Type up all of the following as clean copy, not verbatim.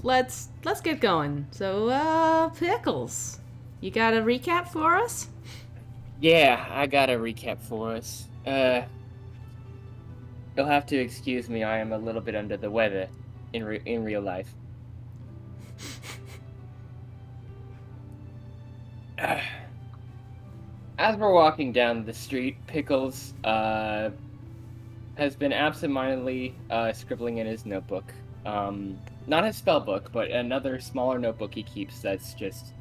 let's get going. So, Pickles, you got a recap for us? Yeah, I got a recap for us. You'll have to excuse me. I am a little bit under the weather in real life. As we're walking down the street, Pickles has been absentmindedly scribbling in his notebook. Not his spell book, but another smaller notebook he keeps that's just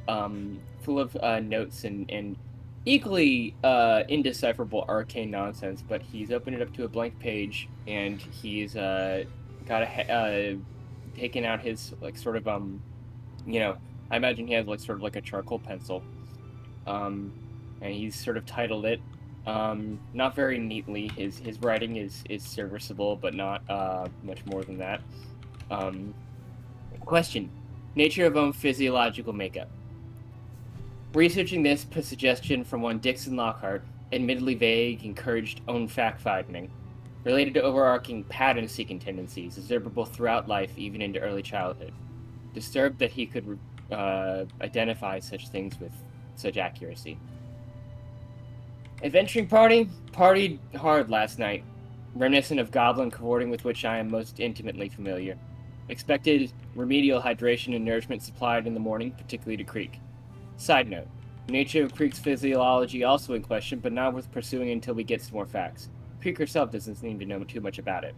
full of notes and equally indecipherable arcane nonsense. But he's opened it up to a blank page, and he's taken out his sort of I imagine he has sort of like a charcoal pencil, and he's sort of titled it. Not very neatly. His writing is serviceable, but not much more than that. Question: nature of own physiological makeup. Researching this per suggestion from one Dixon Lockhart, admittedly vague, encouraged own fact-finding, related to overarching pattern-seeking tendencies observable throughout life, even into early childhood. Disturbed that he could identify such things with such accuracy. Adventuring party? Partied hard last night, reminiscent of goblin cavorting with which I am most intimately familiar. Expected remedial hydration and nourishment supplied in the morning, particularly to Creek. Side note, nature of Creek's physiology also in question, but not worth pursuing until we get some more facts. Creek herself doesn't seem to know too much about it.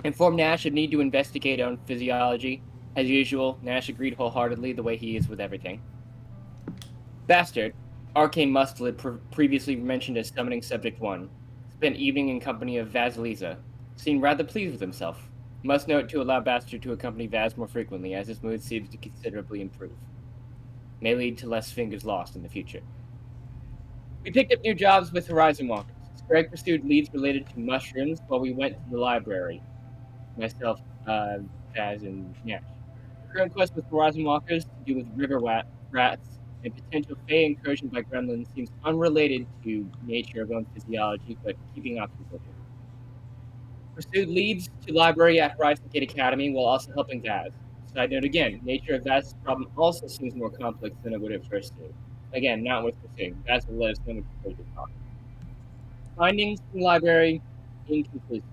Informed Nash of need to investigate own physiology. As usual, Nash agreed wholeheartedly, the way he is with everything. Bastard, arcane mustelid previously mentioned as summoning subject 1. Spent evening in company of Vasilisa. Seemed rather pleased with himself. Must note to allow Bastard to accompany Vaz more frequently, as his mood seems to considerably improve. May lead to less fingers lost in the future. We picked up new jobs with Horizon Walkers. Skreg pursued leads related to mushrooms while we went to the library. Myself, Vaz, and Nash. The current quest with Horizon Walkers to do with river rats and potential fey incursion by gremlins seems unrelated to nature of own physiology, but keeping options open. Pursued leads to library at Horizon Gate Academy while also helping Vaz. Side note again, nature of Vaz's problem also seems more complex than it would at first seem. Again, not worth pursuing. Vaz will let us know when to talk. Findings from the library, inconclusive.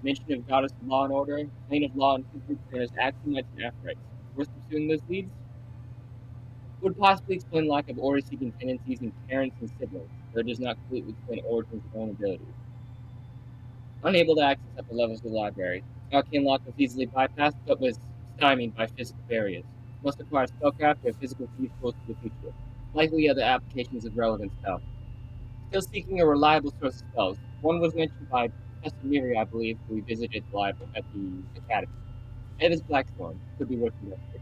Mention of goddess of law and order, plane of law and group as axiomites and aphorites. Worth pursuing those leads? Would possibly explain lack of order-seeking tendencies in parents and siblings, though it does not completely explain origins of vulnerabilities. Unable to access upper levels of the library, arcane lock was easily bypassed, but was stymied by physical barriers. Must acquire spellcraft or physical key tools for the future. Likely other applications of relevant spell. Still seeking a reliable source of spells. One was mentioned by Professor Miri, I believe, who we visited the library at the academy. Eva's Blackthorn could be worth investigating.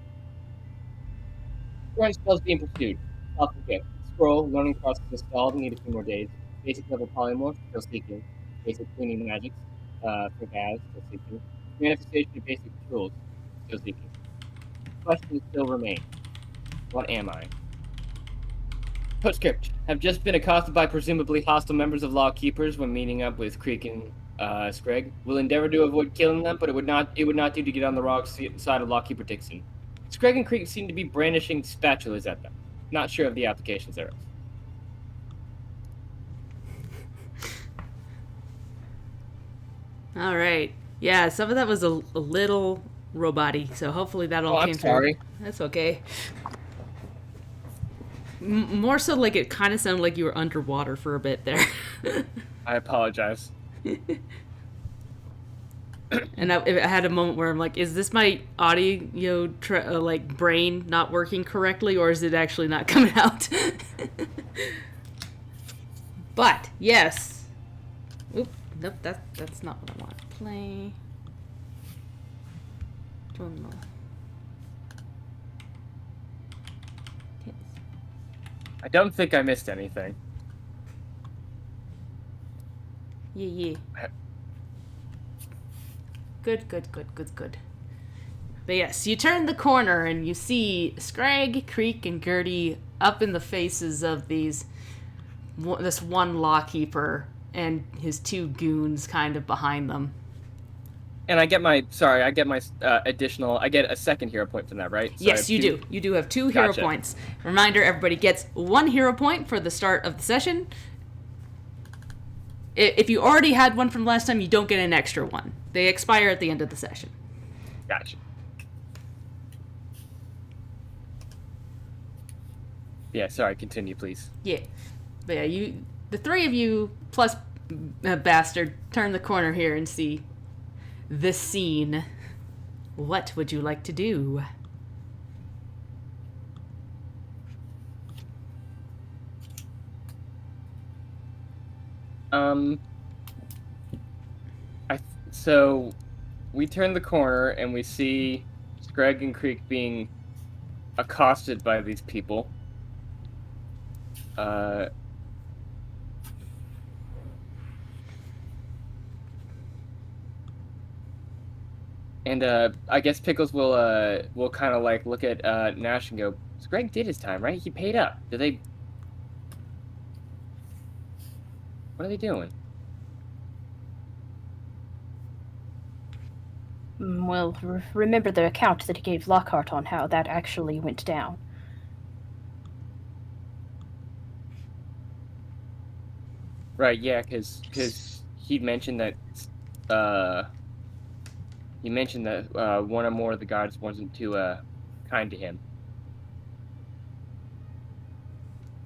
Current spells being pursued. Alpha Gift. Scroll, learning process installed, need a few more days. Basic level polymorph, still seeking. Basic cleaning magics, for Gaz, still seeking. Manifestation of basic tools, still seeking. Questions still remain. What am I? Postscript. Have just been accosted by presumably hostile members of Lawkeepers when meeting up with Creek and Skreg. Will endeavor to avoid killing them, but it would not do to get on the wrong side of Lawkeeper Dixon. Skreg and Creek seem to be brandishing spatulas at them. Not sure of the applications thereof. All right. Yeah, some of that was a little robot-y, so hopefully that all came sorry. through. That's okay. More so like it kind of sounded like you were underwater for a bit there. I apologize. And I had a moment where I'm like, is this my audio brain not working correctly, or is it actually not coming out? But yes. Oop, nope, that's not what I want. Play. I don't think I missed anything. Yeah. Good. But yes, you turn the corner and you see Skreg, Creek, and Gertie up in the faces of this one lawkeeper and his two goons kind of behind them. And I get my additional. I get a second hero point from that, right? So yes, you do. You do have 2 hero Gotcha. points. Reminder: everybody gets 1 hero point for the start of the session. If you already had one from last time, you don't get an extra one. They expire at the end of the session. Gotcha. Yeah, sorry, continue, please. Yeah. But yeah, the 3 of you, plus Bastard, turn the corner here and see the scene. What would you like to do? So we turn the corner and we see Skreg and Creek being accosted by these people. And I guess Pickles will kind of like look at Nash and go, Skreg did his time, right? He paid up. Did they? What are they doing? Well, remember the account that he gave Lockhart on how that actually went down. Right, yeah, because he mentioned that one or more of the guards wasn't too kind to him.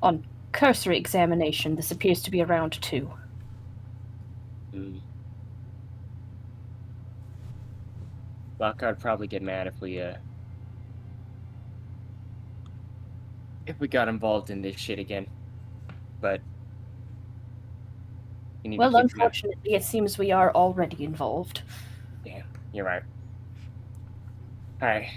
On cursory examination, this appears to be around 2. Lockhart probably get mad if we got involved in this shit again. But well, unfortunately, it seems we are already involved. Yeah, you're right. Alright.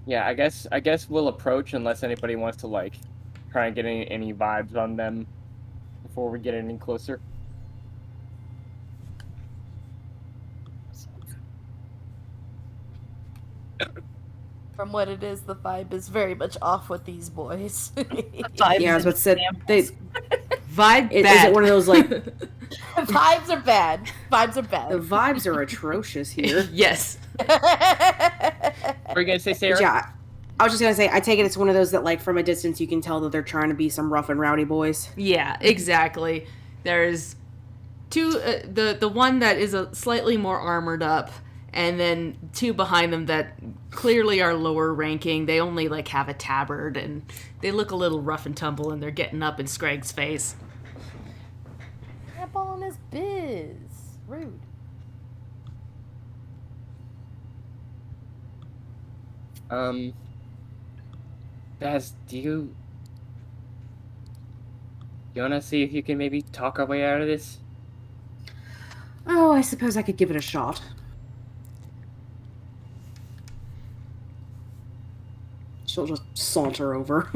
Yeah, I guess we'll approach unless anybody wants to like try and get any vibes on them before we get any closer. From what it is, the vibe is very much off with these boys. Vibes Yeah, I was about to say, Vibe is bad. it one of those, like... Vibes are bad. Vibes are bad. The vibes are atrocious here. Yes. What are you gonna say, Sarah? Yeah, I was just gonna say, I take it it's one of those that, like, from a distance you can tell that they're trying to be some rough and rowdy boys. Yeah, exactly. There's 2, the one that is a slightly more armored up, and then 2 behind them that clearly are lower ranking. They only like have a tabard, and they look a little rough and tumble, and they're getting up in Skreg's face. Tramp on his biz. Rude. Baz, do you wanna see if you can maybe talk our way out of this? Oh, I suppose I could give it a shot. She'll just saunter over.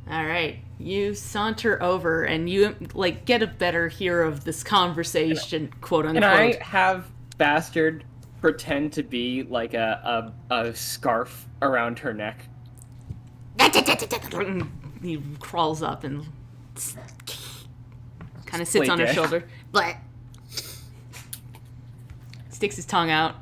All right, you saunter over, and you like get a better hear of this conversation, quote unquote. Can I have Bastard pretend to be like a scarf around her neck? He crawls up and kind of sits on her shoulder. Blah. Sticks his tongue out.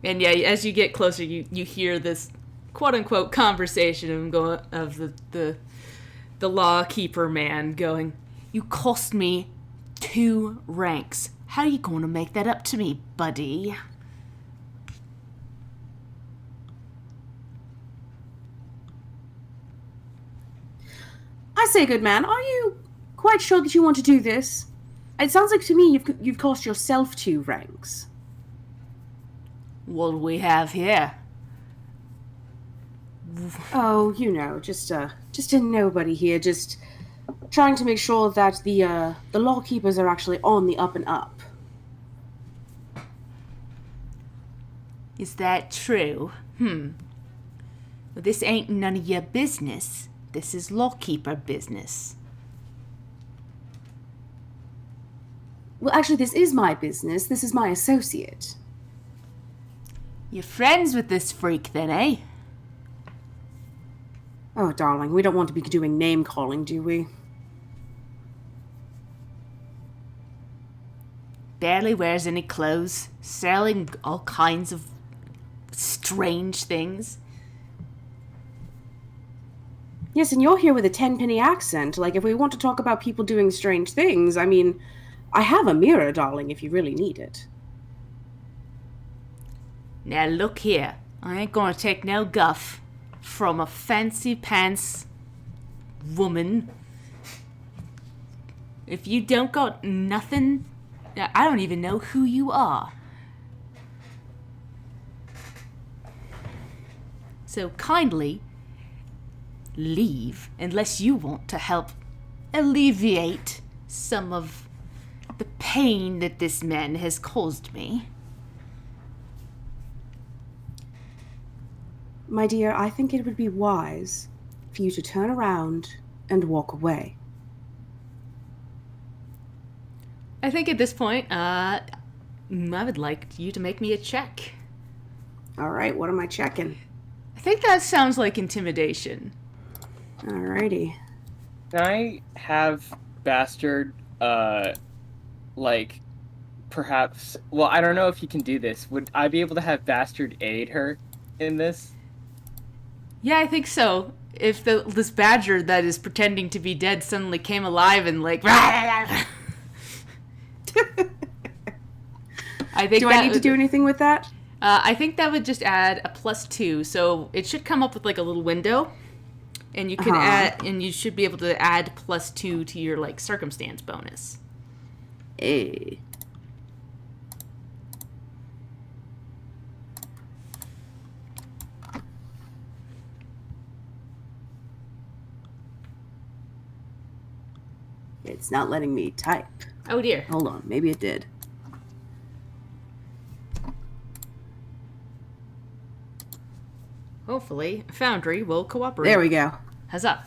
And yeah, as you get closer, you hear this quote unquote conversation of the lawkeeper man going, "You cost me 2 ranks. How are you going to make that up to me, buddy?" I say, good man, are you quite sure that you want to do this? It sounds like to me you've cost yourself 2 ranks. What do we have here? Oh, you know, just a nobody here, just trying to make sure that the lawkeepers are actually on the up and up. Is that true? Well, this ain't none of your business. This is lawkeeper business. Well, actually, this is my business. This is my associate. You're friends with this freak then, eh? Oh, darling, we don't want to be doing name-calling, do we? Barely wears any clothes, selling all kinds of strange things. Yes, and you're here with a tenpenny accent. Like, if we want to talk about people doing strange things, I mean, I have a mirror, darling, if you really need it. Now look here, I ain't gonna take no guff from a fancy pants woman. If you don't got nothing, I don't even know who you are. So kindly leave unless you want to help alleviate some of the pain that this man has caused me. My dear, I think it would be wise for you to turn around and walk away. I think at this point, I would like you to make me a check. All right, what am I checking? I think that sounds like intimidation. Alrighty. Can I have Bastard, perhaps... Well, I don't know if you can do this. Would I be able to have Bastard aid her in this? Yeah, I think so. If this badger that is pretending to be dead suddenly came alive and like... I think Do I need to do anything with that? I think that would just add a +2, so it should come up with like a little window, and you can add, and you should be able to add +2 to your like circumstance bonus. Hey. It's not letting me type. Oh dear. Hold on, maybe it did. Hopefully, Foundry will cooperate. There we go. Huzzah.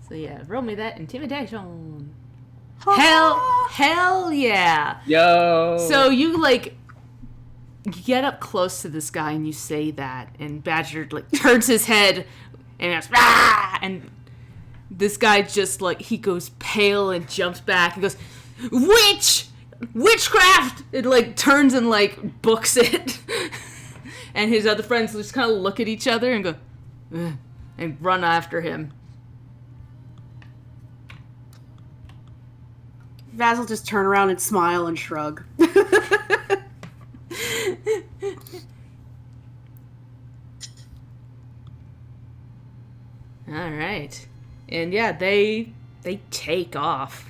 So yeah, roll me that intimidation. Hell yeah. Yo! So you like get up close to this guy and you say that, and Badger like turns his head and goes, "Rah!" And this guy just like he goes pale and jumps back and goes, witchcraft! It like turns and like books it. And his other friends just kind of look at each other and go, ugh, and run after him. Vaz will just turn around and smile and shrug. All right. And yeah, they take off.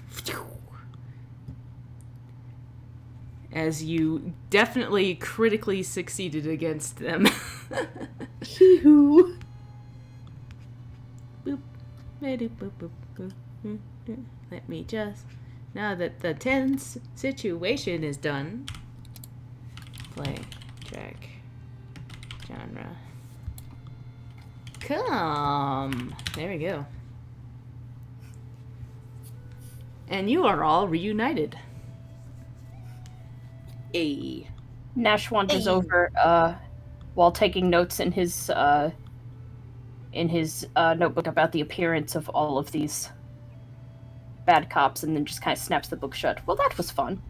As you definitely critically succeeded against them. Hee-hoo. Boop. Boop, boop, boop, boop. Let me just... Now that the tense situation is done... Play. Track. Genre. Come. There we go. And you are all reunited. Hey. Nash wanders over while taking notes in his notebook about the appearance of all of these bad cops, and then just kind of snaps the book shut. Well, that was fun.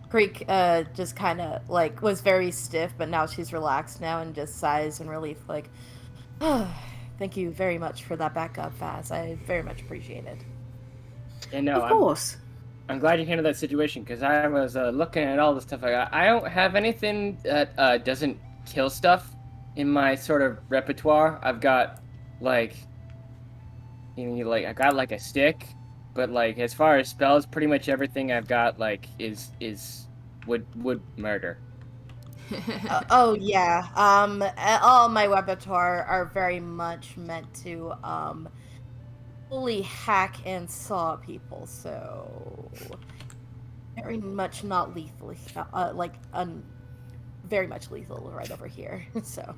Creek just kind of like was very stiff, but now she's relaxed now and just sighs in relief, like, oh, thank you very much for that backup, Faz. I very much appreciate it. And no, Of course. I'm glad you handled that situation, because I was looking at all the stuff I got. I don't have anything that doesn't kill stuff in my sort of repertoire. I've got, like, I got, like, a stick, but, like, as far as spells, pretty much everything I've got, like, would murder. Oh, yeah. All my repertoire are very much meant to, fully hack and saw people, so very much not lethally, very much lethal right over here. So,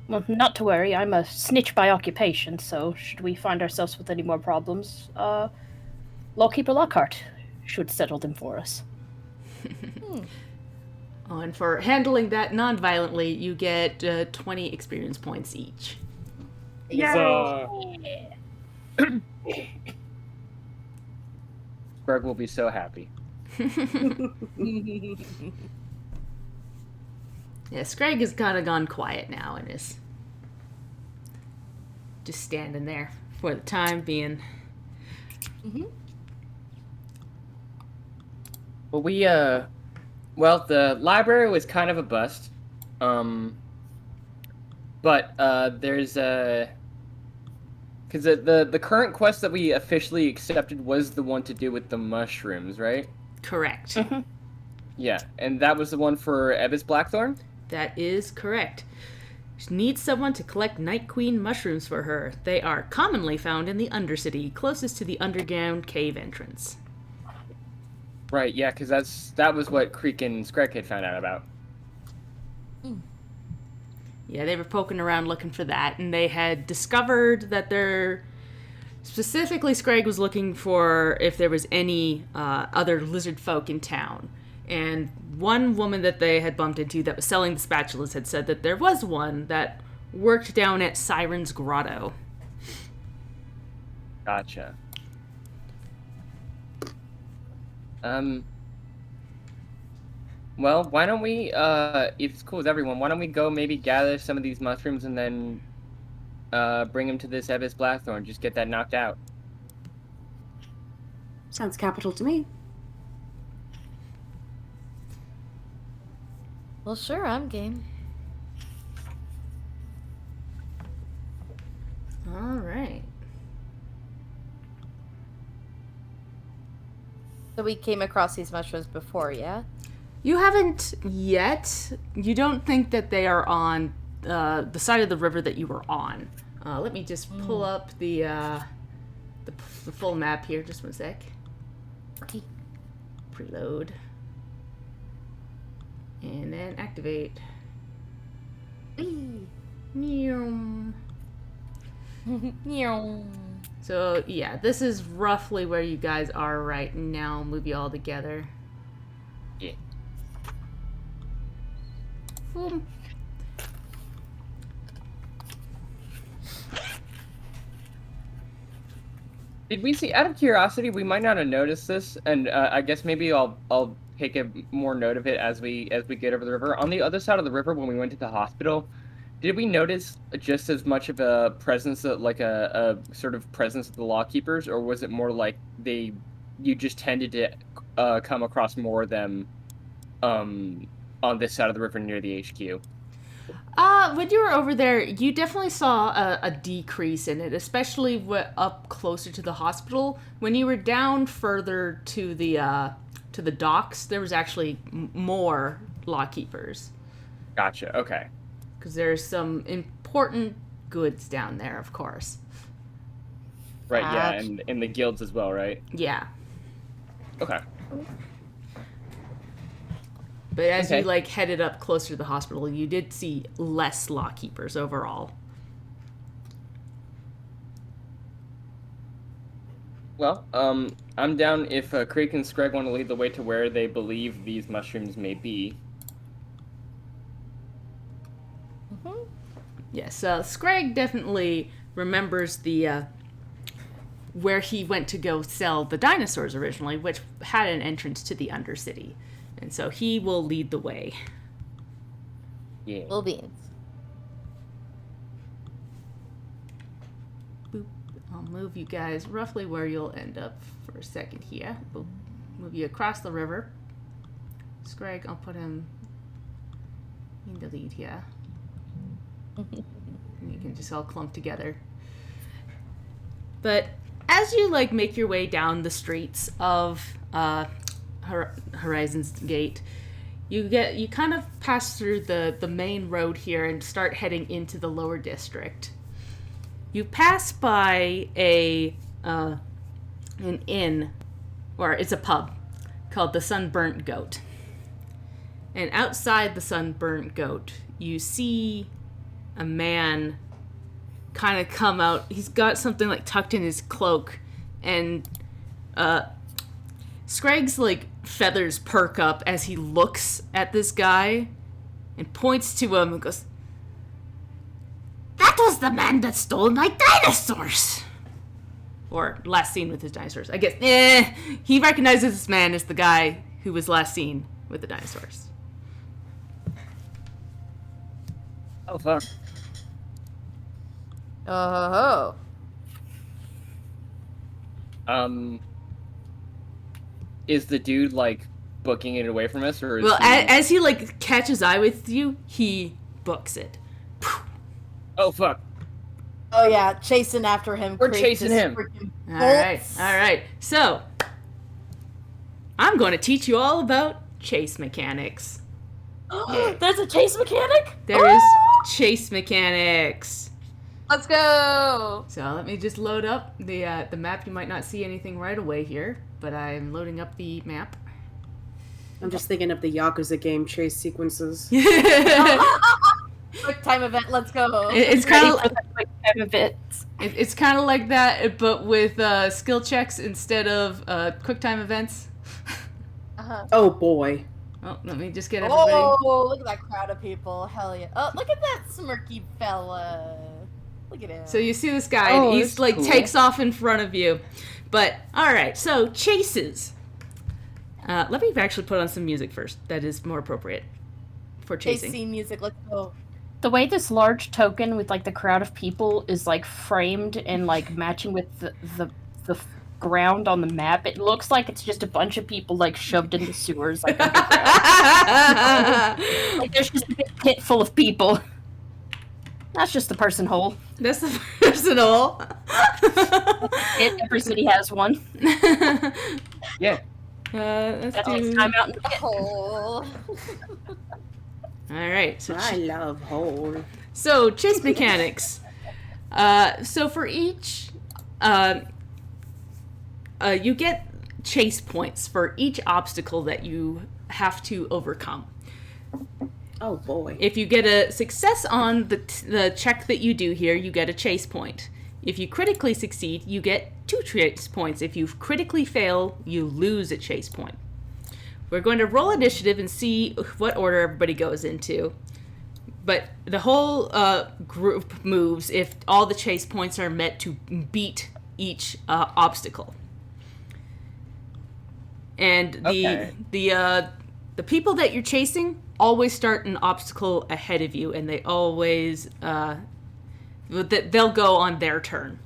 Well, not to worry. I'm a snitch by occupation, so should we find ourselves with any more problems, Lawkeeper Lockhart should settle them for us. Oh, and for handling that non-violently, you get 20 experience points each. Huzzah. Berg will be so happy. Yeah, Skreg has kind of gone quiet now and is just standing there for the time being. Well, well, the library was kind of a bust. But there's a... Because the current quest that we officially accepted was the one to do with the mushrooms, right? Correct. Yeah, and that was the one for Ebbis Blackthorn? That is correct. She needs someone to collect Night Queen mushrooms for her. They are commonly found in the undercity, closest to the underground cave entrance. Right, yeah, because that was what Creek and Skreg had found out about. Yeah, they were poking around looking for that, and they had discovered that specifically Skreg was looking for if there was any other lizard folk in town. And one woman that they had bumped into that was selling the spatulas had said that there was one that worked down at Siren's Grotto. Gotcha. Well, why don't we, if it's cool with everyone, why don't we go maybe gather some of these mushrooms and then bring them to this Ebbis Blackthorn, just get that knocked out. Sounds capital to me. Well, sure, I'm game. All right. So we came across these mushrooms before, yeah? You haven't yet. You don't think that they are on the side of the river that you were on. Let me just pull up the full map here. Just one sec. Okay. Preload. And then activate. Meow. So, yeah, this is roughly where you guys are right now. I'll move you all together. Yeah. Boom. Did we see, out of curiosity, we might not have noticed this, and I guess maybe I'll take a more note of it as we get over the river. On the other side of the river, when we went to the hospital, did we notice just as much of a presence, like a sort of presence of the lawkeepers, or was it more like you just tended to come across more of them on this side of the river near the HQ? When you were over there, you definitely saw a decrease in it, especially up closer to the hospital. When you were down further to the docks, there was actually more lawkeepers. Gotcha. Okay. Because there's some important goods down there, of course. Right. Yeah, and in the guilds as well, right? Yeah. Okay. But as you headed up closer to the hospital, you did see less lawkeepers overall. Well, I'm down if Creek and Skreg want to lead the way to where they believe these mushrooms may be. Yes, Skreg definitely remembers the where he went to go sell the dinosaurs originally, which had an entrance to the undercity. And so he will lead the way. Yeah. Little beans. Boop. I'll move you guys roughly where you'll end up for a second here. Boop. Move you across the river. Skreg, I'll put him in the lead here. And you can just all clump together. But as you make your way down the streets of Horizon's Gate, you kind of pass through the main road here and start heading into the lower district. You pass by an inn, or it's a pub, called the Sunburnt Goat. And outside the Sunburnt Goat, you see a man kind of come out. He's got something tucked in his cloak, and Skreg's, like, feathers perk up as he looks at this guy and points to him and goes, "That was the man that stole my dinosaurs!" Or last seen with his dinosaurs. I guess, he recognizes this man as the guy who was last seen with the dinosaurs. Oh, fuck. Oh. Is the dude, like, booking it away from us, or is Well, he... as he, like, catches eye with you, he books it. Oh, fuck. Oh yeah, chasing after him. We're Creek chasing just him. freaking All right. So, I'm going to teach you all about chase mechanics. bolts. There's a chase mechanic? There is chase mechanics. Let's go. So let me just load up the map. You might not see anything right away here, but I'm loading up the map. I'm just thinking of the Yakuza game chase sequences. Quick time event, let's go. It's kind of It's kind of like that, but with skill checks instead of quick time events. Uh-huh. Oh boy. Oh, let me just get everybody. Oh, look at that crowd of people. Hell yeah. Oh, look at that smirky fella. Look at him. So you see this guy, Oh, and he's that's like cool. takes off in front of you. But all right, so chases. Let me actually put on some music first. That is more appropriate for chase chasing. scene music, let's go. the way this large token with like the crowd of people is like framed and like matching with the ground on the map. It looks like it's just a bunch of people like shoved in the sewers, like underground. Like there's just a big pit full of people. That's just the person hole. That's the personal. Every city has one. Yeah. Let's That do... takes time out in the pit. Oh. All right. I love hole. So chase mechanics. So for each, you get chase points for each obstacle that you have to overcome. Oh boy. If you get a success on the check that you do here, you get a chase point. If you critically succeed, you get 2 chase points. If you critically fail, you lose a chase point. We're going to roll initiative and see what order everybody goes into. But the whole group moves if all the chase points are met to beat each obstacle. And the people that you're chasing always start an obstacle ahead of you, and they always they'll go on their turn.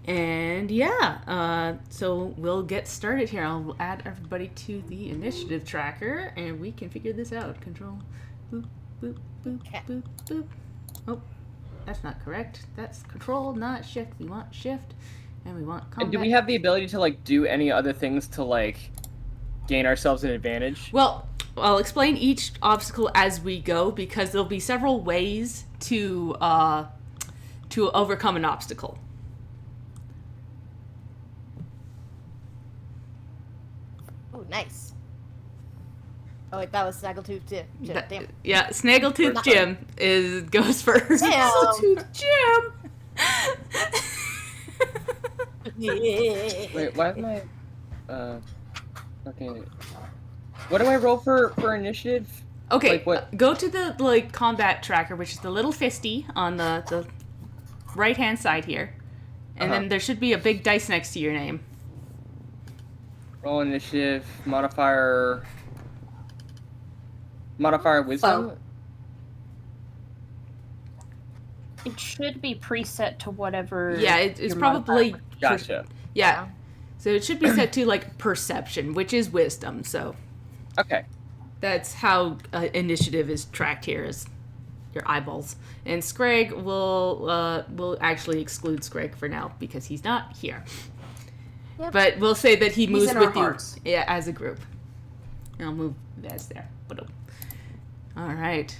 And yeah, so we'll get started here. I'll add everybody to the initiative tracker, and we can figure this out. Control, boop, boop, boop, boop, boop. Oh, that's not correct. That's control, not shift. We want shift, and we want combat. And do we have the ability to, like, do any other things to, like, gain ourselves an advantage? Well, I'll explain each obstacle as we go, because there'll be several ways to overcome an obstacle. Oh, nice. Oh wait, that was Snaggletooth Jim. Damn. Yeah, Snaggletooth Jim goes first. Damn. Snaggletooth Jim. Wait, why am I... okay. What do I roll for initiative? Okay, Like what? go to the combat tracker, which is the little fisty on the right-hand side here. And then there should be a big dice next to your name. Roll initiative, modifier wisdom? It should be preset to whatever. Yeah, it's your probably... modifier. Gotcha. Yeah. So it should be set to, like, perception, which is wisdom, so... Okay. That's how initiative is tracked here, is your eyeballs. And Skreg will actually exclude Skreg for now because he's not here. Yep. But we'll say that he moves in our with you, hearts. yeah, as a group. And I'll move Vaz there. All right.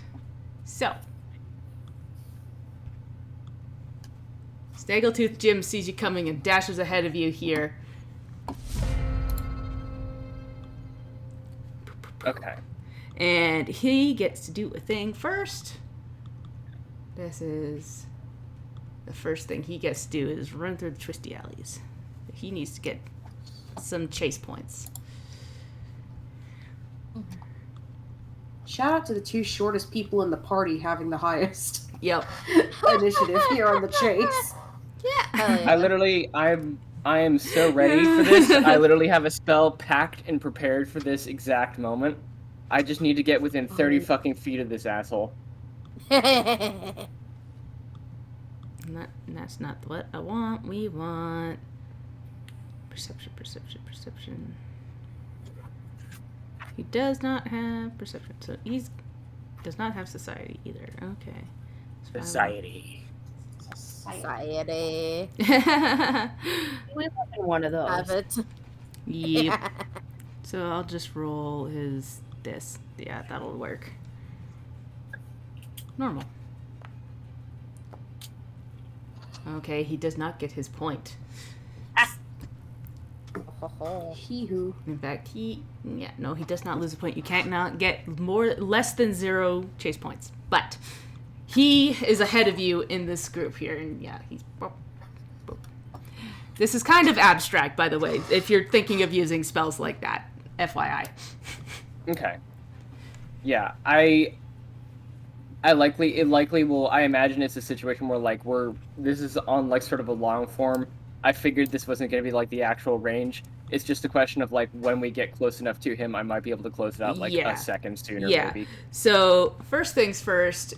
So Snaggletooth Jim sees you coming and dashes ahead of you here. Okay. And he gets to do a thing first. This is the first thing he gets to do is run through the twisty alleys. he needs to get some chase points. Shout out to the 2 shortest people in the party having the highest Yep. initiative here on the chase. Yeah. I am so ready for this. I literally have a spell packed and prepared for this exact moment. I just need to get within 30 fucking feet of this asshole. That's not what I want. We want perception. He does not have perception, so he's does not have society either. Okay. Society. Society. We live in one of those. Have it. Yep. So I'll just roll this. Yeah, that'll work. Normal. Okay, he does not get his point. He who. In fact, he does not lose a point. You can't not get less than 0 chase points. But he is ahead of you in this group here, and yeah, he's. This is kind of abstract, by the way, if you're thinking of using spells like that. FYI. Okay. Yeah, it likely will. I imagine it's a situation where like this is on like sort of a long form. I figured this wasn't going to be like the actual range. It's just a question of like when we get close enough to him, I might be able to close it out like a second sooner. Yeah. Maybe. So first things first,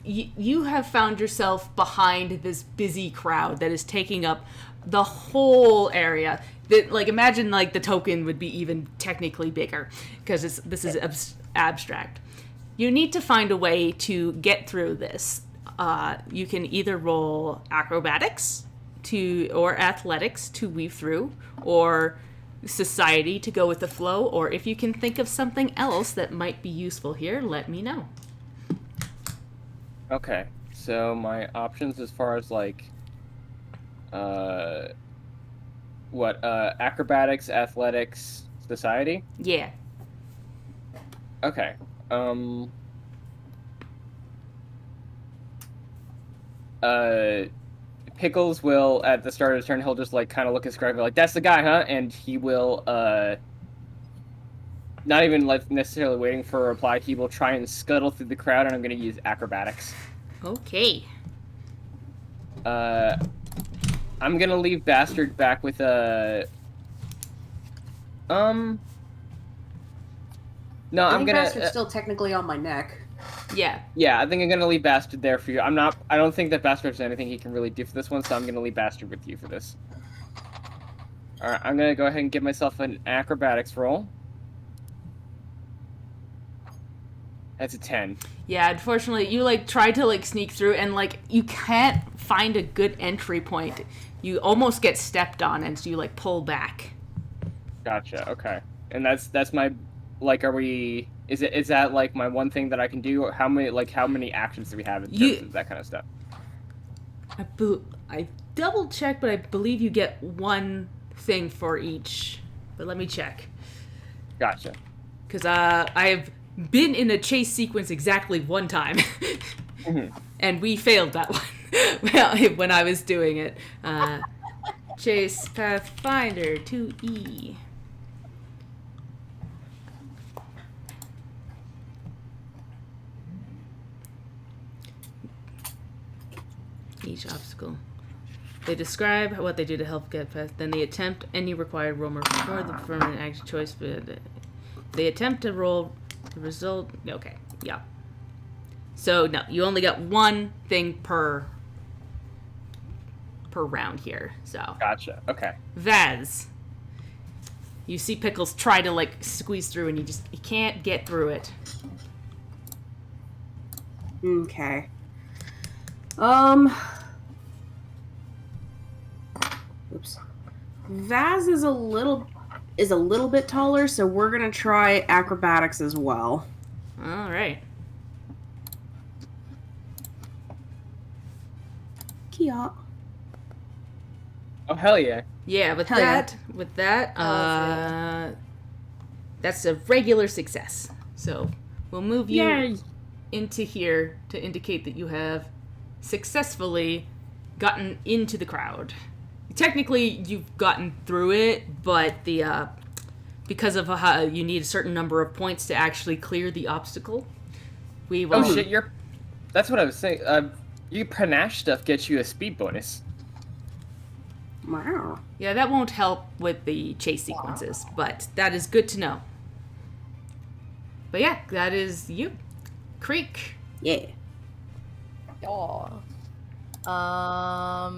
you have found yourself behind this busy crowd that is taking up the whole area. That like imagine like the token would be even technically bigger because this is abstract. You need to find a way to get through this. You can either roll acrobatics or athletics to weave through, or society to go with the flow, or if you can think of something else that might be useful here, let me know. Okay, so my options as far as like acrobatics, athletics, society? Yeah. Okay. Pickles will, at the start of his turn, he'll just like kind of look at Skreg like, that's the guy, huh? And he will, not even like necessarily waiting for a reply, he will try and scuttle through the crowd, and I'm going to use acrobatics. Okay. I'm going to leave Bastard back with a... No, I'm gonna. Bastard's still technically on my neck. Yeah. Yeah, I think I'm gonna leave Bastard there for you. I don't think that Bastard has anything he can really do for this one, so I'm gonna leave Bastard with you for this. All right, I'm gonna go ahead and give myself an acrobatics roll. That's a 10. Yeah, unfortunately, you like try to like sneak through, and like you can't find a good entry point. You almost get stepped on, and so you like pull back. Gotcha. Okay, and that's my. Like, are we? Is that like my one thing that I can do? Or how many actions do we have in terms of that kind of stuff? I double checked, but I believe you get one thing for each. But let me check. Gotcha. Because I've been in a chase sequence exactly one time, and we failed that one. Well, when I was doing it, chase Pathfinder 2E. Each obstacle. They describe what they do to help get past. Then they attempt any required roll before the permanent action choice. They attempt to roll the result. Okay, yeah. So no, you only got one thing per round here. So Gotcha. Okay. Vaz, you see Pickles try to like squeeze through, and you can't get through it. Okay. Oops. Vaz is a little bit taller, so we're gonna try acrobatics as well. All right. Kia. Oh hell yeah. Yeah, with Hell yeah. that, that's a regular success. So we'll move you Yay. into here to indicate that you have successfully gotten into the crowd. technically you've gotten through it, but the because of how you need a certain number of points to actually clear the obstacle, we will. Oh shit! That's what I was saying. Your panache stuff gets you a speed bonus. Wow. Yeah, that won't help with the chase sequences, but that is good to know. But yeah, that is you, Creek. Yeah. Oh. I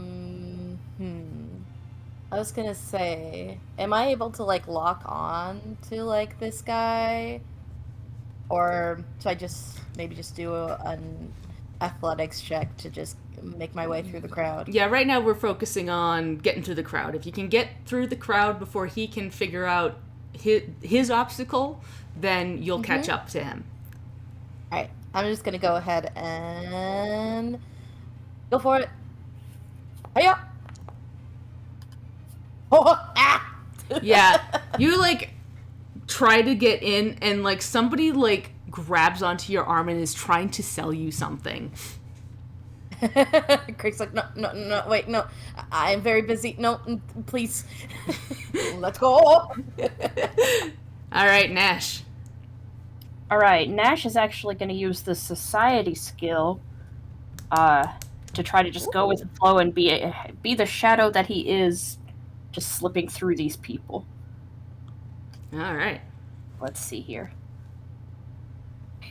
was gonna say, am I able to like lock on to like this guy, or should I just maybe just do an athletics check to just make my way through the crowd? Yeah, right now we're focusing on getting through the crowd. If you can get through the crowd before he can figure out his obstacle, then you'll catch up to him. All right, I'm just gonna go ahead and go for it. Hiya! Oh, ah! Yeah, you like try to get in, and like somebody like grabs onto your arm and is trying to sell you something. Craig's like, no, wait, no, I'm very busy. No, please, let's go. All right, Nash. All right, Nash is actually going to use the society skill to try to just go with the flow and be the shadow that he is, just slipping through these people. All right. Let's see here. That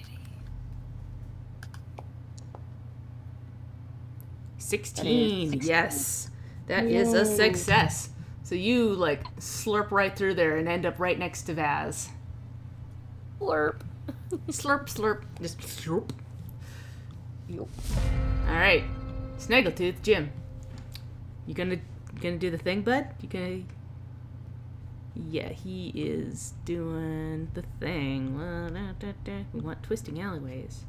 is 16. Yes, that is a success. So you like slurp right through there and end up right next to Vaz. Slurp. Slurp, slurp, just slurp. Yup. All right, Snaggletooth, Jim. You gonna do the thing, bud? You gonna? Yeah, he is doing the thing. We want twisting alleyways.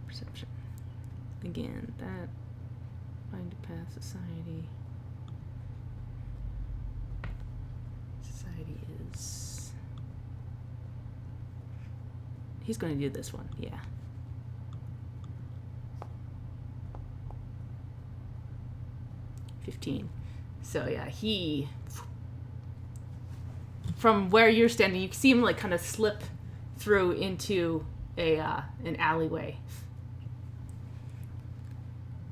Perception. Again, that. Find a path, society. Society is. He's going to do this one, yeah. $15. So yeah, he. From where you're standing, you see him like kind of slip through into an alleyway.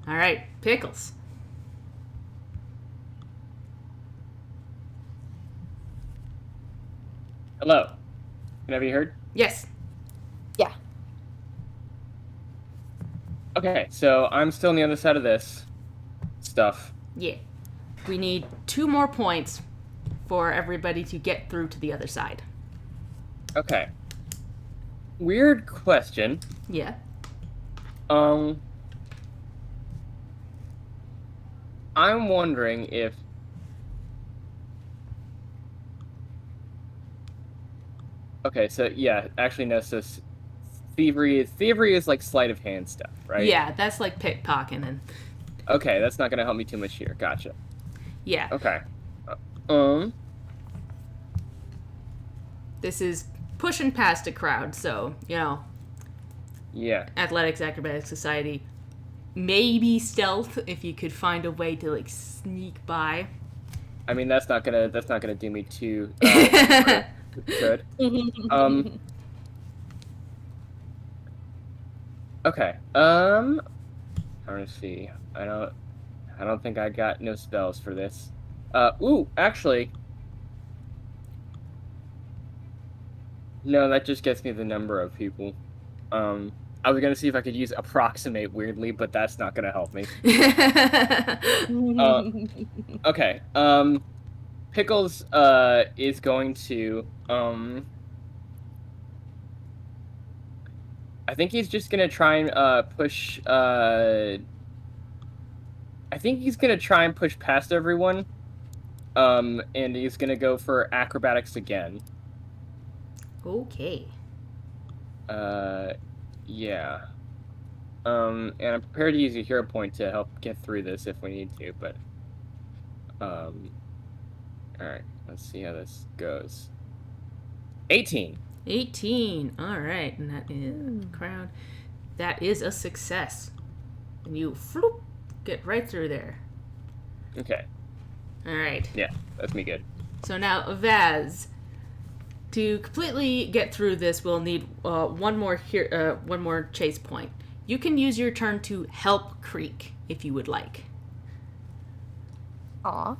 All right, Pickles. Hello. Can I be heard? Yes. Yeah. Okay, so I'm still on the other side of this stuff. Yeah. We need 2 more points for everybody to get through to the other side. Okay. Weird question. Yeah. I'm wondering if... Okay, so yeah, actually no, so thievery is like sleight of hand stuff, right? Yeah, that's like pickpocketing. And Okay, that's not gonna help me too much here. Gotcha. yeah, Okay. this is pushing past a crowd, so, you know, Yeah. athletics, acrobatics, society, maybe stealth if you could find a way to like sneak by. I mean, that's not gonna do me too good. Okay. I'm gonna see. I don't think I got no spells for this. Ooh, actually. No, that just gets me the number of people. I was gonna see if I could use approximate weirdly, but that's not gonna help me. Okay. Pickles is going to I think he's just gonna try and push I think he's gonna try and push past everyone. And he's gonna go for acrobatics again. Okay. Yeah. And I'm prepared to use a hero point to help get through this if we need to, but alright, let's see how this goes. 18. 18. All right, and that is crowd. That is a success. And you floop, get right through there. Okay. All right. Yeah, that's me good. So now, Vaz, to completely get through this, we'll need one more chase point. You can use your turn to help Creek if you would like. Aw.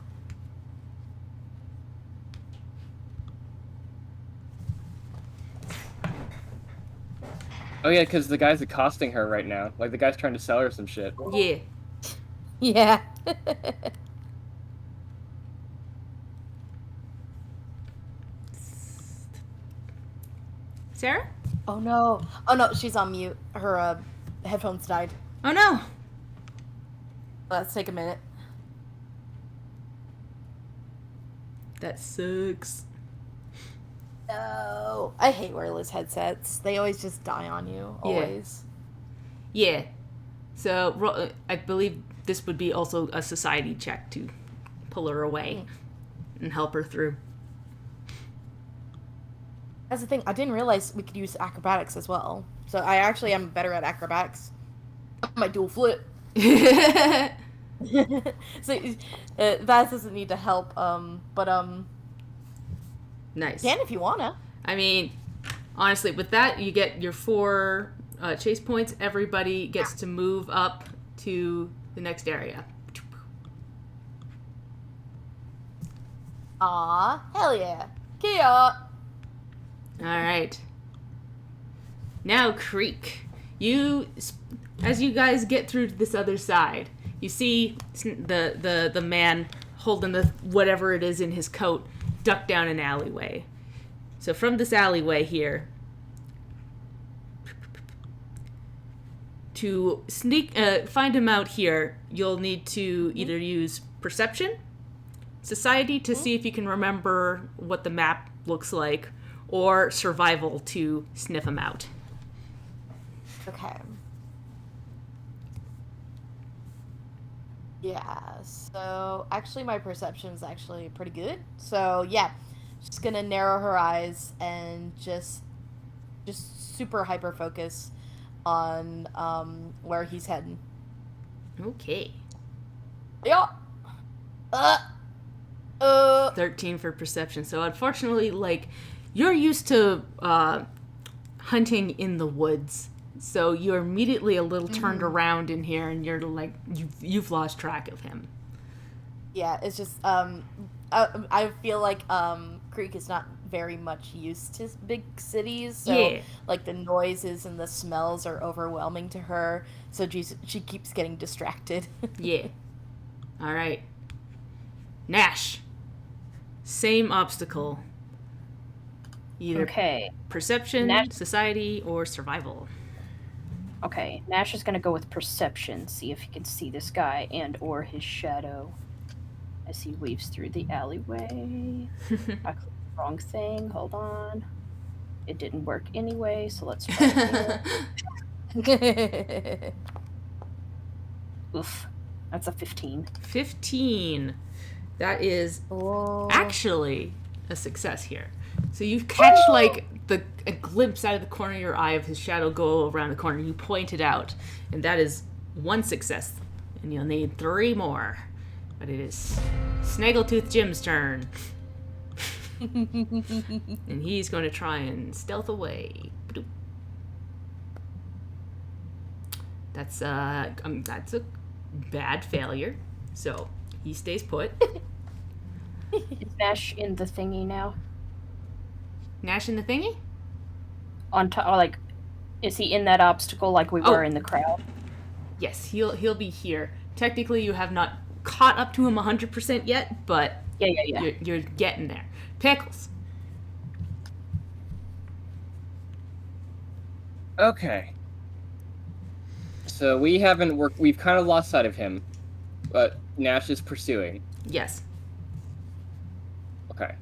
Oh yeah, because the guy's accosting her right now. Like the guy's trying to sell her some shit. Yeah. Yeah. Sarah? Oh no. Oh no, she's on mute. Her headphones died. Oh no. Let's take a minute. That sucks. No. I hate wireless headsets. They always just die on you. Always. Yeah. So I believe this would be also a society check to pull her away and help her through. That's the thing. I didn't realize we could use acrobatics as well. So I actually am better at acrobatics. My dual flip. So Vaz doesn't need to help. But Nice. can if you wanna. I mean, honestly, with that, you get your 4 chase points. Everybody gets to move up to the next area. Aw, hell yeah. Kia. All right. Now, Creek. As you guys get through to this other side, you see the man holding the whatever it is in his coat duck down an alleyway. So from this alleyway here, to find him out here, you'll need to either use perception, society to see if you can remember what the map looks like, or survival to sniff him out. Okay. Yeah, so actually my perception is actually pretty good. So yeah, just gonna narrow her eyes and just super hyper focus on where he's heading. Okay. Yeah. 13 for perception. So unfortunately, like, you're used to hunting in the woods, so you're immediately a little turned around in here, and you're like, you've lost track of him. Yeah, it's just I feel like Creek is not very much used to big cities, so like the noises and the smells are overwhelming to her, so she keeps getting distracted. Yeah. All right. Nash. Same obstacle. Either perception, society, or survival. Okay, Nash is gonna go with perception, see if he can see this guy and or his shadow as he weaves through the alleyway. I clicked the wrong thing, hold on. It didn't work anyway, so let's try it. Oof, that's a 15. 15. That is actually a success here. So you catch like a glimpse out of the corner of your eye of his shadow go around the corner. You point it out, and that is 1 success, and you'll need 3 more. But it is Snaggletooth Jim's turn, and he's going to try and stealth away. That's a bad failure. So he stays put. Is Nash in the thingy now? Nash in the thingy? On top, like, is he in that obstacle like we were in the crowd? Yes, he'll be here. Technically, you have not caught up to him 100% yet, but yeah. You're getting there. Pickles. Okay. So we've kind of lost sight of him, but Nash is pursuing. Yes. Okay.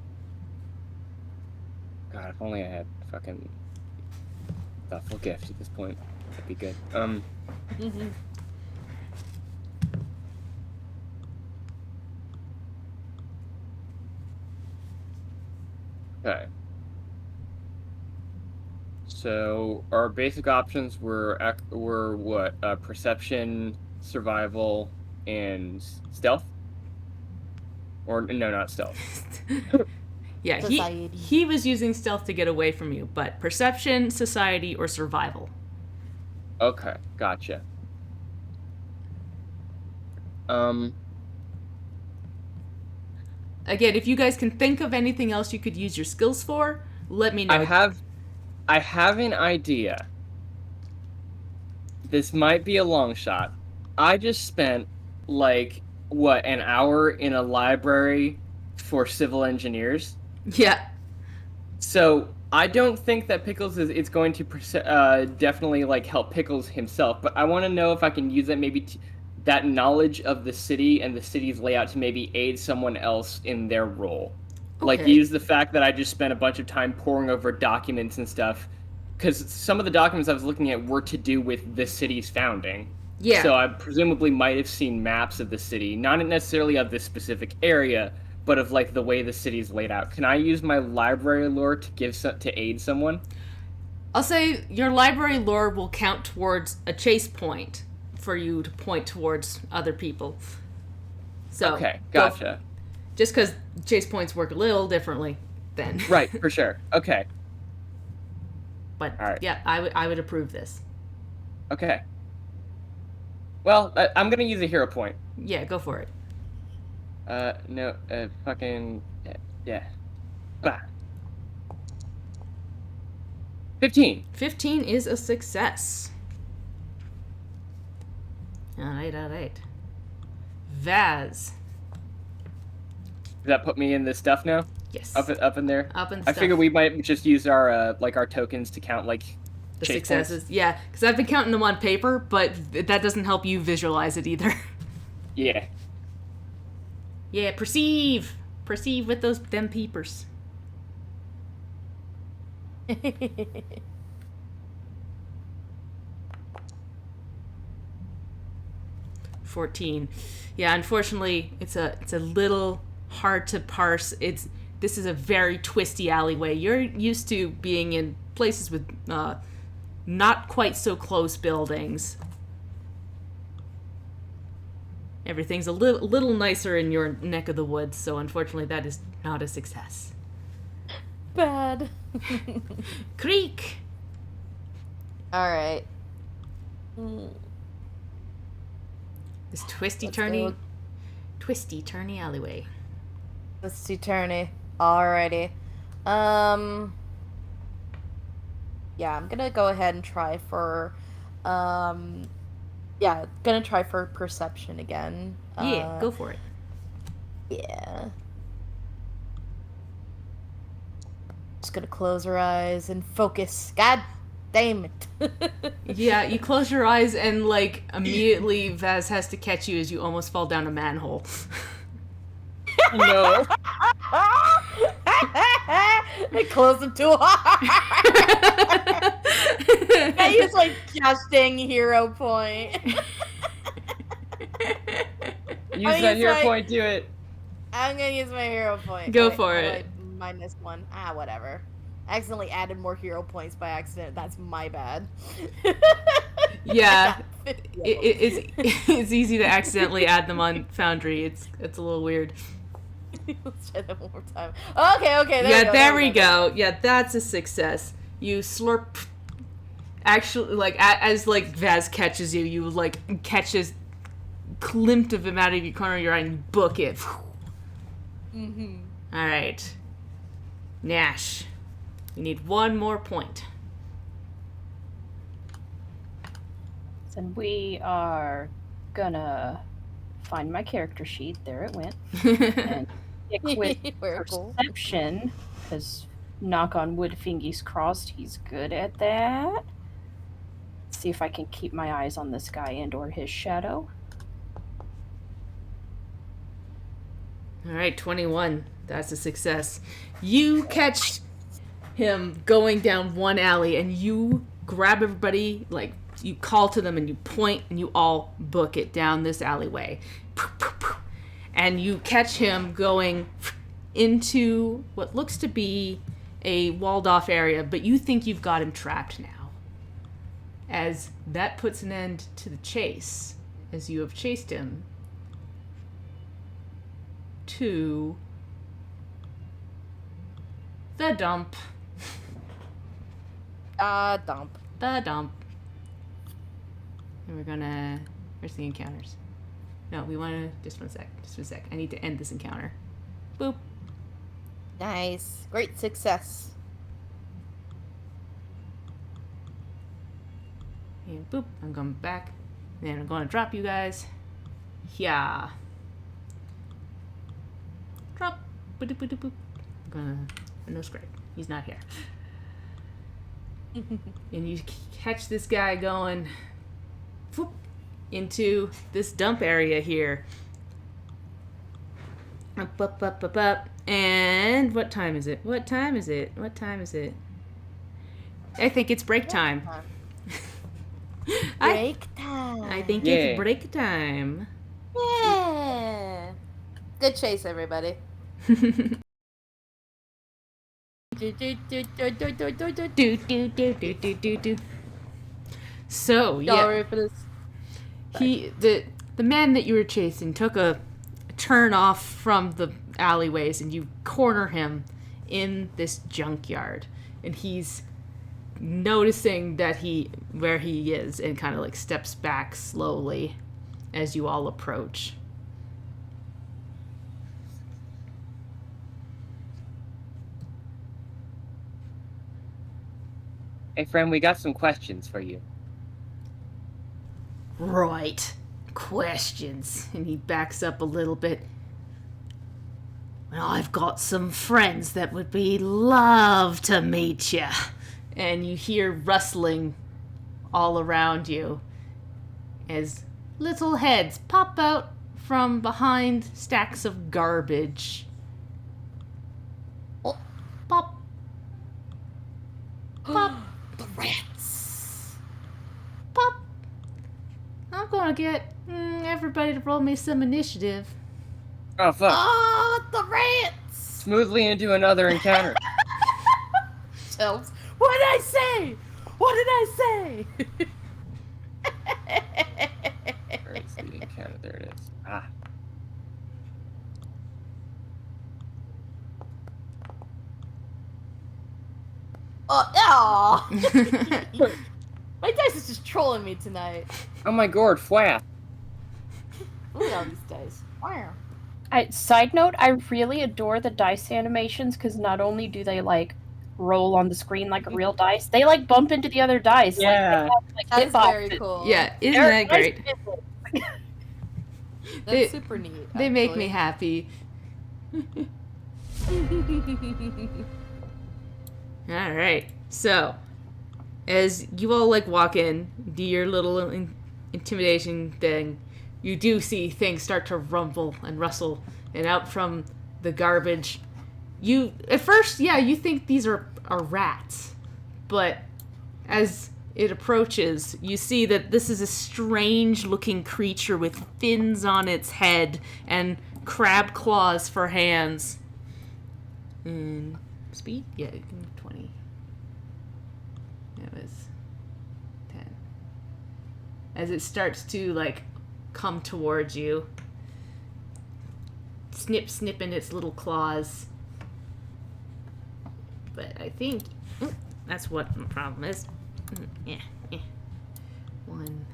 God, if only I had fucking thoughtful gift at this point. That'd be good. Okay. So our basic options were what? Perception, survival, and stealth. Or, no, not stealth. Yeah, Society. he was using stealth to get away from you, but perception, society, or survival. Okay, gotcha. Again, if you guys can think of anything else you could use your skills for, let me know. I have an idea. This might be a long shot. I just spent, like, what, an hour in a library for civil engineers? Yeah. So, I don't think that Pickles is going to definitely, like, help Pickles himself, but I want to know if I can use that maybe that knowledge of the city and the city's layout to maybe aid someone else in their role. Like, Okay. use the fact that I just spent a bunch of time poring over documents and stuff, because some of the documents I was looking at were to do with the city's founding. Yeah. So I presumably might have seen maps of the city, not necessarily of this specific area, but of, like, the way the city's laid out. Can I use my library lore to aid someone? I'll say your library lore will count towards a chase point for you to point towards other people. So Okay, gotcha. Just because chase points work a little differently then. Right, for sure. Okay, But All right. yeah, I would approve this. okay. Well, I'm gonna use a hero point. Yeah, go for it. No, fucking, yeah. Bah. 15. 15 is a success. Alright. Vaz. Does that put me in this stuff now? Yes. Up in there? Up in I stuff. figure we might just use our, like, our tokens to count, like, The chase successes. points. Yeah, because I've been counting them on paper, but that doesn't help you visualize it either. Yeah. Yeah, perceive! Perceive with them peepers. $14. Yeah, unfortunately, it's a little hard to parse. This is a very twisty alleyway. You're used to being in places with not quite so close buildings. Everything's a little nicer in your neck of the woods, so unfortunately that is not a success. Bad. Creek! Alright. This Let's twisty-turny alleyway. Let's see, Turney. Alrighty. Yeah, I'm gonna go ahead and try for, yeah, gonna try for perception again. Yeah, go for it. Yeah. Just gonna close her eyes and focus. God damn it. Yeah, you close your eyes and, like, immediately Vaz has to catch you as you almost fall down a manhole. No. I closed them too hard. I use my dang hero point. Use that hero point, do it. I'm gonna use my hero point. Go Wait, for how it. do I -1. Whatever. I accidentally added more hero points by accident. That's my bad. Yeah, I got 50 of them. it's easy to accidentally add them on Foundry. It's a little weird. Let's try that one more time. Okay. There we go. Yeah, that's a success. You slurp. Actually, like, as, like, Vaz catches you, you, like, catch this glimpse of him out of your corner of your eye and book it. Mm-hmm. Alright. Nash. You need one more point. And we are gonna find my character sheet. There it went. And stick with Very cool. perception, because knock on wood, fingies crossed, he's good at that. See if I can keep my eyes on this guy and or his shadow. Alright, 21. That's a success. You catch him going down one alley and you grab everybody, like, you call to them and you point and you all book it down this alleyway. And you catch him going into what looks to be a walled off area, but you think you've got him trapped now. As that puts an end to the chase, as you have chased him to the dump. Dump. The dump. And we're gonna... Where's the encounters? No, we want to... Just one sec. I need to end this encounter. Boop. Nice. Great success. And boop. I'm going back. And I'm going to drop you guys. Yeah. Drop. Boop, boop, boop, boop. I'm gonna... No Skreg. He's not here. And you catch this guy going whoop, into this dump area here. Up. And what time is it? What time is it? I think it's break time. Break time. I think Yeah. it's break time. Yeah. Good chase, everybody. Do. So yeah, Sorry for this. the man that you were chasing took a turn off from the alleyways, and you corner him in this junkyard, and he's noticing that where he is, and kind of like steps back slowly as you all approach. Hey, friend, we got some questions for you. Right. Questions. And he backs up a little bit. Well, I've got some friends that would love to meet you. And you hear rustling all around you as little heads pop out from behind stacks of garbage. Oh, pop. Pop. The rats. Pop. I'm gonna get everybody to roll me some initiative. Oh, fuck. Oh, the rats. Smoothly into another encounter. Shelves. What did I say? Where is the encounter? There it is. Ah. Oh. My dice is just trolling me tonight. Oh my god, flat. Look at all these dice. Wow. Side note, I really adore the dice animations because not only do they like roll on the screen like real dice, they like bump into the other dice. Yeah. Like, That's hitboxes. very cool. Yeah, isn't They're that great? nice visuals. That's super neat. They make me actually. happy. All right. So, as you all like walk in, do your little intimidation thing, you do see things start to rumble and rustle, and out from the garbage, you at first, you think these are rats, but as it approaches, you see that this is a strange-looking creature with fins on its head and crab claws for hands. And speed? Yeah, 20. That was 10. As it starts to, like, come towards you. Snip in its little claws. But I think that's what the problem is. Yeah. 1,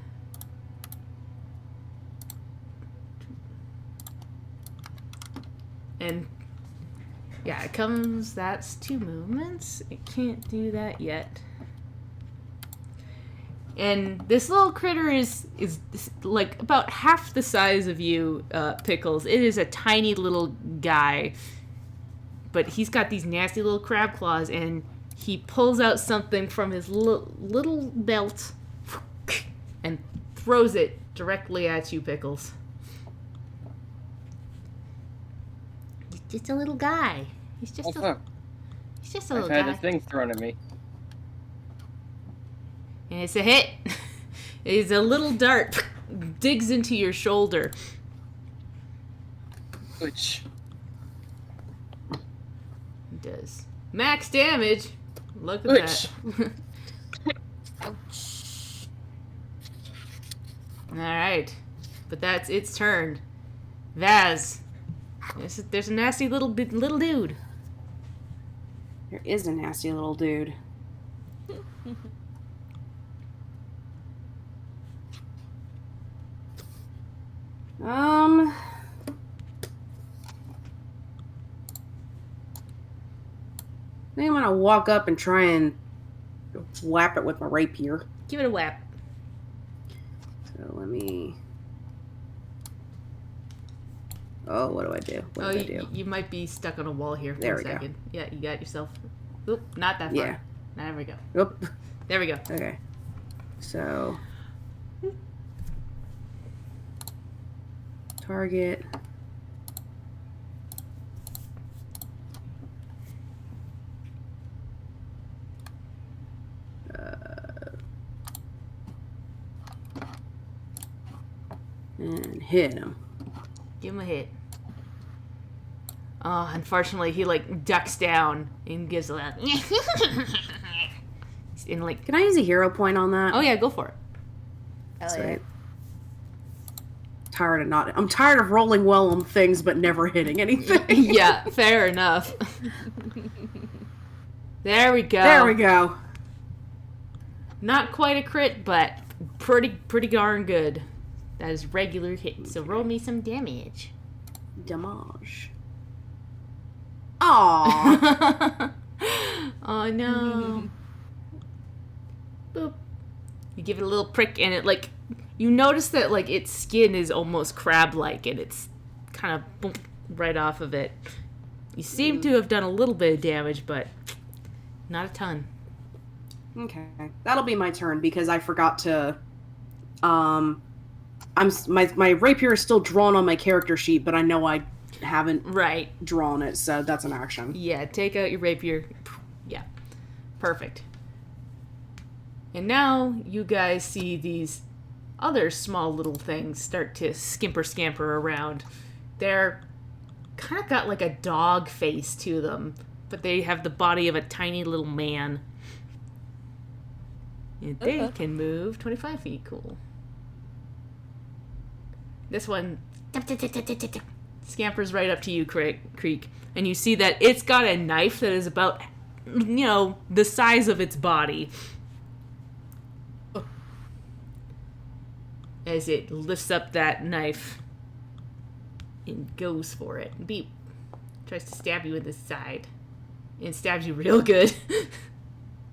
2. And yeah, it comes. That's 2 movements. It can't do that yet. And this little critter is like about half the size of you, Pickles. It is a tiny little guy, but he's got these nasty little crab claws, and he pulls out something from his little belt and throws it directly at you, Pickles. He's just a little guy. He's just Oh, a fuck. little I've had guy. a thing thrown at me. And it's a hit. It's a little dart. Digs into your shoulder. Which... It does max damage. Look at Which... that. Ouch. Alright. But that's its turn. Vaz. There's a nasty little dude. There is a nasty little dude. I think I'm gonna walk up and try and whap it with my rapier. Give it a whap. So let me... Oh, what do I do? What do I do? You might be stuck on a wall here for There a we go. second. Yeah, you got yourself. Oop, not that far. Yeah. There we go. Oop. There we go. Okay. So... Target... and hit him. Give him a hit. Oh, unfortunately, he like ducks down and gives a laugh. And like, Can I use a hero point on that? oh yeah, go for it. Hell yeah. Right. I'm tired of rolling well on things but never hitting anything. Yeah, fair enough. There we go. There we go. Not quite a crit, but pretty darn good. That is regular hit. So roll me some damage. Damage. Aww. Oh no. Boop. You give it a little prick and it like, you notice that like its skin is almost crab-like and it's kind of boom, right off of it. You seem to have done a little bit of damage, but not a ton. Okay. That'll be my turn because I forgot to my rapier is still drawn on my character sheet, but I know I haven't Right. drawn it, so that's an action. Yeah, take out your rapier. Yeah. Perfect. And now you guys see these other small little things start to scamper around. They're kind of got like a dog face to them, but they have the body of a tiny little man. And they can move 25 feet. Cool. This one scampers right up to you, Creek, and you see that it's got a knife that is about, the size of its body. As it lifts up that knife and goes for it. Beep. Tries to stab you in the side. And stabs you real good.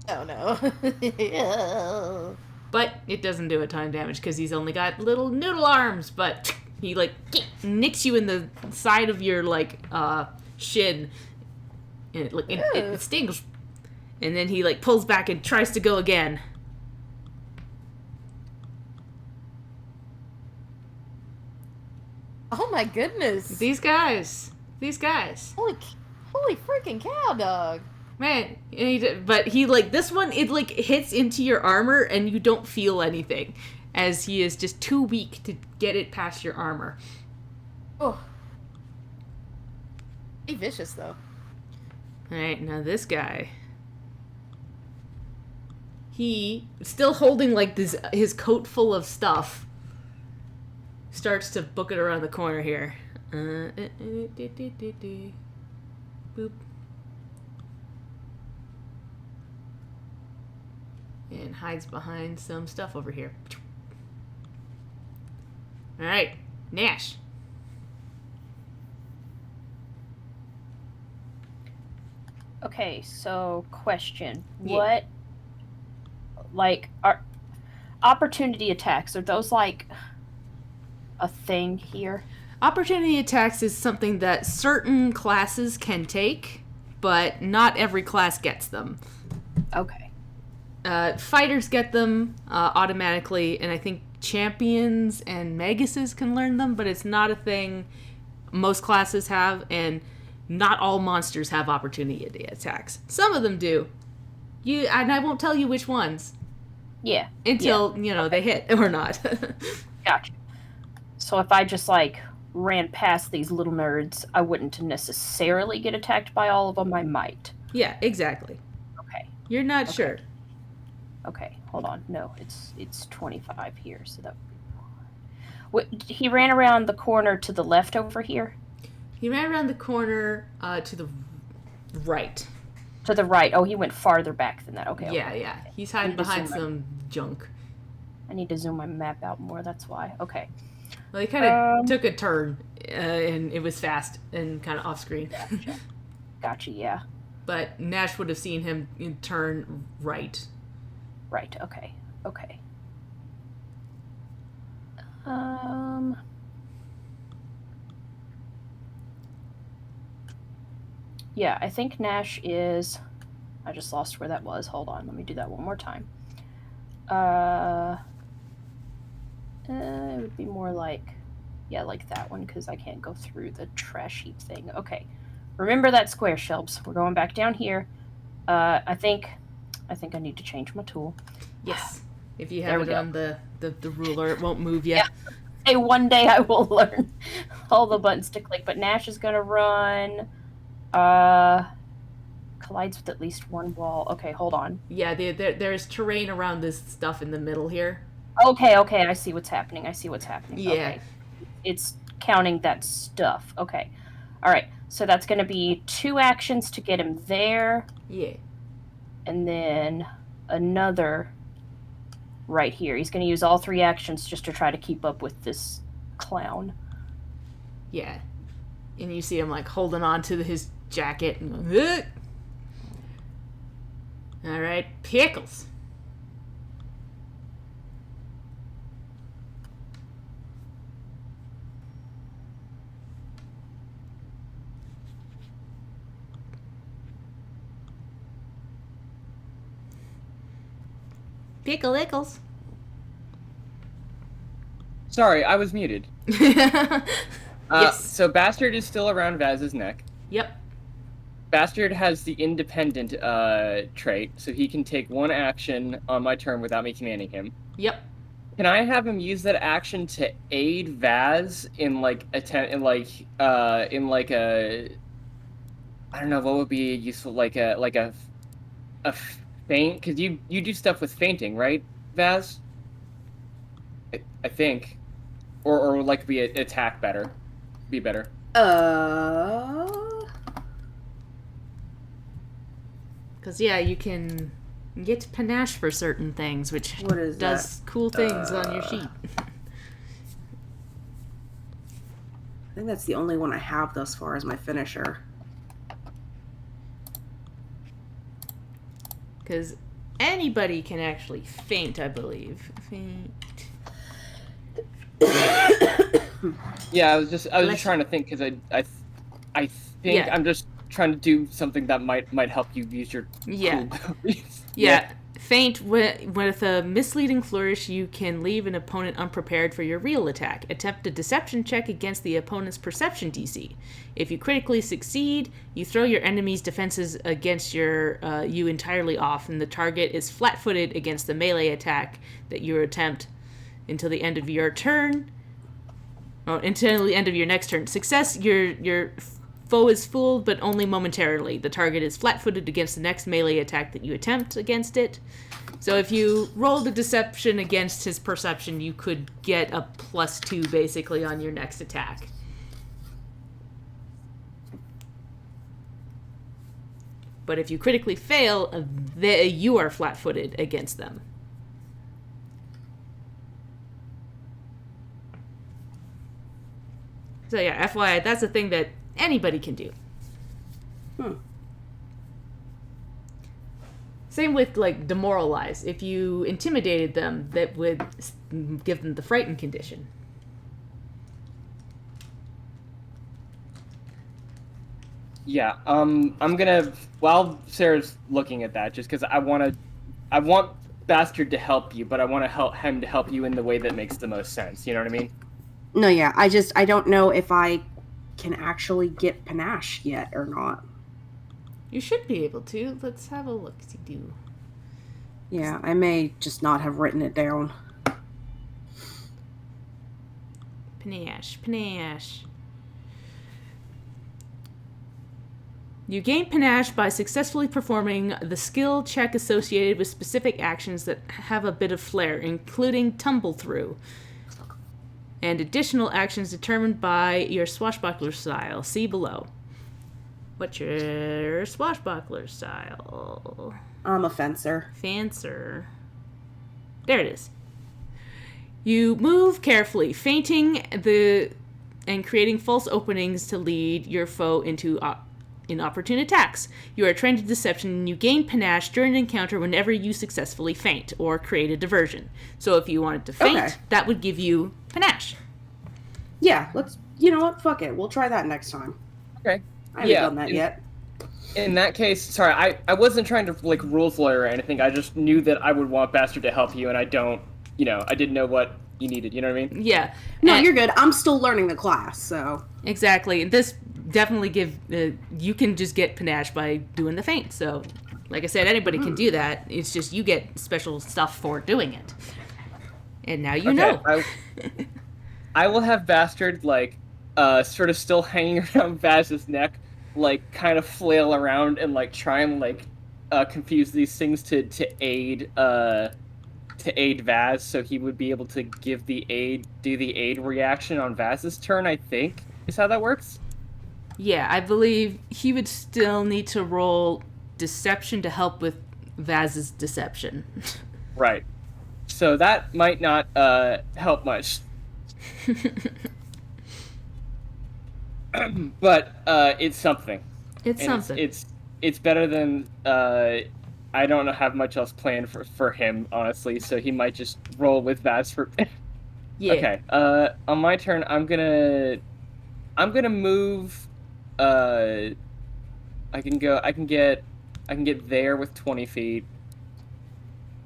Oh no. But it doesn't do a ton of damage because he's only got little noodle arms. But he like nicks you in the side of your shin, and it stings. And then he like pulls back and tries to go again. Oh my goodness. These guys. Holy freaking cow, dog. Man, but he this one, it hits into your armor and you don't feel anything, as he is just too weak to get it past your armor. Oh. Be vicious though. Alright, now this guy. He, still holding his coat full of stuff, starts to book it around the corner here. Boop. And hides behind some stuff over here. Alright, Nash. Okay, so question. Yeah. What, are opportunity attacks, are those, a thing here? Opportunity attacks is something that certain classes can take, but not every class gets them. Okay. Fighters get them automatically, and I think champions and maguses can learn them, but it's not a thing most classes have, and not all monsters have opportunity attacks. Some of them do. And I won't tell you which ones. Yeah. Until, they hit or not. Gotcha. So if I just, ran past these little nerds, I wouldn't necessarily get attacked by all of them. I might. Yeah, exactly. Okay. You're not sure. Okay, hold on. No, it's 25 here, so that would be... He ran around the corner to the left over here? He ran around the corner to the right. To the right. Oh, he went farther back than that. Okay. Yeah, okay. yeah. He's hiding behind some junk. I need to zoom my map out more. That's why. Okay. Well, he kind of took a turn, and it was fast and kind of off screen. Gotcha. Yeah. But Nash would have seen him turn right. Right. Okay. Okay. Yeah, I think Nash is... I just lost where that was. Hold on, let me do that one more time. It would be more like... Yeah, like that one, because I can't go through the trash heap thing. Okay. Remember that square, Shelbs. We're going back down here. I think I need to change my tool. Yes. If you have it on the ruler, it won't move yet. Yeah. Hey, one day I will learn all the buttons to click. But Nash is going to run... collides with at least one wall. Okay, hold on. Yeah, there's terrain around this stuff in the middle here. Okay, I see what's happening. Yeah. Okay. It's counting that stuff. Okay. Alright, so that's going to be 2 actions to get him there. Yeah. And then another right here. He's going to use all 3 actions just to try to keep up with this clown. Yeah. And you see him, like, holding on to his jacket and going, ugh! All right, Pickles. Pickle-ickles. Sorry, I was muted. Yes. So Bastard is still around Vaz's neck. Yep. Bastard has the independent trait, so he can take 1 action on my turn without me commanding him. Yep. Can I have him use that action to aid Vaz in like a I don't know what would be useful, like a feint, because you do stuff with fainting, right, Vaz? I think, or like be attack better, be better. Because, yeah, you can get panache for certain things, which What is does cool things on your sheet. I think that's the only one I have thus far as my finisher. Because anybody can actually faint, I believe. Faint. Yeah, I was just trying to think, because I think I'm just trying to do something that might help you use your Yeah. cool Yeah. Feint, with a misleading flourish, you can leave an opponent unprepared for your real attack. Attempt a deception check against the opponent's perception DC. If you critically succeed, you throw your enemy's defenses against you entirely off, and the target is flat-footed against the melee attack that you attempt until the end of your turn. Oh, until the end of your next turn. Success, your foe is fooled, but only momentarily. The target is flat-footed against the next melee attack that you attempt against it. So if you rolled a deception against his perception, you could get a +2 basically on your next attack. But if you critically fail, you are flat-footed against them. So yeah, FYI, that's a thing that anybody can do. Same with, like, demoralize. If you intimidated them, that would give them the frightened condition. Yeah, I'm gonna, while Sarah's looking at that, just because I want Bastard to help you, but I want him to help you in the way that makes the most sense. You know what I mean? No, yeah, I don't know if I can actually get panache yet or not. You should be able to. Let's have a look-see-do. Yeah, I may just not have written it down. Panache. You gain panache by successfully performing the skill check associated with specific actions that have a bit of flair, including tumble through. and additional actions determined by your swashbuckler style. See below. What's your swashbuckler style? I'm a fencer. Fancer. There it is. You move carefully, feinting and creating false openings to lead your foe into inopportune attacks. You are trained in deception, and you gain panache during an encounter whenever you successfully feint or create a diversion. So if you wanted to feint, that would give you panache. Yeah, let's. You know what? Fuck it. We'll try that next time. Okay. I haven't done that yet. In that case, sorry, I wasn't trying to like rules lawyer or anything. I just knew that I would want Bastard to help you, and I didn't know what you needed. You know what I mean? Yeah. No, you're good. I'm still learning the class, so. Exactly. This definitely you can just get panache by doing the feint. So, like I said, anybody can do that. It's just you get special stuff for doing it. And now you know. I will have Bastard like sort of still hanging around Vaz's neck, like kind of flail around and like try and like confuse these things to aid Vaz, so he would be able to do the aid reaction on Vaz's turn, I think, is how that works. Yeah, I believe he would still need to roll deception to help with Vaz's deception. Right. So that might not help much. But it's something. It's something. It's better than I don't have much else planned for him, honestly, so he might just roll with Vaz for Yeah. Okay. On my turn, I'm gonna move. I can get there with 20 feet,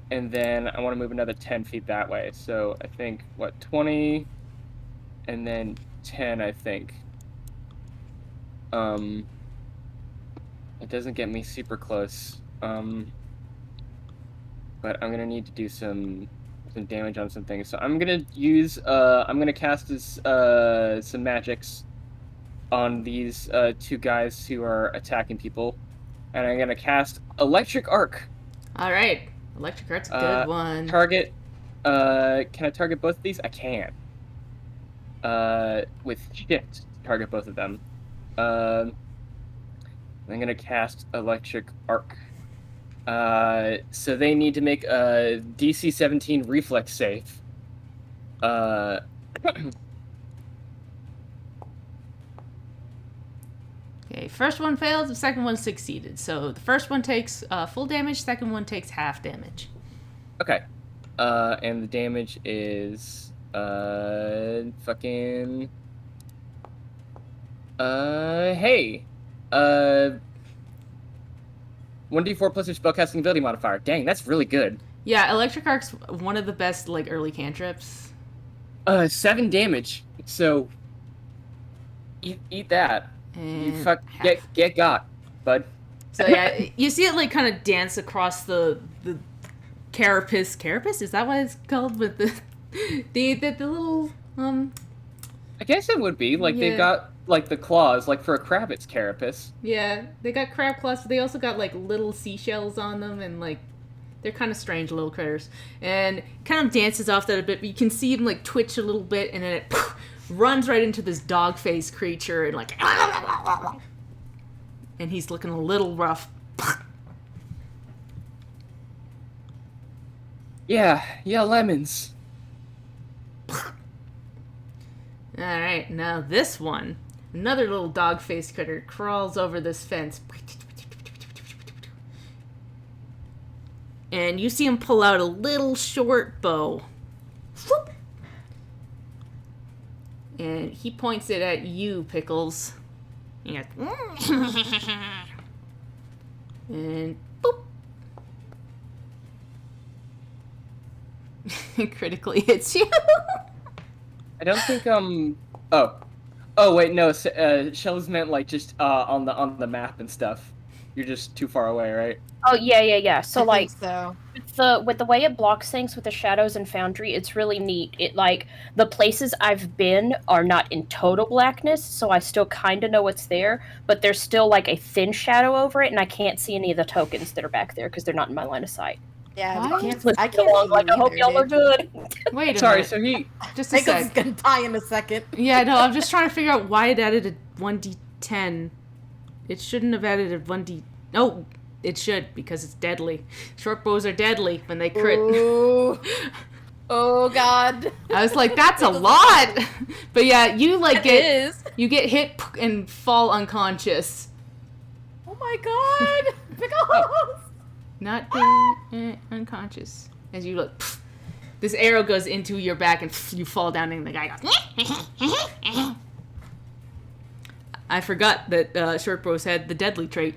and then I want to move another 10 feet that way. So I think 20, and then 10. I think. It doesn't get me super close. But I'm gonna need to do some damage on some things. So I'm gonna use I'm gonna cast some magics on these two guys who are attacking people, and I'm gonna cast Electric Arc. All right, Electric Arc's a good one. Target. Can I target both of these? I can. With shift, target both of them. I'm gonna cast Electric Arc. So they need to make a DC 17 reflex save. Okay, first one failed, the second one succeeded. So the first one takes full damage, second one takes half damage. Okay. And the damage is fucking hey. 1d4 plus your spellcasting ability modifier. Dang, that's really good. Yeah, Electric Arc's one of the best like early cantrips. 7 damage. So eat that. And You get got, bud. So yeah, you see it like kind of dance across the carapace. Carapace? Is that what it's called? With the little I guess it would be like Yeah. they've got like the claws, like for a crab, it's carapace. Yeah, they got crab claws, but they also got like little seashells on them, and like they're kind of strange little critters. And it kind of dances off that a bit, but you can see him like twitch a little bit, and then it runs right into this dog face creature, and like, and he's looking a little rough. Yeah, lemons. All right, now this one, another little dog face critter crawls over this fence. And you see him pull out a little short bow. Whoop. And he points it at you, Pickles. And boop. Critically hits you. I don't think Oh wait, no. Shells meant like just on the map and stuff. You're just too far away, right? Oh yeah. So I like think so. with the way it blocks things with the shadows and Foundry, it's really neat. It like the places I've been are not in total blackness, so I still kind of know what's there, but there's still like a thin shadow over it, and I can't see any of the tokens that are back there because they're not in my line of sight. Yeah, What? we can't. Let's I get can't. along. see Like, you I hope either, y'all are dude. good. Wait a Sorry, minute. so he Just a Pickles is sec. gonna die in a second. Yeah, no, I'm just trying to figure out why it added a 1d10. It shouldn't have added a 1d... No, it should, because it's deadly. Short bows are deadly when they crit. Ooh. Oh God. I was like, that's a lot! But yeah, you like It is. you get hit and fall unconscious. Oh my God. Pickles. Not unconscious. As you look, this arrow goes into your back and you fall down and the guy goes... I forgot that short bows had the deadly trait.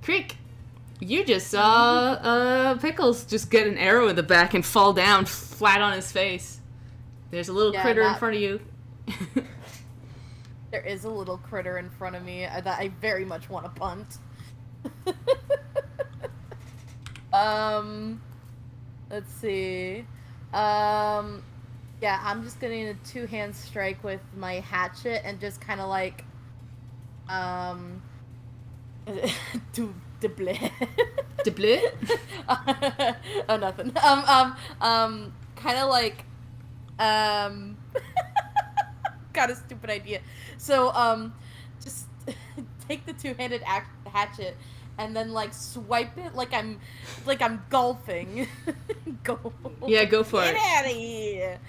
Creek, you just saw Pickles just get an arrow in the back and fall down flat on his face. There's a little critter in front of you. There is a little critter in front of me that I very much want to punt. Let's see. Yeah, I'm just getting a two-hand strike with my hatchet and just kind of like, Deblé. Oh, nothing. Kind of like, got a stupid idea. So, just take the two-handed hatchet and then like swipe it like I'm golfing. Go. Yeah, go for Get it. out of here.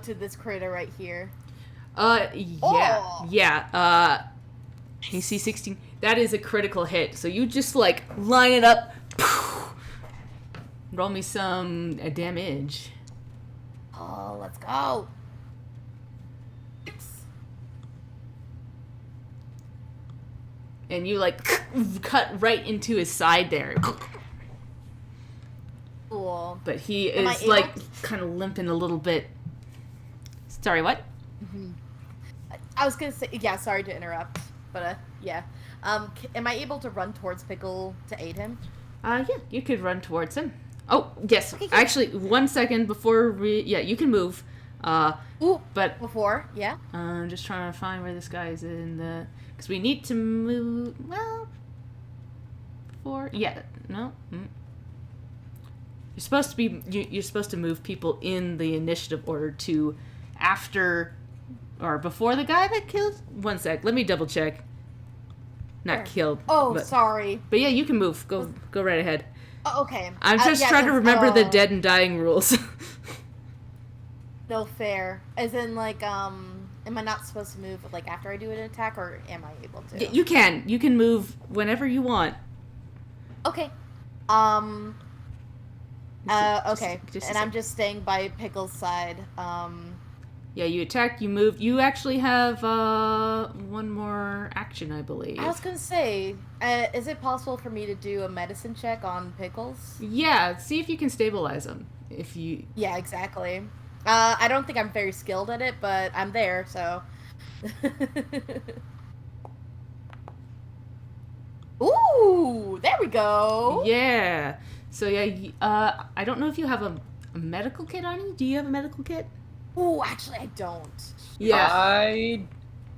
To this critter right here. AC 16. That is a critical hit. So you just like line it up. Roll me some damage. Oh, let's go. And you like cut right into his side there. Cool. But he Am I is able like to- kind of limping a little bit. Sorry, what? I was gonna say, yeah, sorry to interrupt, but yeah. Am I able to run towards Pickle to aid him? Yeah, you could run towards him. Oh, yes. Okay, good. Actually, 1 second before yeah, you can move. Ooh, But before, yeah. I'm just trying to find where this guy is in the... Because we need to move... Well... Before... Yeah, no. You're supposed to be... You're supposed to move people in the initiative order to after... Or before the guy that killed... 1 sec, let me double check. Not Sure. killed. Oh, but, sorry. But yeah, you can move. Go right ahead. Oh, okay. I'm just yeah, trying to 'cause, remember the dead and dying rules. No fair. As in, like, am I not supposed to move, like, after I do an attack, or am I able to? You can. You can move whenever you want. Okay. Okay. just a And I'm sec. just staying by Pickle's side. Yeah, you attack, you move. You actually have one more action, I believe. I was gonna say, is it possible for me to do a medicine check on Pickles? Yeah, see if you can stabilize them. If you... Yeah, exactly. I don't think I'm very skilled at it, but I'm there, so. Ooh, there we go. Yeah. So yeah, I don't know if you have a medical kit on you. Do you have a medical kit? Ooh, actually, I don't. Yeah.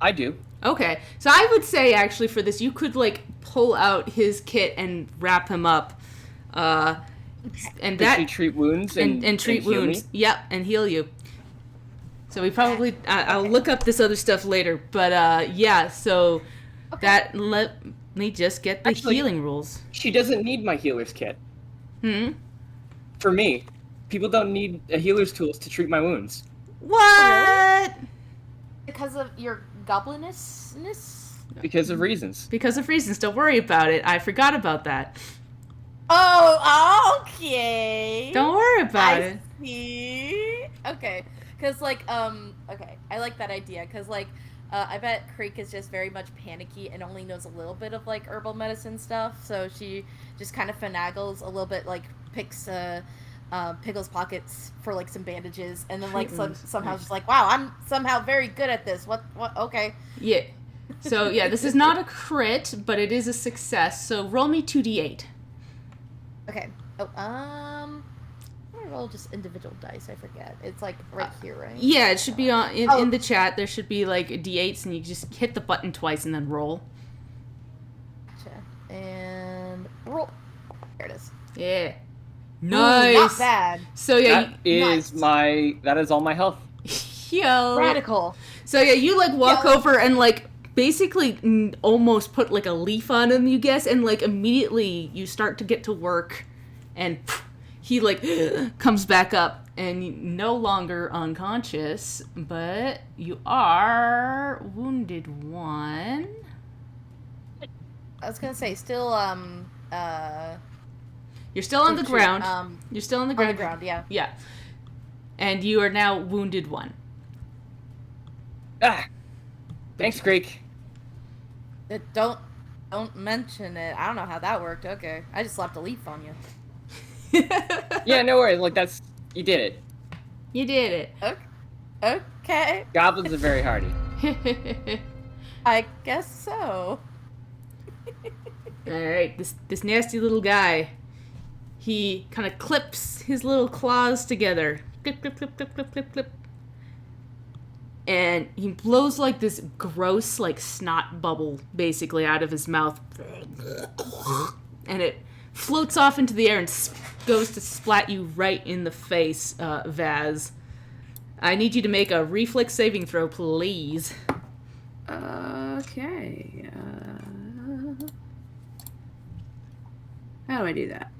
I do. Okay. So I would say actually for this, you could like pull out his kit and wrap him up. And Does that he treat wounds and treat heal wounds. me? Yep, and heal you. So we probably I'll look up this other stuff later, but yeah. So that let me just get the Actually- healing rules. She doesn't need my healer's kit. Hmm. For me, people don't need a healer's tools to treat my wounds. What? Because of your goblinness? Because of reasons. Because of reasons. Don't worry about it. I forgot about that. Oh, okay. Don't worry about I it. see. Okay. Because, like, okay. I like that idea. Because, like, I bet Creek is just very much panicky and only knows a little bit of, like, herbal medicine stuff. So she just kind of finagles a little bit, like, picks Pickle's pockets for, like, some bandages. And then, like, somehow Nice. just like, wow, I'm somehow very good at this. What, okay. Yeah. So yeah, this is not a crit, but it is a success. So roll me 2d8. Okay. Oh, I'm gonna roll just individual dice. I forget. It's like right here, right? Yeah, it should be on in Oh. the chat. There should be like d8s, and you just hit the button twice and then roll. And roll. There it is. Yeah. Ooh, Nice. not bad. So yeah, That is all my health. yo. Radical. So yeah, you like walk Yo. over and like basically almost put like a leaf on him, you guess, and like immediately you start to get to work, and he like comes back up, and you're no longer unconscious, but you are wounded 1. I was gonna say, still, You're still on the ground. You're still on the on ground. the ground, yeah. Yeah. And you are now wounded 1. Ah! Thanks, Greek. Don't mention it. I don't know how that worked. Okay. I just slapped a leaf on you. Yeah, no worries. Like, you did it. You did it. Okay. Goblins are very hardy. I guess so. Alright, this nasty little guy, he kind of clips his little claws together. Clip, clip, clip, clip, clip, clip, clip. And he blows like this gross, like, snot bubble, basically, out of his mouth. And it floats off into the air and goes to splat you right in the face, Vaz. I need you to make a reflex saving throw, please. Okay. How do I do that?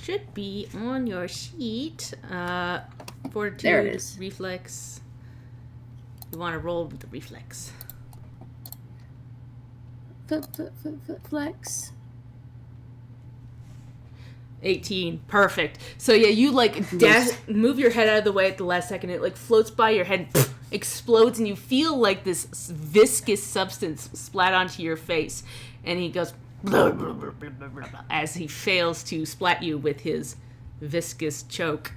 Should be on your sheet. Fortitude, There it is. reflex. You want to roll with the reflex. Flex. 18. Perfect. So yeah, you like move your head out of the way at the last second. It like floats by your head, explodes, and you feel like this viscous substance splat onto your face. And he goes as he fails to splat you with his viscous choke.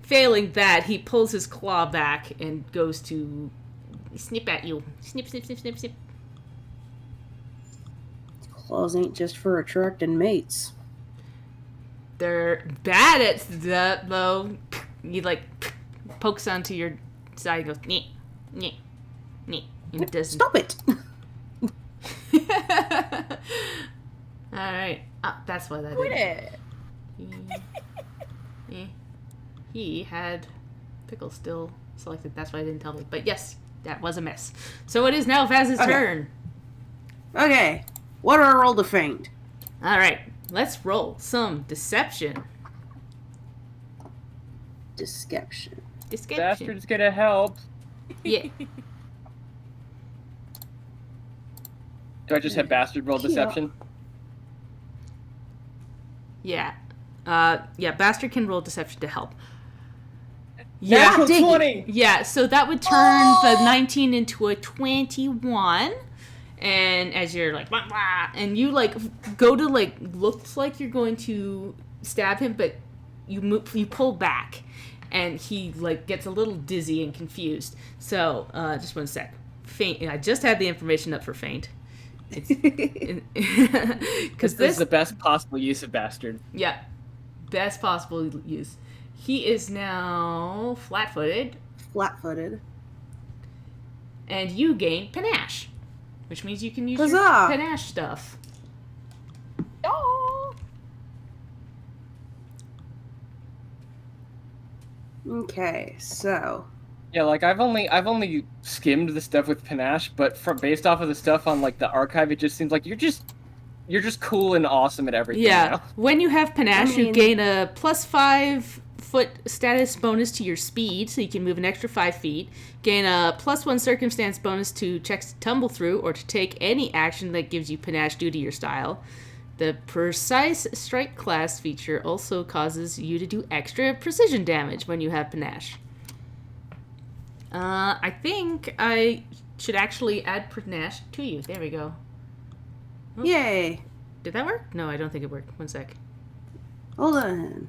Failing that, he pulls his claw back and goes to snip at you. Snip, snip, snip, snip, snip. Claws ain't just for attracting mates. They're bad at that, though. He, like, pokes onto your side and goes, nyeh, nyeh, nyeh. And it doesn't. Stop it! Alright. Oh, that's why that Quit is. it. He had Pickle still selected. That's why I didn't tell me. But yes, that was a miss. So it is now Vaz's turn. Okay. What do I roll to feint? Alright. Let's roll some deception. Deception. Bastard's gonna help. Yeah. Do I just have bastard roll deception? Yeah. Yeah, Bastard can roll deception to help. Yeah. Natural 20! Yeah, so that would turn the 19 into a 21. And as you're like, wah, wah, and you like go to like, looks like you're going to stab him, but you pull back, and he like gets a little dizzy and confused. So just one sec. Feint. I just had the information up for feint. Because This is the best possible use of bastard. Yeah, best possible use. He is now flat-footed, Flat-footed. and you gain panache, which means you can use your Huzzah! panache stuff. Oh. Okay, so Yeah, like I've only skimmed the stuff with panache, but based off of the stuff on like the archive, it just seems like you're just cool and awesome at everything. Yeah, now. when you have panache, you mean- gain a +5 foot status bonus to your speed, so you can move an extra 5 feet. Gain a +1 circumstance bonus to checks to tumble through, or to take any action that gives you panache due to your style. The precise strike class feature also causes you to do extra precision damage when you have panache. I think I should actually add panache to you. There we go. yay. Did that work? No, I don't think it worked. One sec. Hold on.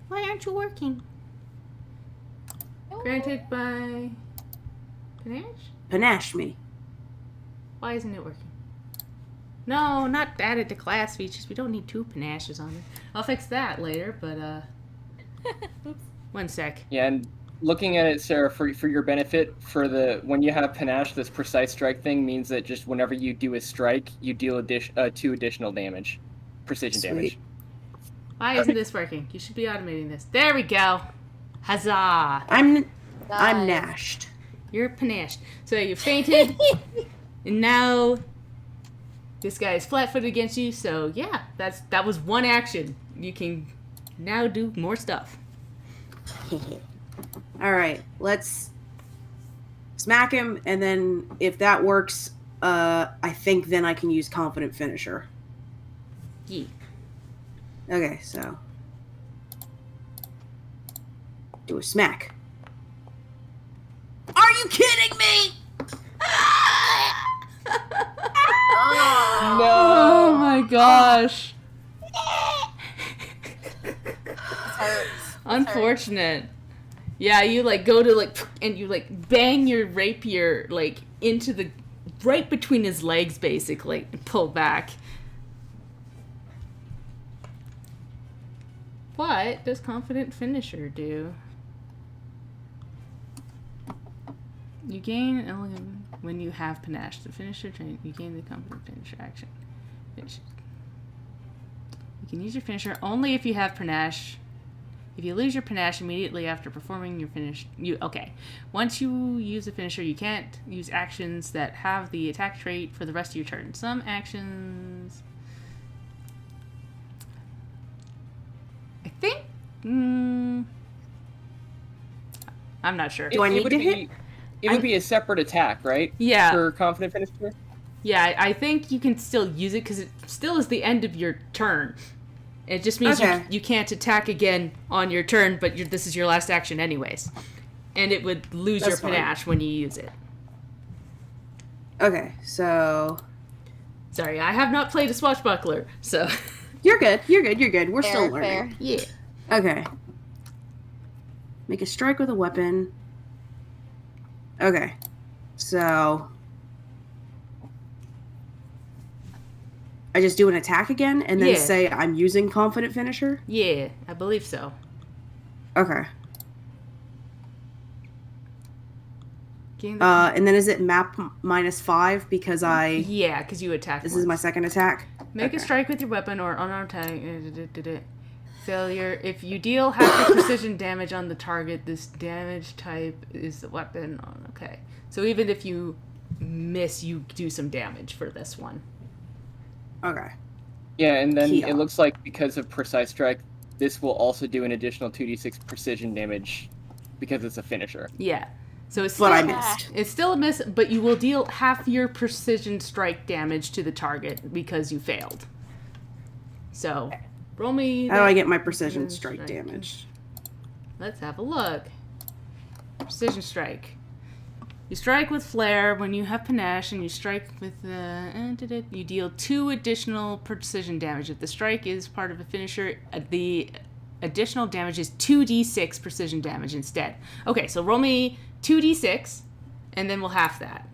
Why aren't you working? Granted by panache? Panache me. Why isn't it working? No, not added to class features. We don't need 2 panaches on it. I'll fix that later, but one sec. Yeah, and looking at it, Sarah, for your benefit, when you have panache, this precise strike thing means that just whenever you do a strike, you deal 2 additional damage, precision damage. Why isn't this working? You should be automating this. There we go. Huzzah! I'm Nice. nashed. You're panashed. So you fainted, and now this guy is flat-footed against you. So yeah, that was one action. You can now do more stuff. All right, let's smack him, and then if that works, I think then I can use confident finisher. Yeah. Okay, so do a smack. Are you kidding me? Oh my gosh. Hurts. Unfortunate. Yeah, you like go to like and you like bang your rapier like into the right between his legs basically and pull back. What does confident finisher do? You gain elegant when you have panache. The finisher train you gain the confident finisher action. Finish. You can use your finisher only if you have panache. If you lose your panache immediately after performing your finish, once you use a finisher, you can't use actions that have the attack trait for the rest of your turn. Some actions, I think. I'm not sure. Do I need to hit? It would be a separate attack, right? Yeah. For confident finisher. Yeah, I think you can still use it because it still is the end of your turn. It just means you can't attack again on your turn, but this is your last action anyways. And it would lose your panache when you use it. Okay, so Sorry, I have not played a swashbuckler, so... You're good. We're still Fair, learning. fair. Yeah. Okay. Make a strike with a weapon. Okay. So I just do an attack again and then say I'm using confident finisher? Yeah, I believe so. Okay. Gain the- And then is it map -5 because Yeah, because you attack. This is my second attack? Make a strike with your weapon or unarmed attack. Failure. If you deal half the precision damage on the target, this damage type is the weapon. Okay. So even if you miss, you do some damage for this one. Okay. Yeah, and then Kia. it looks like because of precise strike, this will also do an additional 2d6 precision damage because it's a finisher. Yeah. So it's What still, I missed. It's still a miss, but you will deal half your precision strike damage to the target because you failed. So, roll me... How do I get my precision strike damage? Let's have a look. Precision strike. You strike with flare when you have panache, and you strike with you deal 2 additional precision damage. If the strike is part of a finisher, the additional damage is 2d6 precision damage instead. Okay, so roll me 2d6, and then we'll half that.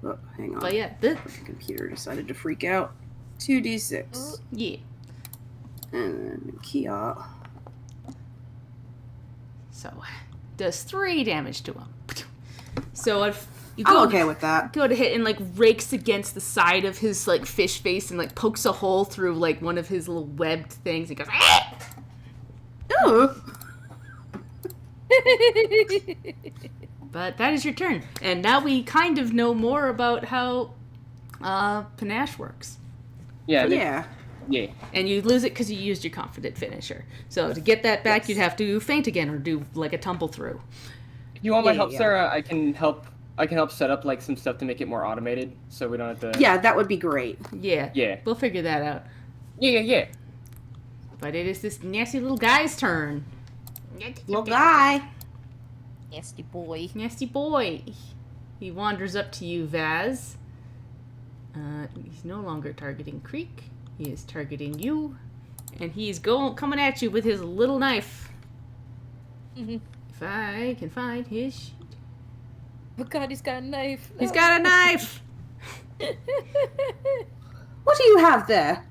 Oh, hang on. But yeah, this, The computer decided to freak out. 2d6. yeah. And then Kia. So, does 3 damage to him. So if you I'm go okay with that. go to hit and like rakes against the side of his like fish face and like pokes a hole through like one of his little webbed things. He goes, "Ah!" Ooh. But that is your turn. And now we kind of know more about how panache works. Yeah. Yeah. Yeah. And you lose it because you used your confident finisher. So to get that back, you'd have to faint again or do like a tumble through. If you want my Yeah, help, yeah. Sarah, I can help set up like some stuff to make it more automated, so we don't have to. Yeah, that would be great. Yeah. Yeah. We'll figure that out. Yeah. But it is this nasty little guy's turn. Little guy. Nasty boy. Nasty boy. He wanders up to you, Vaz. He's no longer targeting Creek. He is targeting you. And he's coming at you with his little knife. Mhm. If I can find his sheet. Oh god, he's got a knife. He's got a knife! What do you have there?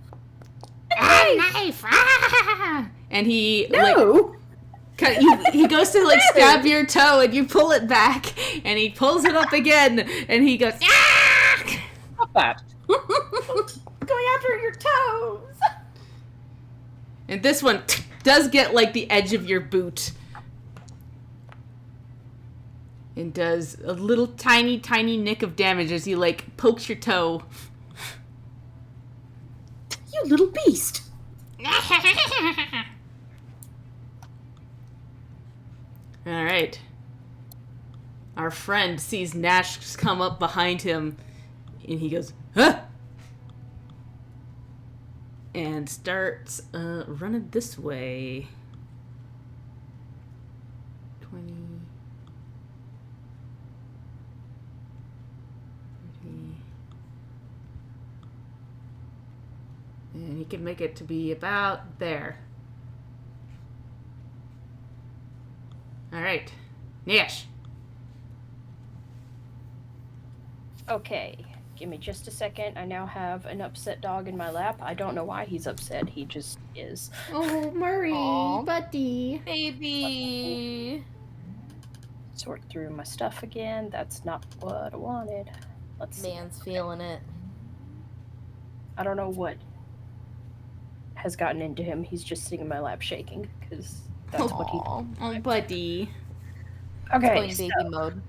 Ah! knife! Ah! And he No! he goes to like stab your toe, and you pull it back, and he pulls it up again, and he goes, ah! Stop that. Going after your toes. And this one does get like the edge of your boot. And does a little tiny nick of damage as he like pokes your toe. You little beast. Alright. Our friend sees Nash come up behind him, and he goes, huh! And starts running this way. 20, 30. And he can make it to be about there. Alright. Nash. Okay, give me just a second. I now have an upset dog in my lap. I don't know why he's upset. He just is. Oh, Murray, Aw. buddy. Baby. Sort through my stuff again. That's not what I wanted. Let's see. Man's feeling it. I don't know what has gotten into him. He's just sitting in my lap shaking because that's what he. Aw. Oh, buddy. Okay. Going baby mode.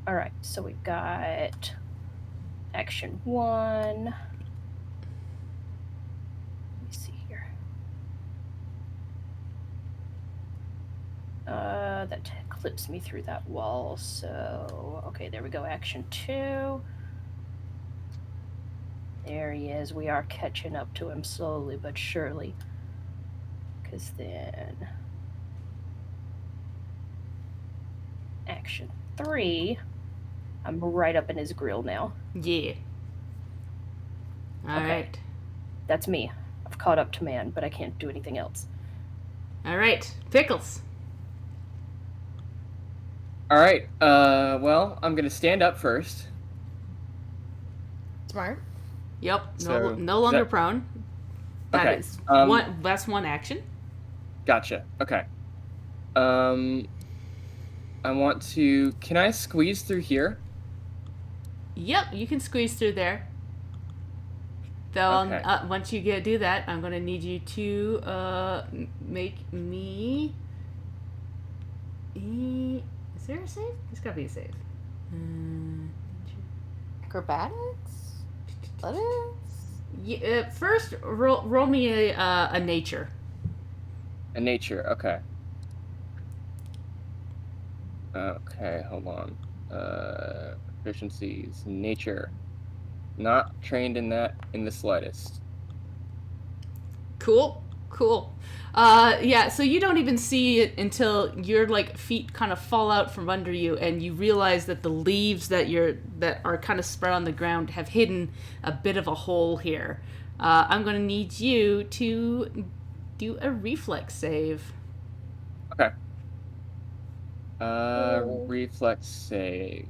All right. So we've got action 1. Let me see here. That clips me through that wall. So okay, there we go. Action 2. There he is. We are catching up to him slowly but surely. Because then... Action 3. I'm right up in his grill now. Yeah. Alright. That's me. I've caught up to man, but I can't do anything else. Alright. Pickles. Alright, well, I'm gonna stand up first. Smart. Yep. So, No longer that- prone. That Okay, is um, that's one action. Gotcha. Okay. I want to... Can I squeeze through here? Yep, you can squeeze through there. Though Okay. once you do that, I'm gonna need you to make me. Is there a save? There's gotta be a save. Acrobatics? Athletics? Yeah, first, roll me a nature. A nature, okay. Okay, hold on. Proficiencies, nature. Not trained in that in the slightest. Cool. Yeah, so you don't even see it until your like feet kind of fall out from under you, and you realize that the leaves that are kind of spread on the ground have hidden a bit of a hole here. I'm gonna need you to do a reflex save. Okay. Reflex save.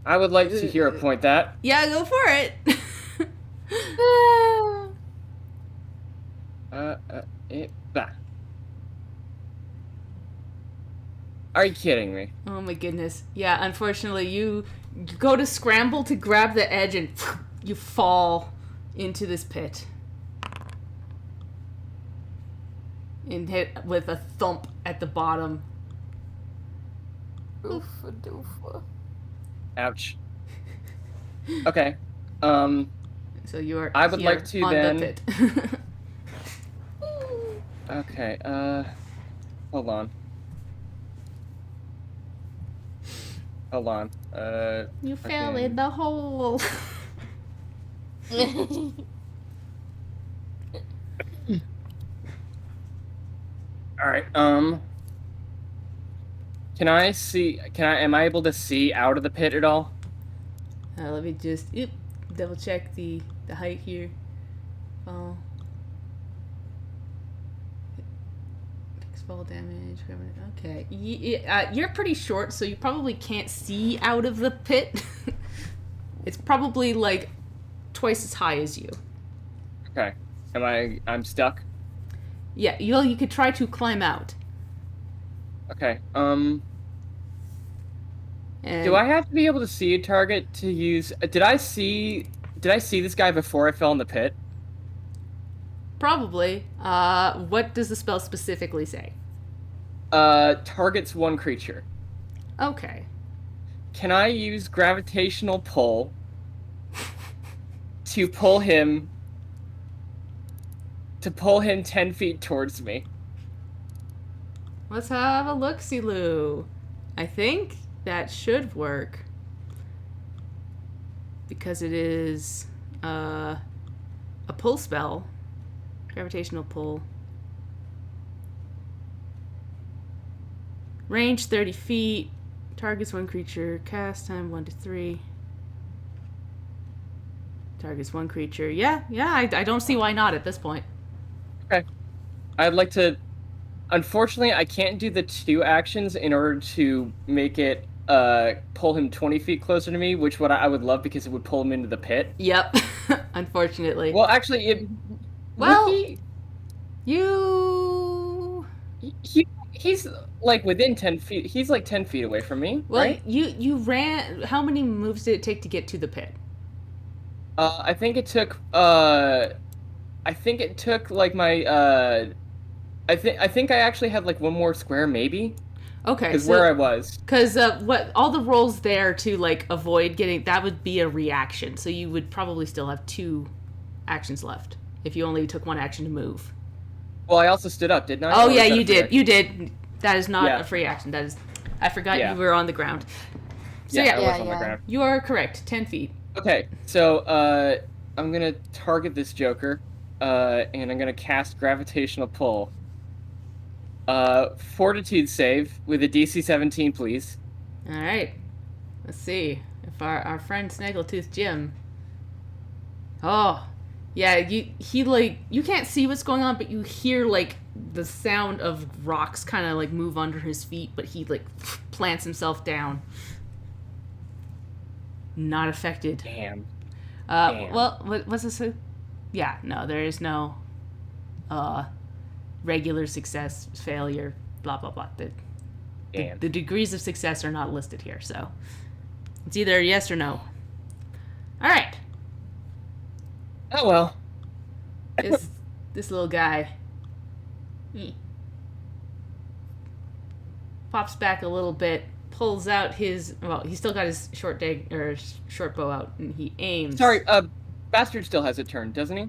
I would like to hear a point that. Yeah, go for it. Bah. Are you kidding me? Oh my goodness. Yeah, unfortunately, you go to scramble to grab the edge and you fall into this pit. And hit with a thump at the bottom. Oofa doofa. Ouch. Okay. So you're I would here like to on then- the pit. Okay, hold on. Hold on. You fell Okay. in the hole. Alright, am I able to see out of the pit at all? Let me just double check the height here. Fall. Takes fall damage. Okay. You're pretty short, so you probably can't see out of the pit. It's probably like twice as high as you. Okay. I'm stuck? Yeah, you could try to climb out. Okay. And Do I have to be able to see a target to use... Did I see this guy before I fell in the pit? Probably. What does the spell specifically say? Targets one creature. Okay. Can I use gravitational pull to pull him 10 feet towards me? Let's have a look-see-loo. I think that should work. Because it is a pull spell. Gravitational pull. Range 30 feet. Targets one creature. Cast time 1 to 3. Targets one creature. Yeah, I don't see why not at this point. Okay. I'd like to... Unfortunately, I can't do the 2 actions in order to make it pull him 20 feet closer to me, which I would love because it would pull him into the pit. Yep. Unfortunately. Well, actually, he's like within 10 feet. He's like 10 feet away from me, well, right? you ran. How many moves did it take to get to the pit? I think it took like my I think I actually had like one more square maybe. Okay, because where I was. Because what all the rolls there to like avoid getting that would be a reaction, so you would probably still have 2 actions left if you only took 1 action to move. Well, I also stood up, didn't I? Oh Or yeah, was that you a free did. action? You did. That is not Yeah. a free action. That is. I forgot Yeah. you were on the ground. So I yeah, was on the ground. you are correct. 10 feet. Okay, so I'm gonna target this Joker, and I'm gonna cast gravitational pull. Fortitude save with a DC 17, please. All right. Let's see if our friend Snaggletooth Jim. Oh, yeah. You can't see what's going on, but you hear like the sound of rocks kind of like move under his feet, but he like plants himself down. Not affected. Damn. Well, what's this? Yeah, no, there is no regular success, failure, blah blah blah. The degrees of success are not listed here, so it's either yes or no. All right. Oh well. This little guy pops back a little bit, pulls out his he's still got his short bow out, and he aims. Sorry, Bastard still has a turn, doesn't he?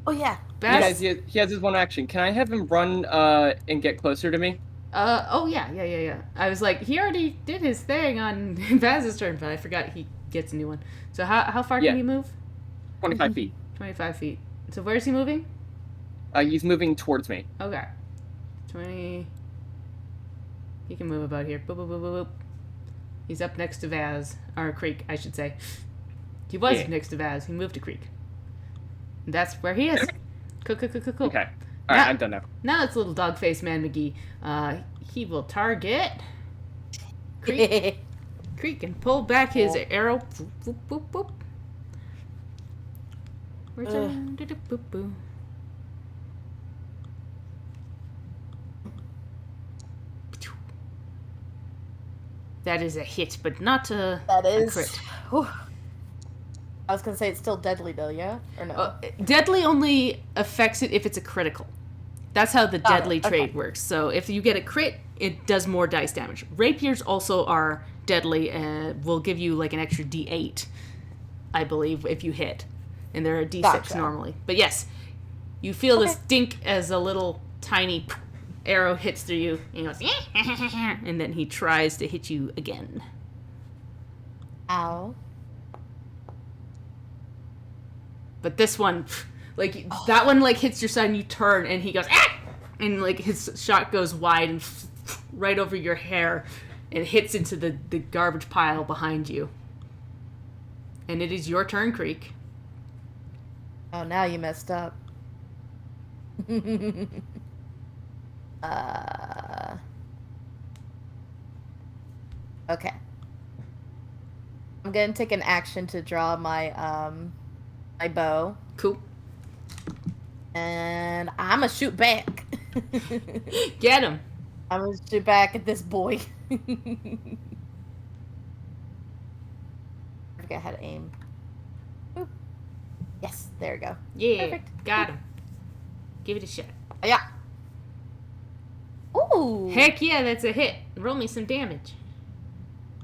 Oh yeah. Best. He has his 1 action. Can I have him run and get closer to me? Oh yeah. I was like, he already did his thing on Baz's turn, but I forgot he gets a new one. So how far Yeah. can he move? 25 feet. 25 feet. So where is he moving? He's moving towards me. Okay. 20. He can move about here. Boop, boop, boop, boop, boop. He's up next to Vaz. Or Creek, I should say. He was Yeah. next to Vaz. He moved to Creek. And that's where he is. Cool. Okay. Alright, I'm done now. Now it's little dog-faced man McGee. He will target Creek. Creek and pull back his arrow. Boop, boop, boop, boop. Return to the boop, boop. That is a hit, but not a, That a is. crit. Whew. I was gonna say it's still deadly though, yeah? Or no? Deadly only affects it if it's a critical. That's how the Got it, deadly okay. trait works. So if you get a crit, it does more dice damage. Rapiers also are deadly and will give you like an extra D8, I believe, if you hit. And they're a D6 Gotcha. normally. But yes, you feel this Okay. dink as a little tiny arrow hits through you. And he goes, and then he tries to hit you again. Ow. But this one, like, that one, like, hits your side and you turn and he goes, ah! And, like, his shot goes wide and right over your hair and hits into the garbage pile behind you. And it is your turn, Creek. Oh, now you messed up. Okay. I'm I'm gonna take an action to draw my my bow, Cool. and I'm gonna shoot back. Get him. I'm gonna shoot back at this boy. I forget how to aim. Oop. Yes, there we go. Yeah. Perfect. Got him. Give it a shot. Yeah. Ooh. Heck yeah, that's a hit. Roll me some damage.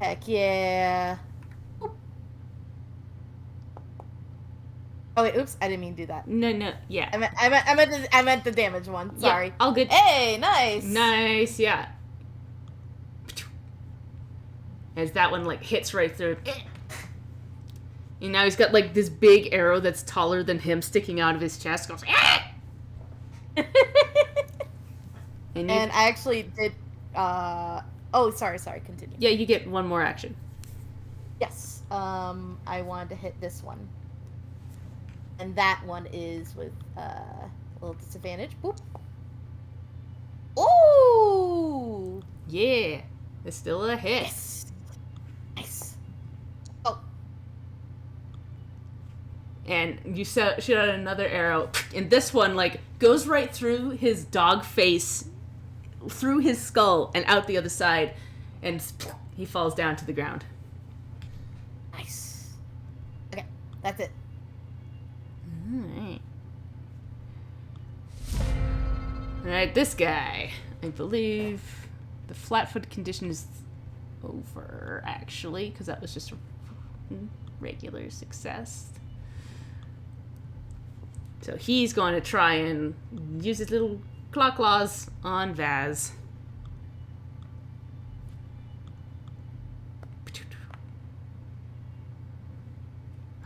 Heck yeah. Oop. Oh wait, oops! I didn't mean to do that. No, yeah. I meant the damage one. Sorry. Yeah, all good. Hey, nice. Nice, yeah. As that one like hits right through. And now he's got like this big arrow that's taller than him sticking out of his chest. Goes. And I actually did. Oh, sorry. Continue. yeah, you get one more action. Yes. I wanted to hit this one, and that one is with a little disadvantage. Boop. Ooh. Yeah, it's still a hit. Yes. Nice. Oh. And you shoot out another arrow, and this one like goes right through his dog face, through his skull, and out the other side, and he falls down to the ground. Nice. Okay, that's it. Alright, this guy. I believe the flat-foot condition is over, actually, because that was just a regular success. So he's going to try and use his little claws on Vaz.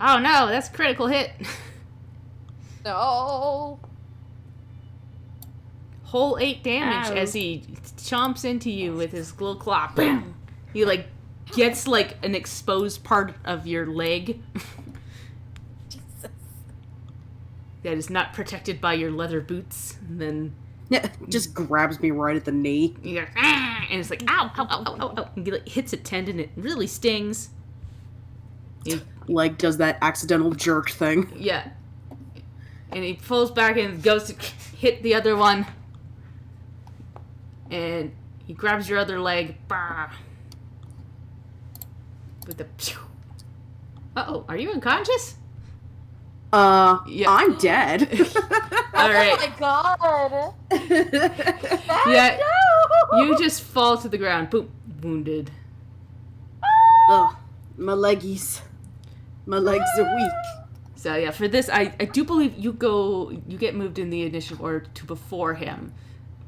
Oh no, that's a critical hit. No. Whole 8 damage Ow. as he chomps into you with his little claw. Bam! He like gets like an exposed part of your leg Jesus. that is not protected by your leather boots. And then Yeah, just grabs me right at the knee. you go, ah! And it's like ow, ow, ow, ow, ow, ow. And he like hits a tendon. It really stings. He- Like, does that accidental jerk thing. yeah. And he pulls back and goes to hit the other one. And he grabs your other leg. Bah. With the. Uh-oh, are you unconscious? Yeah. I'm dead. All right. Oh my god. Yeah. No. You just fall to the ground. Boom. Wounded. Ugh, my leggies. My legs are weak. So yeah, for this, I do believe you get moved in the initiative order to before him,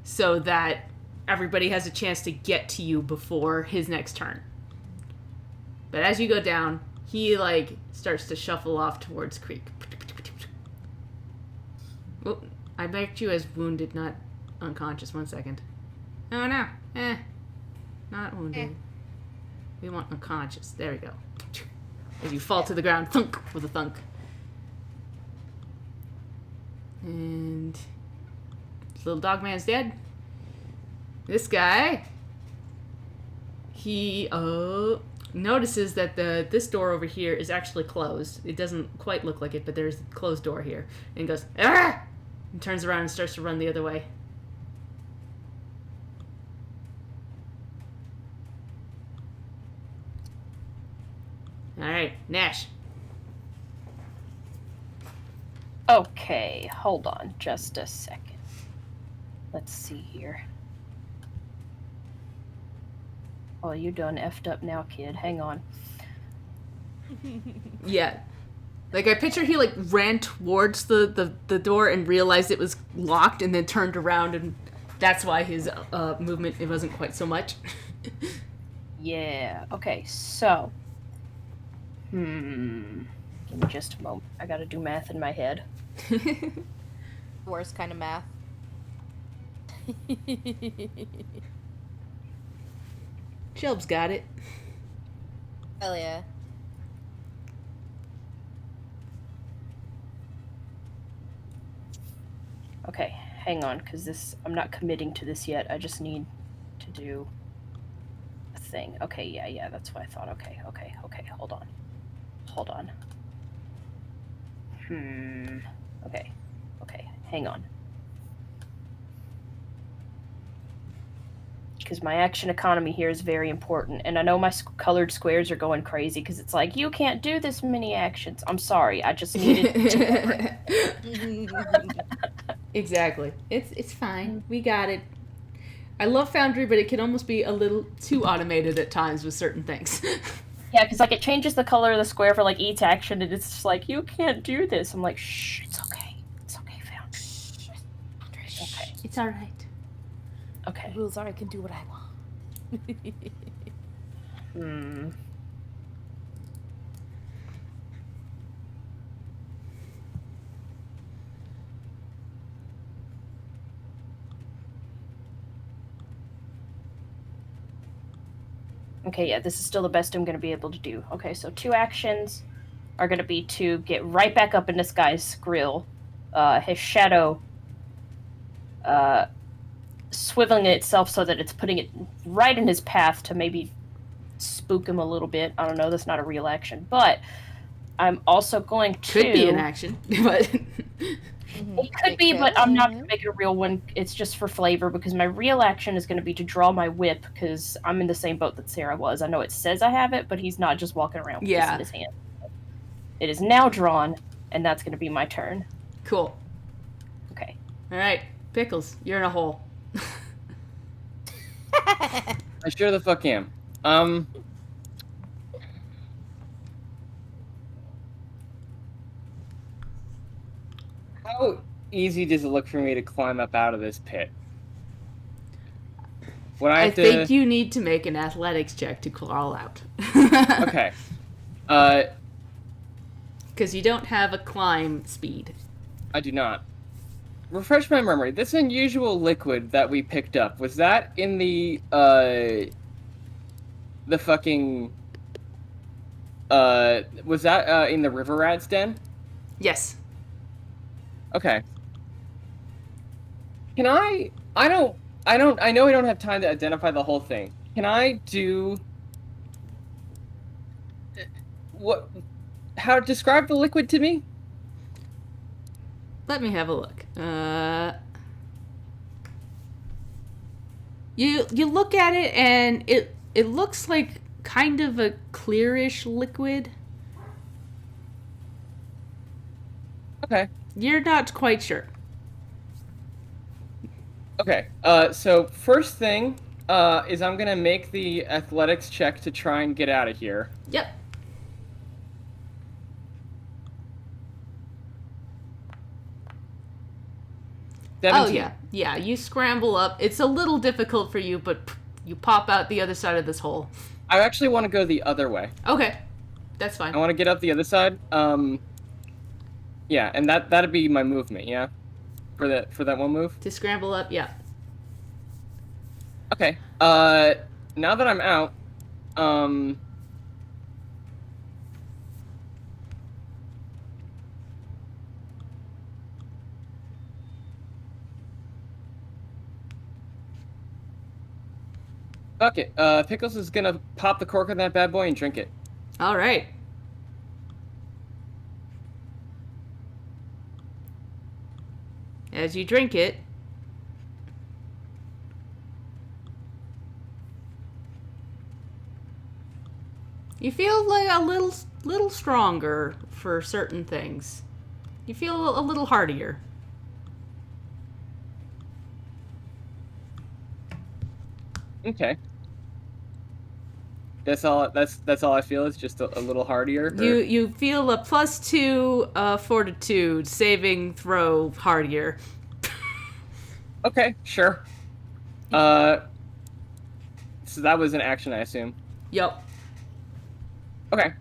so that everybody has a chance to get to you before his next turn. But as you go down, he like starts to shuffle off towards Creek. Oh, I marked you as wounded, not unconscious. 1 second. Oh no, not wounded. We want unconscious. There we go. As you fall to the ground, thunk with a thunk. And little dog man's dead. This guy, he notices that this door over here is actually closed. It doesn't quite look like it, but there's a closed door here. And he goes, ah! And turns around and starts to run the other way. Alright, Nash. Okay, hold on just a second. Let's see here. Oh, you done effed up now, kid. Hang on. Yeah. Like, I picture he, like, ran towards the door and realized it was locked and then turned around, and that's why his movement, it wasn't quite so much. Yeah, okay, so. Give me just a moment. I gotta do math in my head. Worst kind of math. Shelb's got it. Hell yeah. Okay, hang on, because this. I'm not committing to this yet. I just need to do a thing. Okay, yeah, that's what I thought. Okay, hold on. Hold on. Okay. Hang on. Because my action economy here is very important, and I know my colored squares are going crazy because it's like, you can't do this many actions. I'm sorry, I just needed to. Exactly. It's fine. We got it. I love Foundry, but it can almost be a little too automated at times with certain things. Yeah, because like it changes the color of the square for like each action, and it's just like, you can't do this. I'm like, shh, it's okay. It's okay, Foundry. It's okay. It's all right. Okay. The rules are I can do what I want. Okay, yeah, this is still the best I'm going to be able to do. Okay, so 2 actions are going to be to get right back up in this guy's grill. His shadow swiveling itself so that it's putting it right in his path to maybe spook him a little bit. I don't know, that's not a real action. But I'm also going to... Could be an action, but... It could be, but I'm not going to make it a real one. It's just for flavor, because my real action is going to be to draw my whip, because I'm in the same boat that Sarah was. I know it says I have it, but he's not just walking around with this in his hand. It is now drawn, and that's going to be my turn. Cool. Okay. All right, Pickles, you're in a hole. I sure the fuck am. How easy does it look for me to climb up out of this pit? When I think you need to make an athletics check to crawl out. Okay. Because you don't have a climb speed. I do not. Refresh my memory. This unusual liquid that we picked up, was that in the fucking... was that, in the river rat's den? Yes. Okay. Can I know we don't have time to identify the whole thing. Can I do... How to describe the liquid to me? Let me have a look. You look at it and it looks like kind of a clearish liquid. Okay. You're not quite sure. Okay. So first thing is I'm gonna make the athletics check to try and get out of here. Yep. Oh, yeah. Yeah, you scramble up. It's a little difficult for you, but you pop out the other side of this hole. I actually want to go the other way. Okay. That's fine. I want to get up the other side. Yeah, and that'd be my movement, yeah? For that one move? To scramble up, yeah. Okay. Now that I'm out, fuck it. Pickles is gonna pop the cork on that bad boy and drink it. All right. As you drink it, you feel like a little stronger for certain things. You feel a little heartier. Okay. That's all I feel is just a little heartier. Or... You feel a +2 fortitude saving throw heartier. Okay, sure. So that was an action, I assume. Yep. Okay.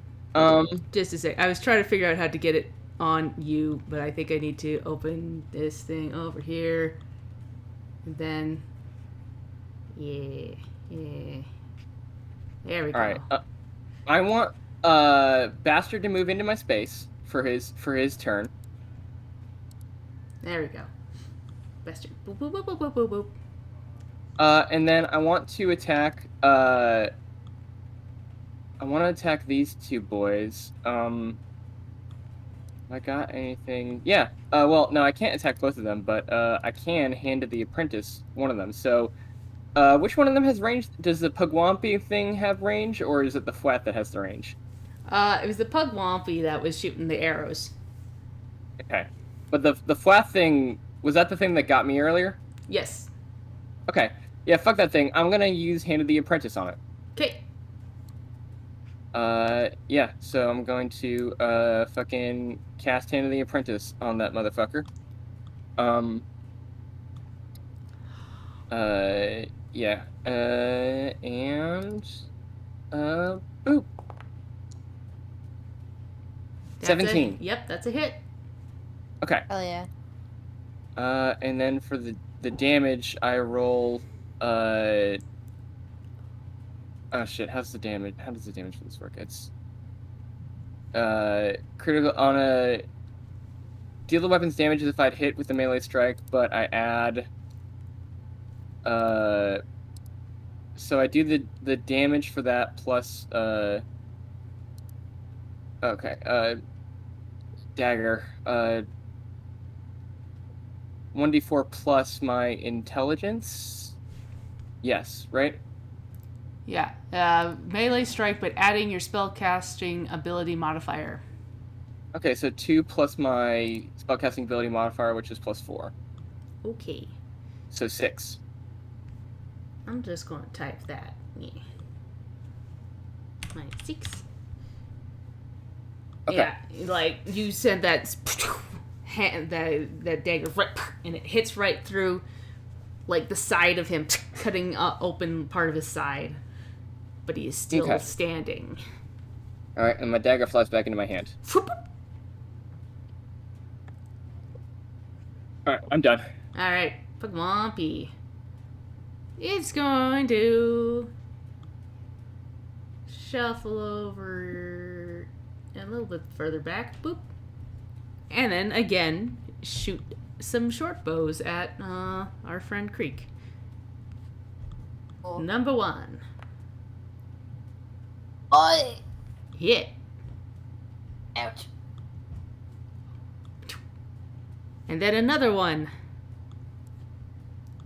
Just a sec. I was trying to figure out how to get it on you, but I think I need to open this thing over here. And then... Yeah. There we go. Alright. I want Bastard to move into my space for his turn. There we go. Bastard. Boop, boop, boop, boop, boop, boop, boop. And then I want to attack I want to attack these two boys. Have I got anything? Yeah. Well, no, I can't attack both of them, but I can hand the apprentice one of them. So, which one of them has range? Does the Pugwampy thing have range, or is it the Flat that has the range? It was the Pugwampy that was shooting the arrows. Okay. But the Flat thing, was that the thing that got me earlier? Yes. Okay. Yeah, fuck that thing. I'm gonna use Hand of the Apprentice on it. Okay. Yeah, so I'm going to, fucking cast Hand of the Apprentice on that motherfucker. Yeah. And, boop. That's 17. Yep, that's a hit. Okay. Hell yeah. And then for the damage, I roll, oh shit, how does the damage for this work? It's, critical on a, deal the weapon's damage if I'd hit with the melee strike, but I add, so I do the damage for that plus, okay, dagger, 1d4 plus my intelligence? Yes, right? Yeah. Melee strike, but adding your spellcasting ability modifier. Okay, so 2 plus my spellcasting ability modifier, which is plus 4. Okay. So 6. I'm just going to type that. Yeah. Minus 6. Okay. Yeah, like you said that that dagger right, and it hits right through like the side of him, cutting open part of his side, but he is still standing. All right, and my dagger flies back into my hand. All right, I'm done. All right, Pugwampy. It's going to shuffle over a little bit further back, boop, and then again shoot some short bows at our friend Creek. Cool. Number 1. Oi! Hit. Ouch. And then another one.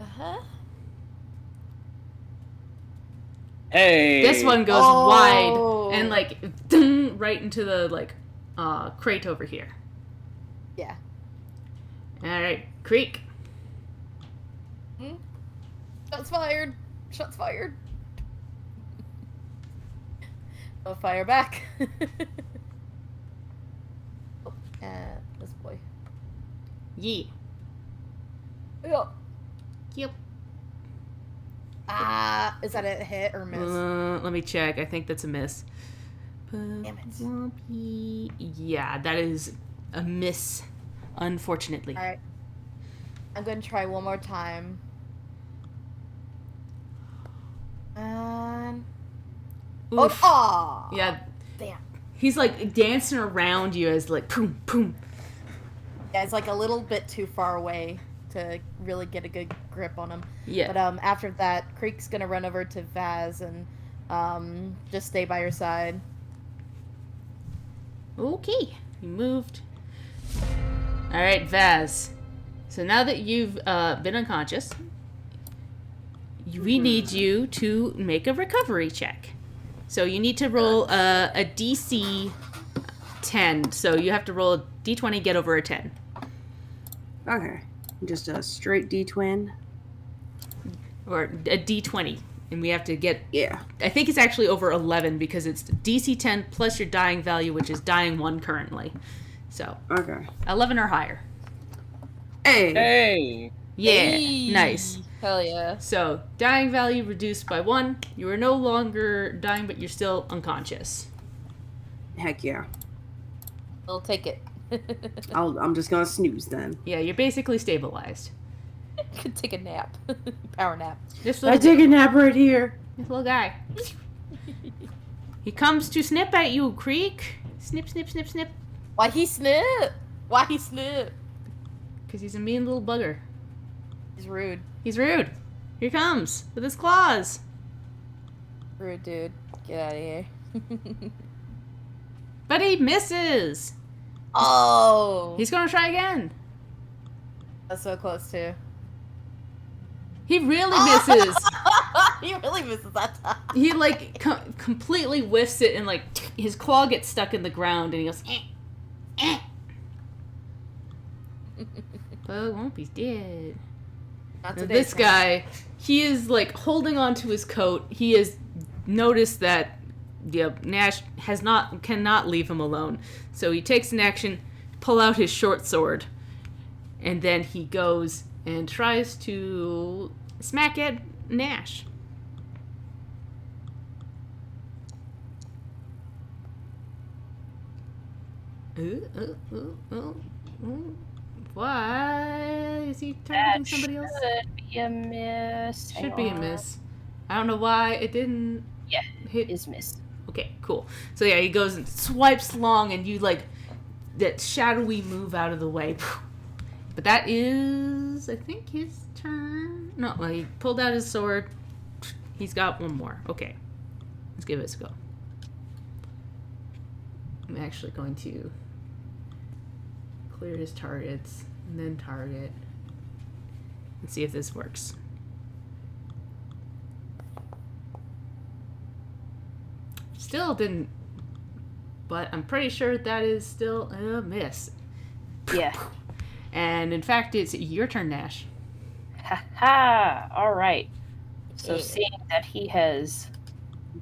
Uh-huh. Hey! This one goes Oh. wide and like ding, right into the like crate over here. Yeah. All right, Creek. Shots fired. Shots fired. I'll fire back. Oh, this boy. Yeah. Yeah. Yep. Is that a hit or miss? Let me check. I think that's a miss. Damn it. Pugwampy. Yeah, that is a miss. Unfortunately. Alright. I'm gonna try one more time. And... Oof. Oh! Yeah. Damn. He's like dancing around you as like boom, boom. Yeah, it's like a little bit too far away to really get a good grip on him. Yeah. But after that, Creek's gonna run over to Vaz and just stay by your side. Okay. You moved. All right, Vaz. So now that you've been unconscious, we need you to make a recovery check. So you need to roll a DC 10. So you have to roll a D20, get over a 10. Okay. Just a straight D-twin. Or a D20. And we have to get... Yeah. I think it's actually over 11 because it's DC 10 plus your dying value, which is dying 1 currently. So, Okay. 11 or higher. Hey! Hey! Yeah, Hey. nice. Hell yeah. So, dying value reduced by 1. You are no longer dying, but you're still unconscious. Heck yeah. We'll take it. I'm just gonna snooze then. Yeah, you're basically stabilized. Could take a nap. Power nap. This I little, take a nap right here. this little guy. He comes to snip at you, Creek. Snip, snip, snip, snip. Why he snip? Why he snip? Because he's a mean little bugger. He's rude. He's rude. Here he comes with his claws. Rude dude. Get out of here. But he misses. Oh, He's gonna try again. that's so close too. He really misses. He really misses that time. He like completely whiffs it, and like his claw gets stuck in the ground, and he goes. But won't be dead. Not Now, today, this friend. guy, he is like holding onto his coat. He has noticed that Nash cannot leave him alone. So he takes an action, pull out his short sword, and then he goes and tries to smack at Nash. Why is he targeting somebody else? Should be a miss. Hang Should be a on. miss. I don't know why it didn't Yeah, hit. is miss. Okay, cool. So yeah, he goes and swipes long, and you like that shadowy move out of the way. But that is, I think, his turn. No, well, he pulled out his sword. He's got one more. Okay, let's give it a go. I'm actually going to clear his targets and then target and see if this works. Still didn't, but I'm pretty sure that is still a miss. Yeah. And in fact, it's your turn, Nash. Ha ha! Alright. So Yeah. seeing that he has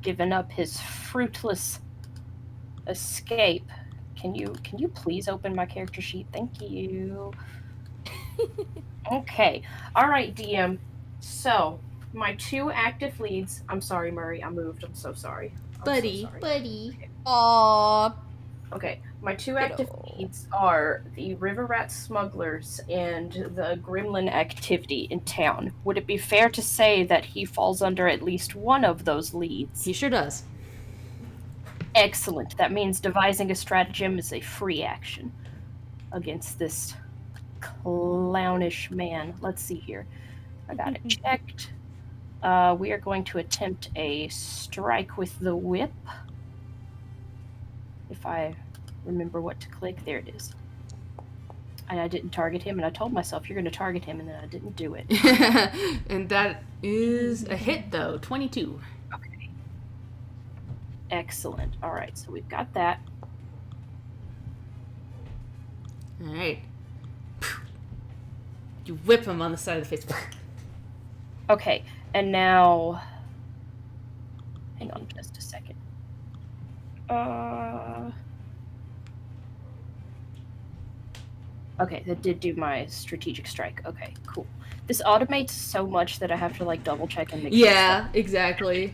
given up his fruitless escape, can you please open my character sheet? Thank you. Okay. Alright, DM. So my 2 active leads. I'm sorry, Murray. I moved. I'm so sorry. I'm so sorry. buddy. Aww. Okay, my 2 active leads are the River Rat Smugglers and the Gremlin activity in town. Would it be fair to say that he falls under at least one of those leads? He sure does. Excellent. That means devising a stratagem is a free action against this clownish man. Let's see here. I got it checked. We are going to attempt a strike with the whip. If I remember what to click, there it is. And I didn't target him, and I told myself you're going to target him, and then I didn't do it. And that is a hit, though. 22. Okay. Excellent. All right, so we've got that. All right. You whip him on the side of the face. Okay, and now... Hang on just a second. Okay, that did do my strategic strike. Okay, cool. This automates so much that I have to like double check and make sure. Yeah, exactly.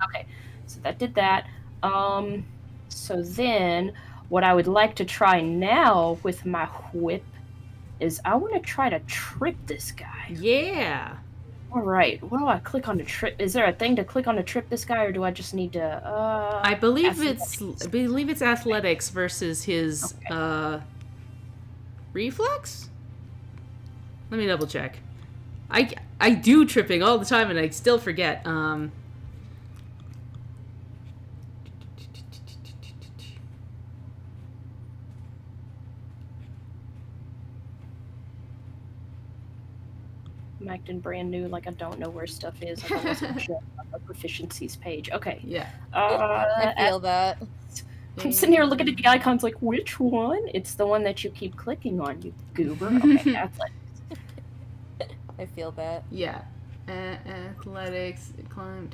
Okay, so that did that. So then what I would like to try now with my whip is I want to try to trip this guy. Yeah. All right, what do I click on to trip? Is there a thing to click on to trip this guy, or do I just need to? I believe athletics. it's athletics versus his Okay. Reflex. Let me double check. I do tripping all the time, and I still forget. I'm acting brand new, like I don't know where stuff is. Like I wasn't sure about the proficiencies page. Okay. Yeah. I feel that. I'm sitting here looking at the icons, like which one? It's the one that you keep clicking on, you goober. Okay, athletics. I feel that. Yeah. Athletics, climb,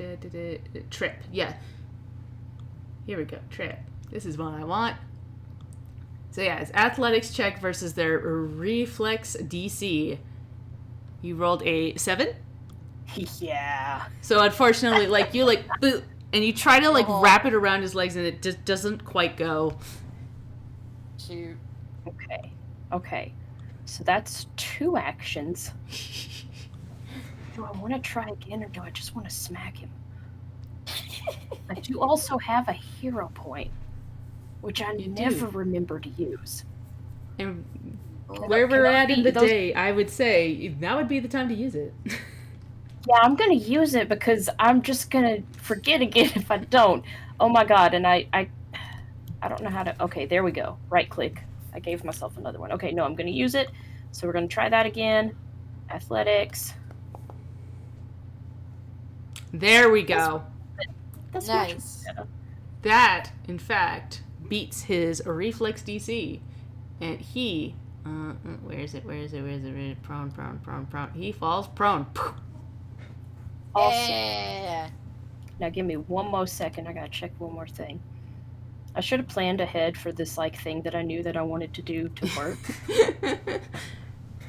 trip. Yeah. Here we go. Trip. This is what I want. So yeah, it's athletics check versus their reflex DC. You rolled a 7. Yeah. So unfortunately, like you like boot, and you try to like Oh. wrap it around his legs, and it just doesn't quite go. Shoot. Okay. Okay. So that's 2 actions. Do I want to try again, or do I just want to smack him? I do also have a hero point, which I You do. never remember to use. And Can where I- we're can I at in be the those- day, I would say now would be the time to use it. Yeah, I'm gonna use it because I'm just gonna forget again if I don't. Oh my god, and I don't know how to. Okay, there we go. Right click. I gave myself another one. Okay, no, I'm gonna use it. So we're gonna try that again. Athletics. There we go. That's Nice. much better. That, in fact, beats his reflex DC. And he, where is it? Prone. He falls prone. Awesome. Yeah. Now give me one more second. I gotta check one more thing. I should have planned ahead for this like thing that I knew that I wanted to do to work.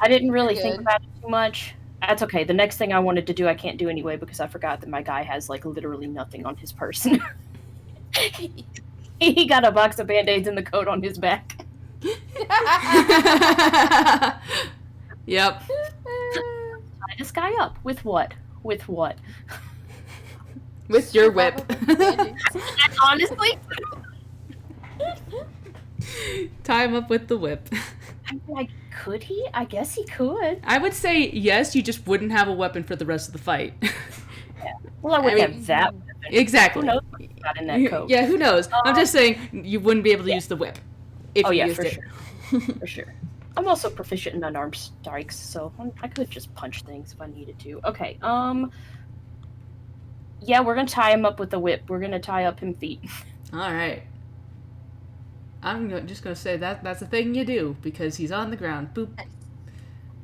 I didn't really think Good. about it too much. That's okay. The next thing I wanted to do, I can't do anyway because I forgot that my guy has like literally nothing on his person. He got a box of band-aids and the coat on his back. Yep. Tie this guy up with what? With what? With your whip. Honestly, Tie him up with the whip. I'm like, could he? I guess he could. I would say yes, you just wouldn't have a weapon for the rest of the fight. Well, I wouldn't I mean, have that. Exactly. Who knows what he got in that coat? Yeah, who knows? I'm just saying you wouldn't be able to use the whip if Oh you yeah, used for it. sure. For sure. I'm also proficient in unarmed strikes, so I could just punch things if I needed to. Okay, yeah, we're gonna tie him up with the whip. We're gonna tie up him feet. All right. I'm just gonna say that's a thing you do because he's on the ground. Boop.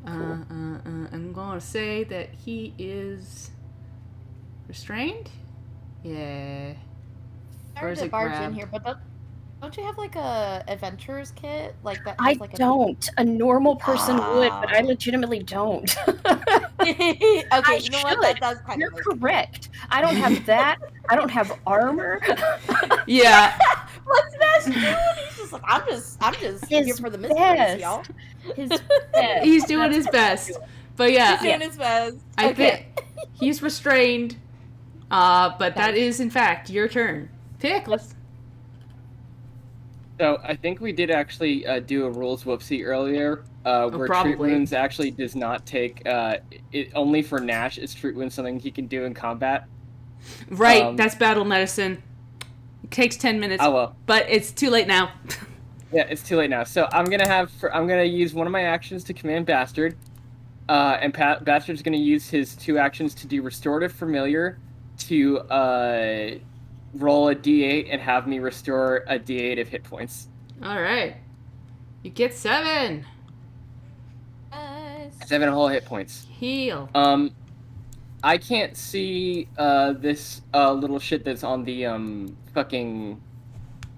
I'm gonna say that he is restrained. Yeah. Or Sorry is to it barge in grabbed? here, but don't you have like a adventurer's kit like that? I Has, like, don't. A normal person would, but I Ah. legitimately don't. okay, I you know what? That should. does kind You're of make correct. I don't have that. I don't have armor. Yeah. What's Nash doing? He's just like, I'm just His here for the mysteries, best. y'all. His best. He's doing That's his what best. I'm doing. But yeah, He's doing his best. I Okay. think he's restrained. But that is in fact your turn. Pickles. So I think we did actually do a rules whoopsie earlier, where treat probably. wounds actually does not take. It only for Nash is treat wounds something he can do in combat. Right, that's battle medicine. It takes 10 minutes. Oh well. But it's too late now. Yeah, it's too late now. So I'm gonna use one of my actions to command Bastard, and Bastard's gonna use his 2 actions to do Restorative Familiar, to roll a D8 and have me restore a D8 of hit points. All right. You get 7. Nice. 7 whole hit points. Heal. I can't see this little shit that's on the fucking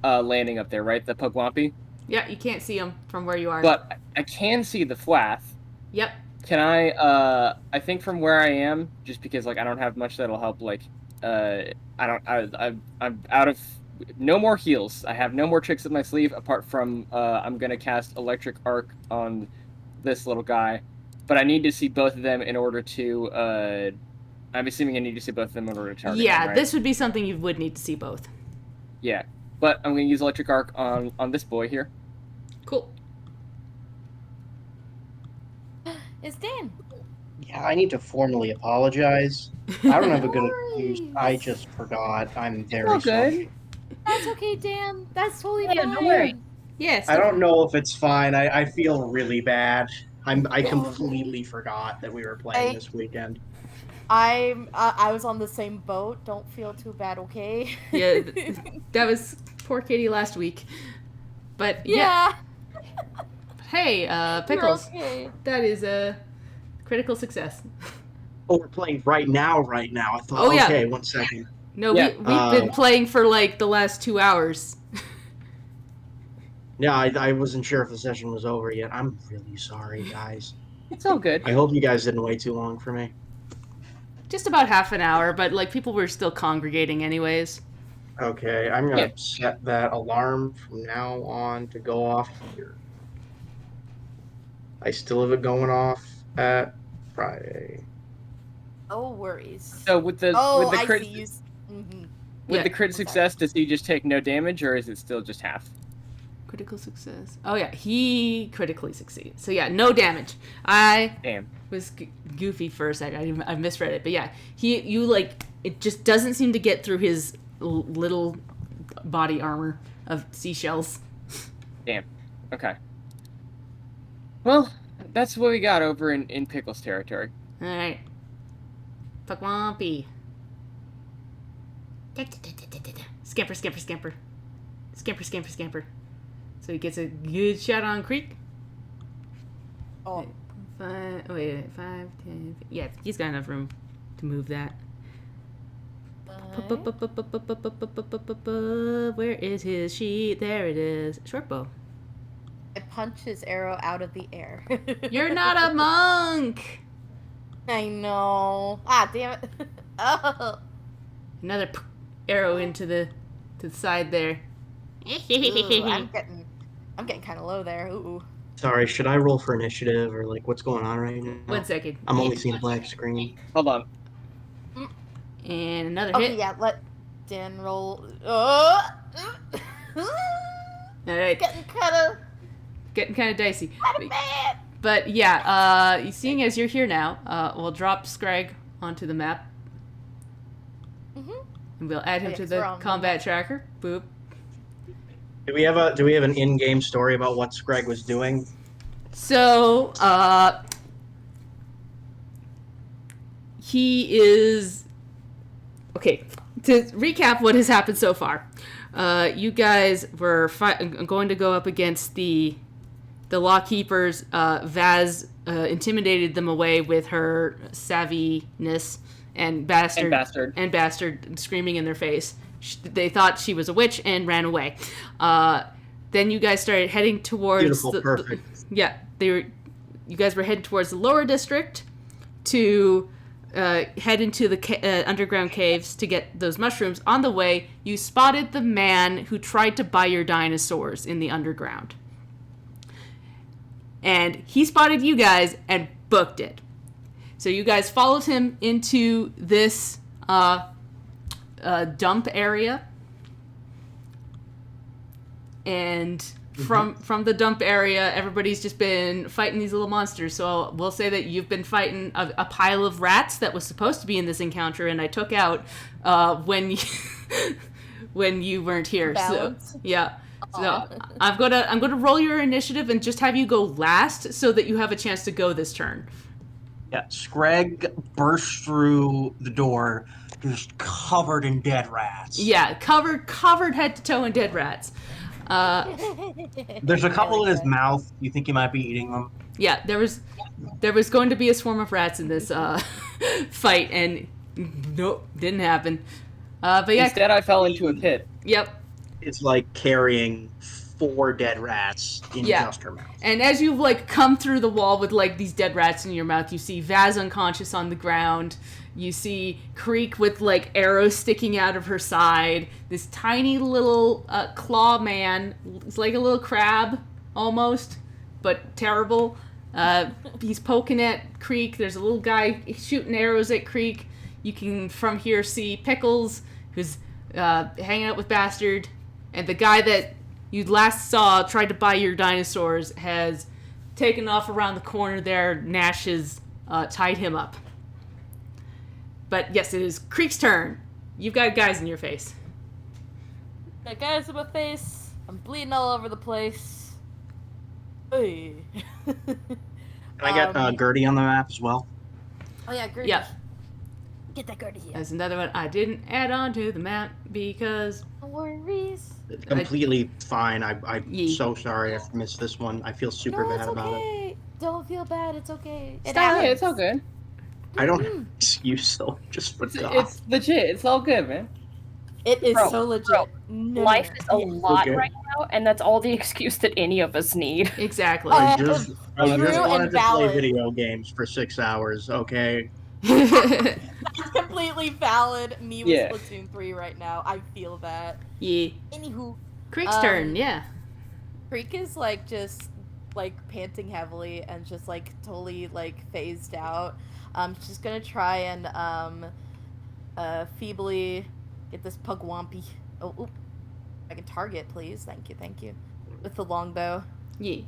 landing up there, right? The Pugwampy. Yeah, you can't see him from where you are. But I can see the Flath. Yep. Can I think from where I am, just because like I don't have much that'll help, like I'm out of no more heals. I have no more tricks up my sleeve apart from I'm gonna cast Electric Arc on this little guy, but I need to see both of them in order to I'm assuming I need to see both of them in order to target Yeah, them, right? this would be something you would need to see both. Yeah, but I'm gonna use Electric Arc on this boy here. Cool. It's Dan. Yeah, I need to formally apologize. I don't have a good excuse. I just forgot. I'm very all sorry. That's okay, Dan. That's totally Yeah, fine. no worries. Yes. I don't know if it's fine. I feel really bad. I completely forgot that we were playing this weekend. I was on the same boat. Don't feel too bad, okay? Yeah, that was poor Katie last week. But yeah. Hey, Pickles. You're okay. That is a critical success. Oh, we're playing right now. I thought, Oh, yeah. okay, 1 second. No, Yeah. we've been playing for like the last 2 hours. Yeah, I wasn't sure if the session was over yet. I'm really sorry, guys. It's all good. I hope you guys didn't wait too long for me. Just about half an hour, but like people were still congregating anyways. Okay, I'm gonna Yeah. set that alarm from now on to go off here. I still have it going off at Friday. No worries. So with the I crit see you. Mm-hmm. with Yeah. the crit success, does he just take no damage, or is it still just half? Critical success. Oh yeah, he critically succeeded. So yeah, no damage. I Damn. was goofy for a second. I misread it, but yeah, it just doesn't seem to get through his little body armor of seashells. Damn. Okay. Well, that's what we got over in Pickles territory. All right, fuck Wompy. Scamper, scamper, scamper, scamper, scamper, scamper. So he gets a good shot on Creek. Oh, 5, 10. Yeah, he's got enough room to move that. Where is his sheet? There it is. Short bow. I punch his arrow out of the air. You're not a monk! I know. Ah, damn it. Oh. Another arrow into the side there. Ooh, I'm getting kind of low there. Ooh. Sorry, should I roll for initiative or like what's going on right now? 1 second. I'm only seeing a black screen. Hold on. And another Okay, hit. yeah, let Dan roll. All right. Getting Getting kind of dicey. bad. But yeah, seeing as you're here now, we'll drop Skreg onto the map. And we'll add him Yeah, to 'cause we're the on the combat map. tracker. Boop. Do we have an in-game story about what Skreg was doing? So, he is... Okay, to recap what has happened so far. You guys were going to go up against the Lawkeepers. Vaz intimidated them away with her savviness and bastard screaming in their face. They thought she was a witch and ran away. Then you guys started heading towards Beautiful, perfect. you guys were heading towards the lower district to head into the underground caves to get those mushrooms. On the way, you spotted the man who tried to buy your dinosaurs in the underground. And he spotted you guys and booked it. So you guys followed him into this dump area. And from the dump area, everybody's just been fighting these little monsters. So we'll say that you've been fighting a pile of rats that was supposed to be in this encounter, and I took out when you weren't here. Balance. So yeah. So I'm gonna roll your initiative and just have you go last so that you have a chance to go this turn. Yeah, Skreg burst through the door, just covered in dead rats. Yeah, covered head to toe in dead rats. There's a couple in his mouth. You think he might be eating them? Yeah, there was going to be a swarm of rats in this fight, and nope, didn't happen. But yeah, Instead, I fell into a pit. Yep. It's like carrying 4 dead rats in just her mouth. And as you come through the wall with these dead rats in your mouth, you see Vaz unconscious on the ground. You see Creek with arrows sticking out of her side. This tiny little claw man. It's like a little crab almost, but terrible. He's poking at Creek. There's a little guy shooting arrows at Creek. You can from here see Pickles, who's hanging out with Bastard. And the guy that you last saw tried to buy your dinosaurs has taken off around the corner there. Nash has tied him up. But yes, it is Creek's turn. You've got guys in your face. Got guys in my face. I'm bleeding all over the place. Hey. Can I get Gertie on the map as well? Oh yeah, Gertie. Yeah. Get that Gertie here. There's another one I didn't add on to the map because... No worries. It's completely fine. I'm Yee. so sorry I missed this one. I feel super bad about it. Okay. Don't feel bad. It's okay. It Stop. Yeah, happens. it's all good. I don't have an excuse, though. Just forgot. It's legit. It's all good, man. It is Bro, so legit. bro, No. Life is a lot Okay. right now, and that's all the excuse that any of us need. Exactly. I just True wanted and to play valid. video games for 6 hours, okay? It's completely valid. Me with Yeah. Splatoon 3 right now. I feel that. Yeah. Anywho, Creek's turn, yeah. Creek is just panting heavily and just totally phased out. She's gonna try and feebly get this Pugwampy. Oh, I can target, please. Thank you. with the longbow. Yeah.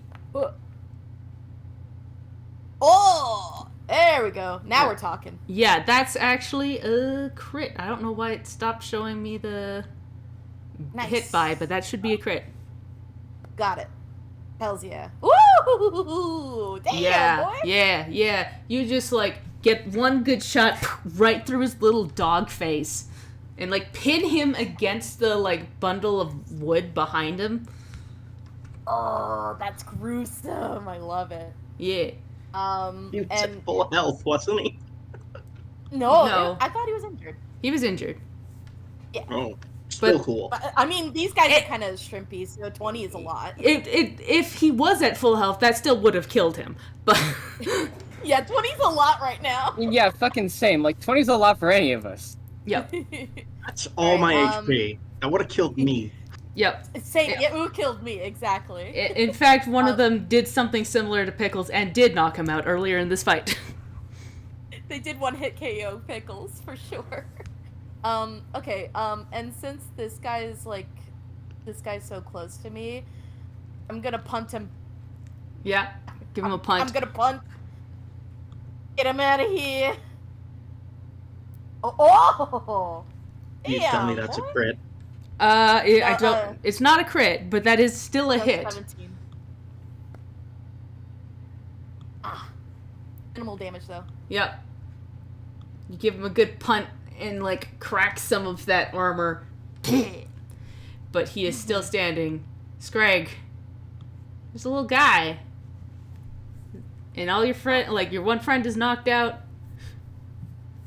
Oh, there we go. Now we're talking. Yeah, that's actually a crit. I don't know why it stopped showing me the hit by, but that should be a crit. Got it. Hells yeah. Woo! Damn, Yeah, boy. yeah. You just like get one good shot right through his little dog face, and like pin him against the like bundle of wood behind him. Oh, that's gruesome. I love it. Yeah. He was And at full health, wasn't he? No. I thought he was injured. He was injured. Oh, still But- cool. But I mean, these guys are kind of shrimpy, so 20 is a lot. If he was at full health, that still would have killed him. But Yeah, 20's a lot right now. Yeah, fucking same. Like 20's a lot for any of us. yep. That's all my Alright, HP. That would have killed me. Yep. Same. Yeah, who killed me exactly? In fact, one of them did something similar to Pickles and did knock him out earlier in this fight. They did one hit KO Pickles for sure. Okay. And since this guy's so close to me, I'm gonna punt him. Yeah. Give him a punt. I'm gonna punt. Get him out of here. Oh! You Damn, tell me that's a boy. crit. I don't. It's not a crit, but that is still a That's hit. 17. Minimal damage though. Yep. You give him a good punt and like crack some of that armor, but he is still standing. Skreg, there's a little guy, and all your friend, like your one friend, is knocked out.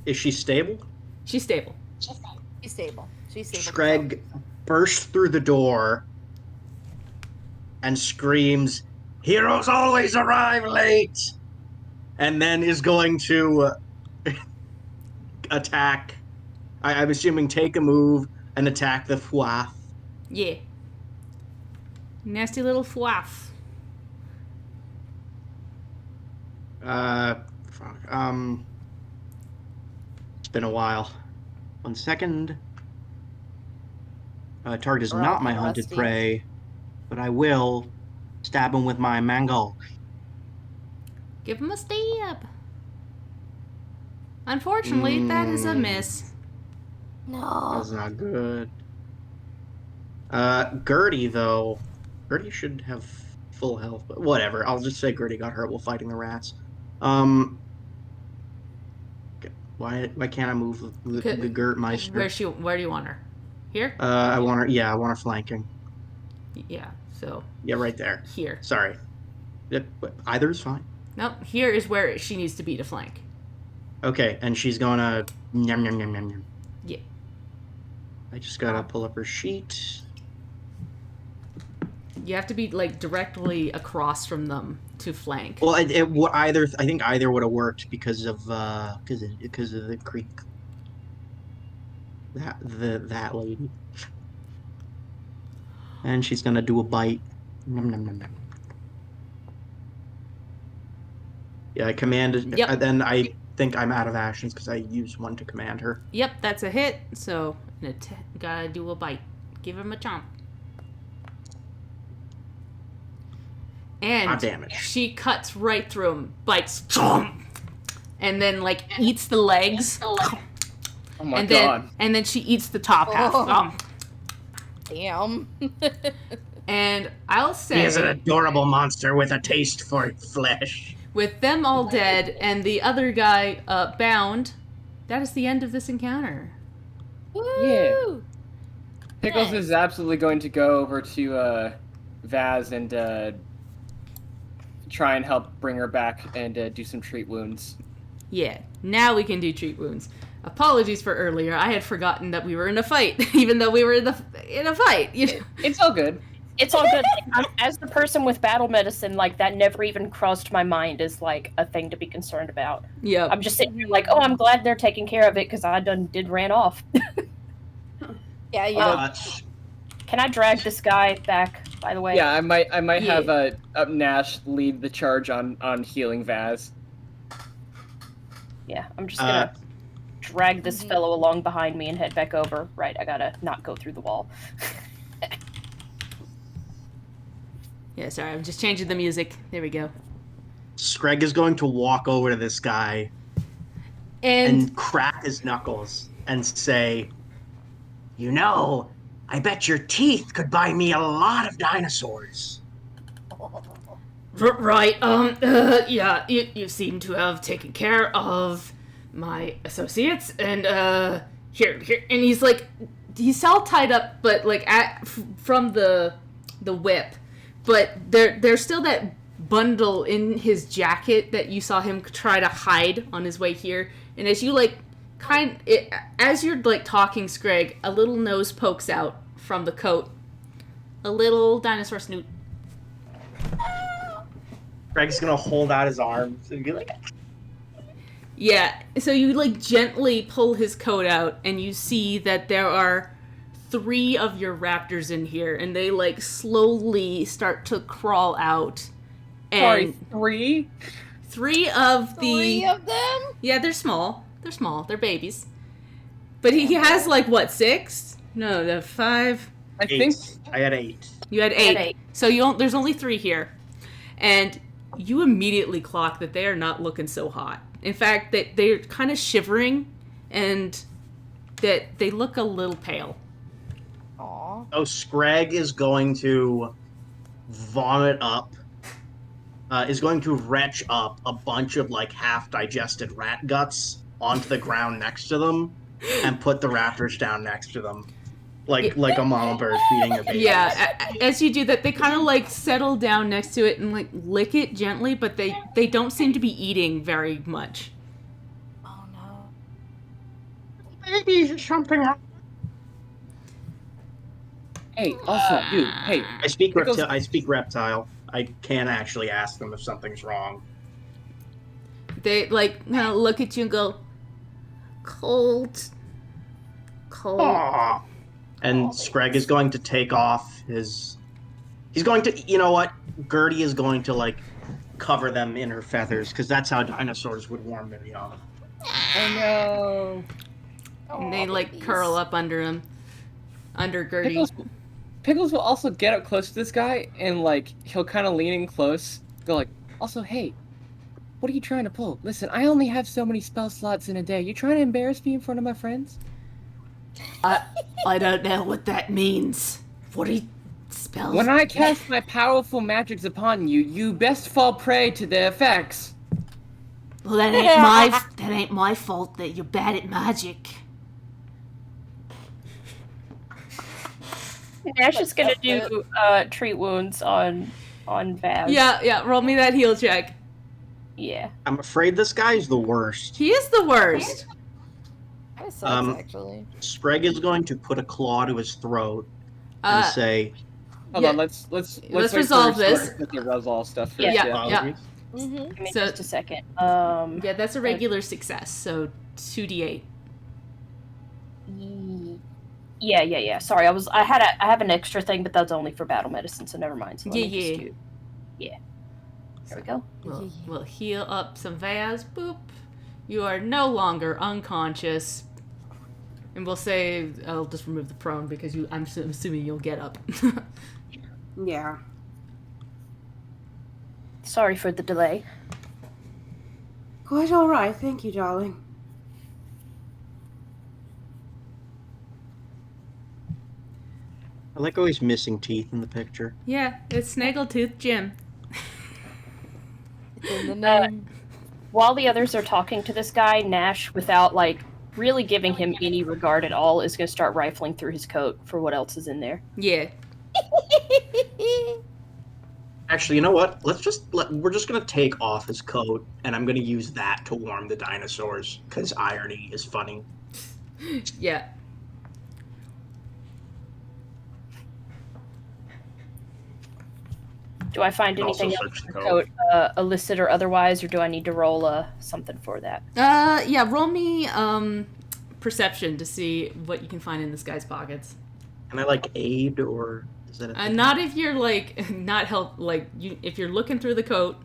Is she stable? She's stable. She's stable. She's stable. Skreg bursts through the door and screams, "Heroes always arrive late!" And then is going to attack. I'm assuming take a move and attack the Fwath. Yeah. Nasty little fwaff. Fuck. It's been a while. 1 second. Target is We're not all my hunted rusty. prey, but I will stab him with my mangle. Give him a stab. Unfortunately, that is a miss. No. That's not good. Gertie, though. Gertie should have full health, but whatever. I'll just say Gertie got hurt while fighting the rats. Why can't I move the Gertmeister? Where do you want her? Here? I want her flanking. Yeah. So Yeah, right there. here. Sorry. Yep, but either is fine. Nope. Here is where she needs to be to flank. Okay, and she's gonna yum yum yum yum yum. Yeah. I just gotta pull up her sheet. You have to be like directly across from them to flank. Well, I think either would have worked because of the creek. That lady. And she's gonna do a bite. Nom, nom, nom, nom. Yeah, I commanded. Yep. Then I think I'm out of actions because I used one to command her. Yep, that's a hit. So gotta do a bite. Give him a chomp. And damage. she cuts right through him, bites, chomp, and then like eats the legs, Oh my and god. then she eats the top half. Oh. Damn. And I'll He is an say, adorable monster with a taste for flesh. with them all dead and the other guy bound, that is the end of this encounter. Woo! Pickles Nice. is absolutely going to go over to Vaz and try and help bring her back and do some treat wounds. Yeah, now we can do treat wounds. Apologies for earlier. I had forgotten that we were in a fight, even though we were in a fight. You know? It's all good. It's all good. As the person with battle medicine, like, that never even crossed my mind as, like, a thing to be concerned about. Yep. I'm just sitting here like, oh, I'm glad they're taking care of it because I ran off. Yeah, yeah. But Can I drag this guy back, by the way? Yeah, I might Yeah. have Nash lead the charge on healing Vaz. Yeah, I'm just gonna drag this fellow along behind me and head back over. Right, I gotta not go through the wall. Yeah, sorry, I'm just changing the music. There we go. Skreg is going to walk over to this guy and crack his knuckles and say, "You know, I bet your teeth could buy me a lot of dinosaurs." Right, yeah, you seem to have taken care of my associates, and, here, and he's all tied up, but, like, from the whip, but there's still that bundle in his jacket that you saw him try to hide on his way here, and as you, like, as you're, like, talking, Skreg, a little nose pokes out from the coat. A little dinosaur snoot. Greg's gonna hold out his arms and be like, Yeah, so you, like, gently pull his coat out, and you see that there are 3 of your raptors in here, and they, like, slowly start to crawl out. And Sorry, 3? 3 of the... 3 of them? Yeah, they're small. They're small. They're babies. But he has, like, what, 6? No, the 5... I think... I had 8. You had 8. So there's only 3 here. And you immediately clock that they are not looking so hot. In fact, they're kind of shivering, and that they look a little pale. Aw. So Skreg is going to vomit up, is going to retch up a bunch of, like, half-digested rat guts onto the ground next to them, and put the raptors down next to them. Like a mama bird feeding a baby. Yeah, as you do that, they kind of, like, settle down next to it and, like, lick it gently, but they don't seem to be eating very much. Oh no. Babies or something. Hey, also, dude, hey. I speak reptile. I can actually ask them if something's wrong. They, like, kind of look at you and go, cold. Aww. And Skreg is going to take off his... He's going to... You know what? Gertie is going to, like, cover them in her feathers, because that's how dinosaurs would warm their young. Oh no. And they, like, curl up under him. Under Gertie. Pickles will also get up close to this guy, and, like, he'll kind of lean in close, go like, also, hey, what are you trying to pull? Listen, I only have so many spell slots in a day. You trying to embarrass me in front of my friends? I don't know what that means. What are you... spells? When I cast my powerful magics upon you, you best fall prey to their effects. Well, that ain't my fault that you're bad at magic. Nash is gonna do treat wounds on Vaz. Yeah, roll me that heal check. Yeah. I'm afraid this guy's the worst. He is the worst. That sucks, actually. Skreg is going to put a claw to his throat and say, Hold on, let's resolve this. With the resolve stuff first. Yeah. Mm-hmm. Give me So- just a second. Yeah, that's a regular success, so 2d8. Yeah. Sorry, I have an extra thing, but that's only for battle medicine, so never mind. So let me just do... Yeah. There we go. We'll heal up some Vaz. Boop. You are no longer unconscious. And we'll say, I'll just remove the prone because I'm assuming you'll get up. Yeah. Sorry for the delay. Quite alright, thank you, darling. I like always missing teeth in the picture. Yeah, it's Snaggletooth Jim. In the name. While the others are talking to this guy, Nash, without like really giving him any regard at all, is going to start rifling through his coat for what else is in there. Yeah. Actually, you know what? We're just gonna take off his coat, and I'm gonna use that to warm the dinosaurs, because irony is funny. Yeah. Do I find Also anything else search in the the coat, illicit or otherwise, or do I need to roll something for that? Yeah, roll me perception to see what you can find in this guy's pockets. Can I like aid, or is that a Not if you're like not help like you if you're looking through the coat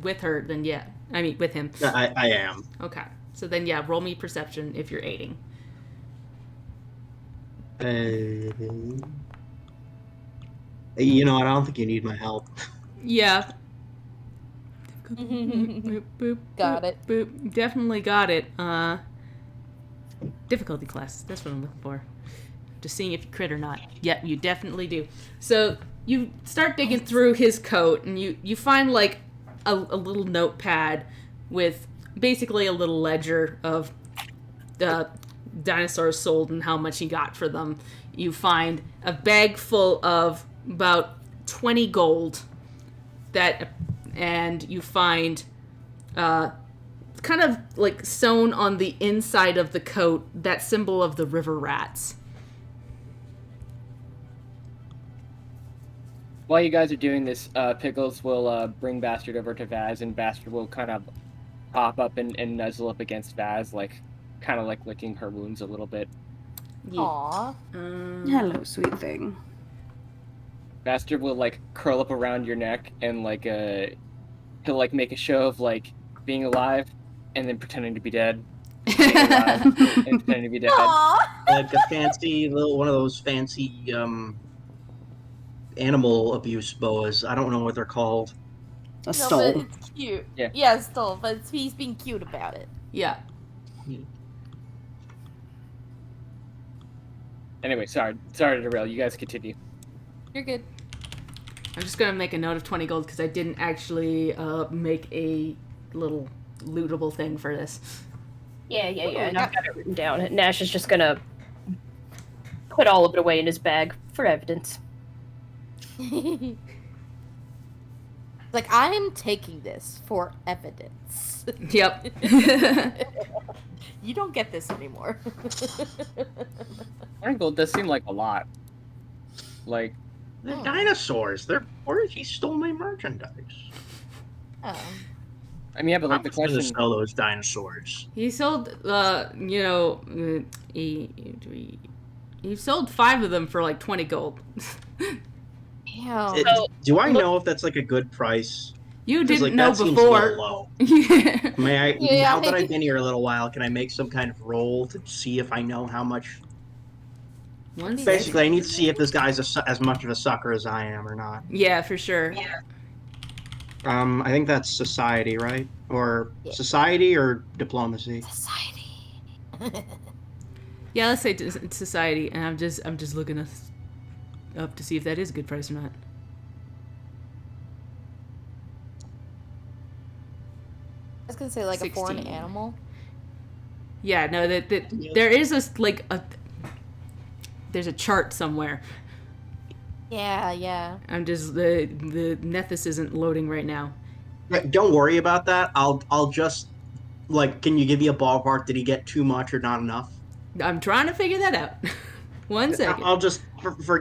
with her, then yeah. I mean with him. I am. Okay. So then yeah, roll me perception if you're aiding. You know what? I don't think you need my help. Yeah. Got it. Boop. Definitely got it. Difficulty class. That's what I'm looking for. Just seeing if you crit or not. Yep, you definitely do. So you start digging through his coat, and you find like a little notepad with basically a little ledger of the dinosaurs sold and how much he got for them. You find a bag full of about 20 gold and you find kind of like sewn on the inside of the coat that symbol of the river rats. While you guys are doing this, Pickles will bring Bastard over to Vaz, and Bastard will kind of pop up and nuzzle up against Vaz, like kind of like licking her wounds a little bit. Aw. Hello, sweet thing. Bastard will like curl up around your neck and like he'll like make a show of like being alive and then pretending to be dead. Being alive and pretending to be dead. Aw. Like a fancy little one of those fancy animal abuse boas. I don't know what they're called. A No, stole. but it's cute. Yeah. Yeah, stole, but he's being cute about it. Yeah. Anyway, sorry to derail. You guys continue. You're good. I'm just gonna make a note of 20 gold because I didn't actually make a little lootable thing for this. Yeah, and I've got it written down. Nash is just gonna put all of it away in his bag for evidence. Like, I'm taking this for evidence. Yep. You don't get this anymore. 20 gold does seem like a lot. Like, They're dinosaurs. They're he stole my merchandise. Oh. I mean, yeah, but like I'm the just gonna question. sell those dinosaurs. He sold, he sold 5 of them for like 20 gold. Damn. Do I know if that's like a good price? You 'Cause, didn't like, know that seems a before. little low. Yeah. May I? Yeah, Now that I've been here a little while, can I make some kind of roll to see if I know how much? One second. Basically, I need to see if this guy's as much of a sucker as I am or not. Yeah, for sure. I think that's society, right? Or Yeah. society or diplomacy? Society. Yeah, let's say it's society, and I'm just looking up to see if that is a good price or not. I was gonna say, like, a foreign 16. animal. Yeah, no, that there is there's a chart somewhere. Yeah. I'm just the Nethys isn't loading right now. Don't worry about that. I'll just like. Can you give me a ballpark? Did he get too much or not enough? I'm trying to figure that out. One second. I'll just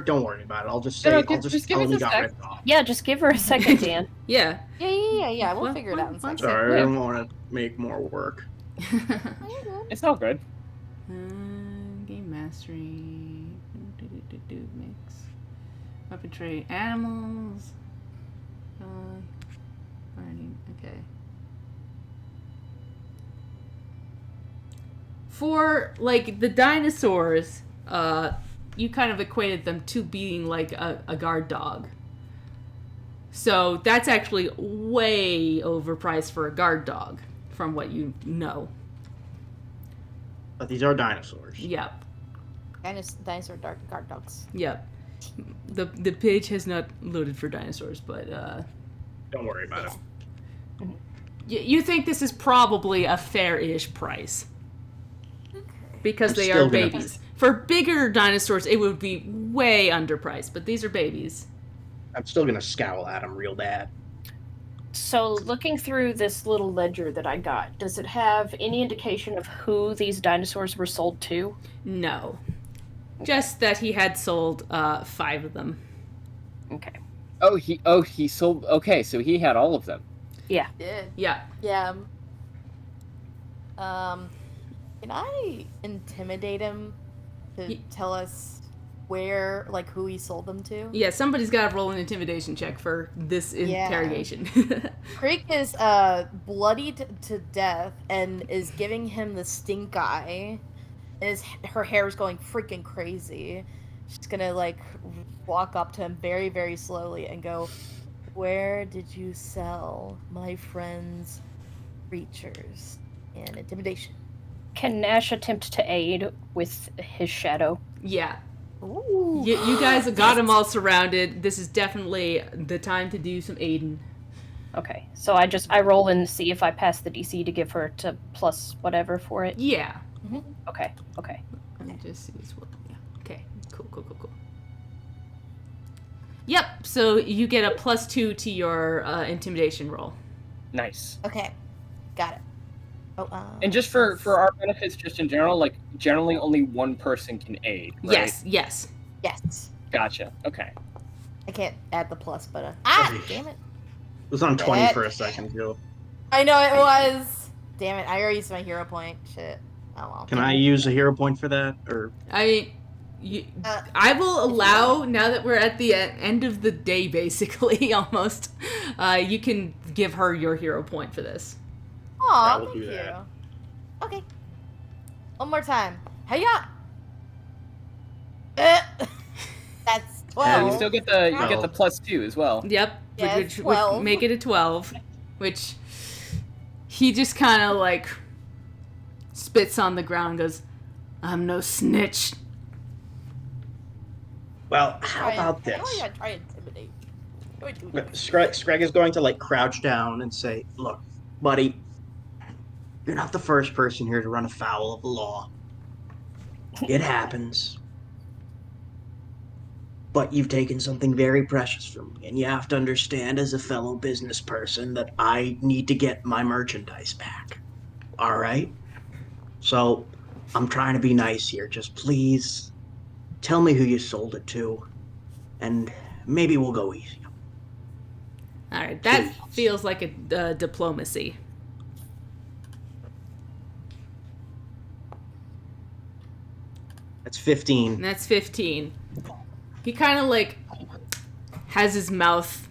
don't worry about it. I'll just say. No, I'll just give tell us him he a got sec. ripped off. Yeah, just give her a second, Dan. Yeah. Yeah. We'll One- figure it out in a one second. Sorry, I Yeah. don't want to make more work. It's all good. Game mastery. Mix. Weapon trait. Animals. Learning. Okay. For like the dinosaurs, you kind of equated them to being like a guard dog. So that's actually way overpriced for a guard dog, from what you know. But these are dinosaurs. Yep. Dinosaur guard dogs. Yep. The page has not loaded for dinosaurs, but Don't worry about it. you think this is probably a fair-ish price because I'm they still are gonna- babies. For bigger dinosaurs, it would be way underpriced, but these are babies. I'm still gonna scowl at him real bad. So, looking through this little ledger that I got, does it have any indication of who these dinosaurs were sold to? No, just that he had sold 5 of them. Okay. He sold. Okay, so he had all of them. Did. Yeah. Yeah. Can I intimidate him to tell us where, like, who he sold them to? Yeah, somebody's got to roll an intimidation check for this interrogation. Creek is bloodied to death and is giving him the stink eye. And her hair is going freaking crazy. She's gonna like walk up to him very, very slowly and go, Where did you sell my friend's creatures and intimidation? Can Nash attempt to aid with his shadow? Yeah. Ooh. You guys have got them all surrounded. This is definitely the time to do some aiding. Okay, so I roll and see if I pass the DC to give her to plus whatever for it. Yeah. Okay. Let me just see this one. Yeah. Okay. Cool. Yep. So you get a +2 to your intimidation roll. Nice. Okay, got it. Oh, And just for our benefits, just in general, like generally only one person can aid, right? Yes. yes. Gotcha. Okay. I can't add the plus, but damn it. It was on 20 for a second, too. I know it was. Damn it! I already used my hero point. Shit. Oh well. Can I use a hero point for that? Or I I will allow, now that we're at the end of the day, basically, almost, you can give her your hero point for this. Aw, I will thank do you. that. Okay. One more time. Hiya! That's 12. And you still get the Oh. +2 as well. Yep. Yeah, which 12. would make it a 12. Which he just kind of like spits on the ground and goes, "I'm no snitch." well, how about this? How do I try and intimidate? How do I do this? Skreg is going to like crouch down and say, "Look, buddy, you're not the first person here to run afoul of the law. It happens. But you've taken something very precious from me, and you have to understand as a fellow business person that I need to get my merchandise back. All right? So, I'm trying to be nice here. Just please tell me who you sold it to, and maybe we'll go easy." All right, that Please. feels like a diplomacy. That's 15. And that's 15. He kind of like has his mouth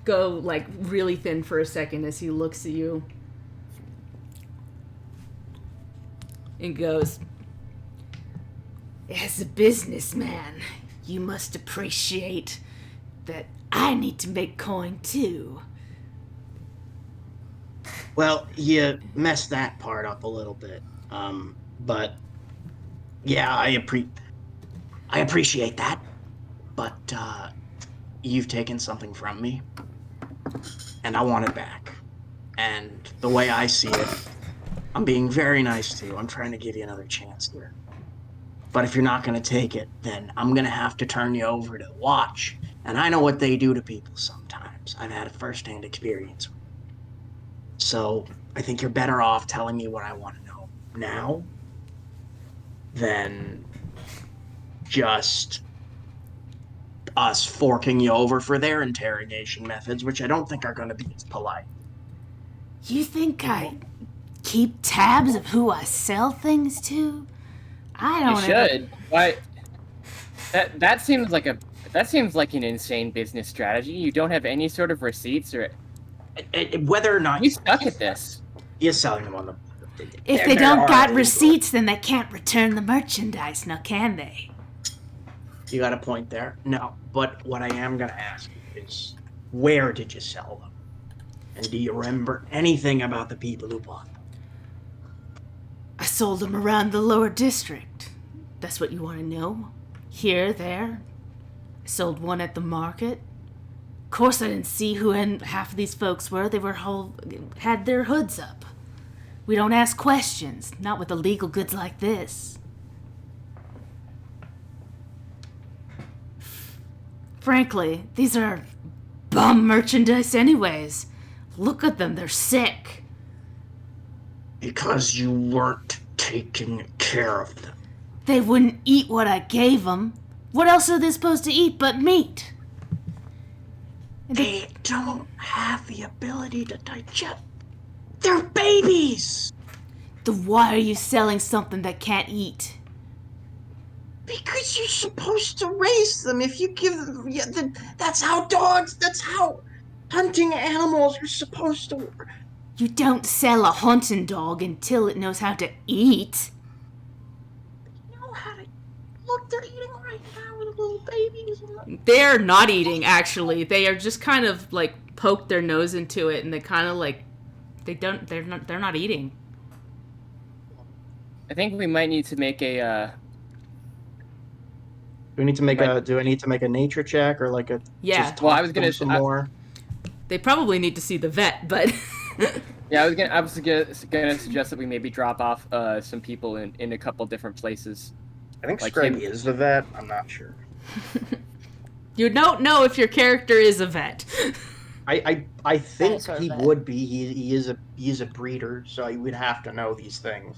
go like really thin for a second as he looks at you and goes, "As a businessman, you must appreciate that I need to make coin too." Well, you messed that part up a little bit. But yeah, I appreciate that. But you've taken something from me, and I want it back. And the way I see it, I'm being very nice to you. I'm trying to give you another chance here. But if you're not going to take it, then I'm going to have to turn you over to Watch. And I know what they do to people sometimes. I've had a first-hand experience with it. So I think you're better off telling me what I want to know now than just us forking you over for their interrogation methods, which I don't think are going to be as polite. You think I keep tabs of who I sell things to? I You don't should. Why? That seems like an insane business strategy. You don't have any sort of receipts or Whether or not you stuck at this. you're selling them on the... If they don't got receipts, then they can't return the merchandise, now can they? You got a point there. No, but what I am going to ask you is, where did you sell them? And do you remember anything about the people who bought them? I sold them around the lower district. That's what you want to know? Here, there. I sold one at the market. Of course I didn't see who half of these folks were. They had their hoods up. We don't ask questions, not with illegal goods like this. Frankly, these are bum merchandise anyways. Look at them, they're sick. Because you weren't taking care of them. They wouldn't eat what I gave them. What else are they supposed to eat but meat? They don't have the ability to digest. They're babies! Then why are you selling something that can't eat? Because you're supposed to raise them. If you give them... Yeah, that's how dogs... That's how hunting animals are supposed to work. You don't sell a hunting dog until it knows how to eat. look, they're eating right now, the little babies. They're not eating, actually. They are just kind of like poke their nose into it, and they kind of like they're not eating. I think we might need to make a. Do I need to make a nature check or like a? Yeah. Just Well, I talk was to gonna them some I- more. They probably need to see the vet, but Yeah, I was gonna suggest that we maybe drop off some people in a couple different places. I think Like Skreg him. is the vet. I'm not sure. you don't know if your character is a vet. I think Dinosaur he vet. would be. He is a breeder, so he would have to know these things.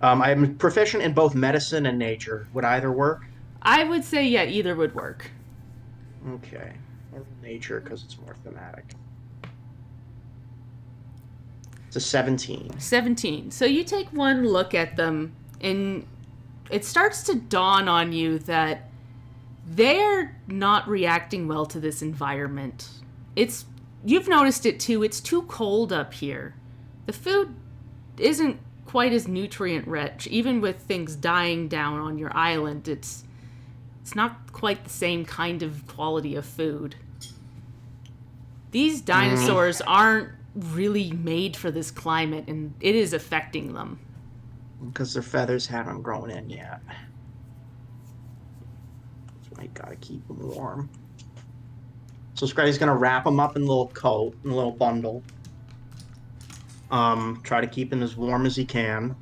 I'm proficient in both medicine and nature. Would either work? I would say, yeah, either would work. Okay. Or nature, because it's more thematic. It's a 17. 17. So you take one look at them, and it starts to dawn on you that they're not reacting well to this environment. You've noticed it too. It's too cold up here. The food isn't quite as nutrient rich. Even with things dying down on your island, it's not quite the same kind of quality of food. These dinosaurs aren't really made for this climate, and it is affecting them. Because their feathers haven't grown in yet. So I gotta keep them warm. So Skregy's gonna wrap them up in a little coat, in a little bundle. Try to keep them as warm as he can.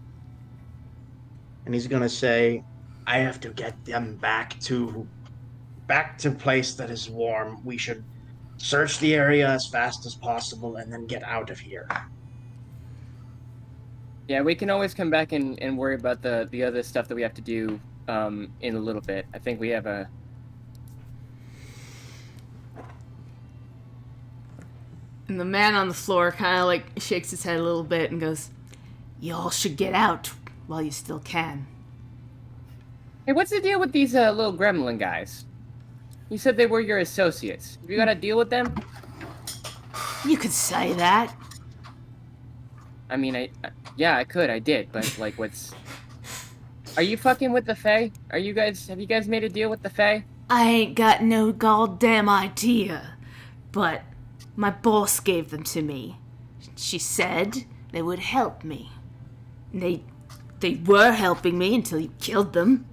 And he's gonna say, I have to get them back to place that is warm. We should search the area as fast as possible and then get out of here. Yeah, we can always come back and worry about the other stuff that we have to do in a little bit. I think we have a. And the man on the floor kind of like shakes his head a little bit and goes, "Y'all should get out while you still can." Hey, what's the deal with these little gremlin guys? You said they were your associates. Have you got to deal with them? You could say that. I mean, I could, I did, but like, what's? Are you fucking with the Fae? Have you guys made a deal with the Fae? I ain't got no goddamn idea, but my boss gave them to me. She said they would help me. They were helping me until you killed them.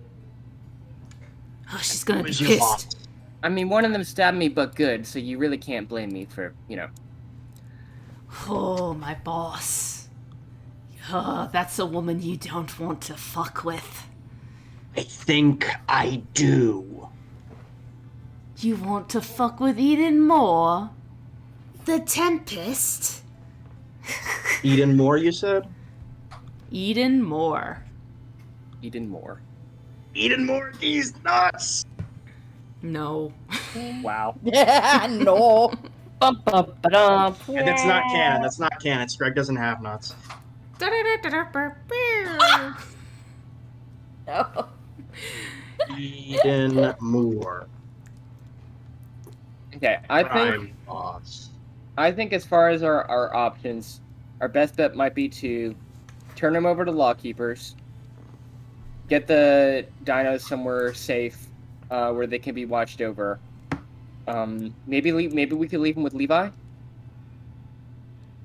Oh, she's gonna be Who's your pissed. boss? I mean, one of them stabbed me, but good, so you really can't blame me for, Oh, my boss. Oh, that's a woman you don't want to fuck with. I think I do. You want to fuck with Eden Moore? The Tempest? Eden Moore, you said? Eden Moore. Eden Moore. Eden Moore, these nuts! No. Wow. Yeah, no. Bum, bum, ba-dum. And that's not canon. That's not canon. Skreg doesn't have nuts. No. Eden Moore. Okay, Prime boss. I think as far as our options, our best bet might be to turn them over to lawkeepers, get the dinos somewhere safe, where they can be watched over. Maybe we could leave them with Levi.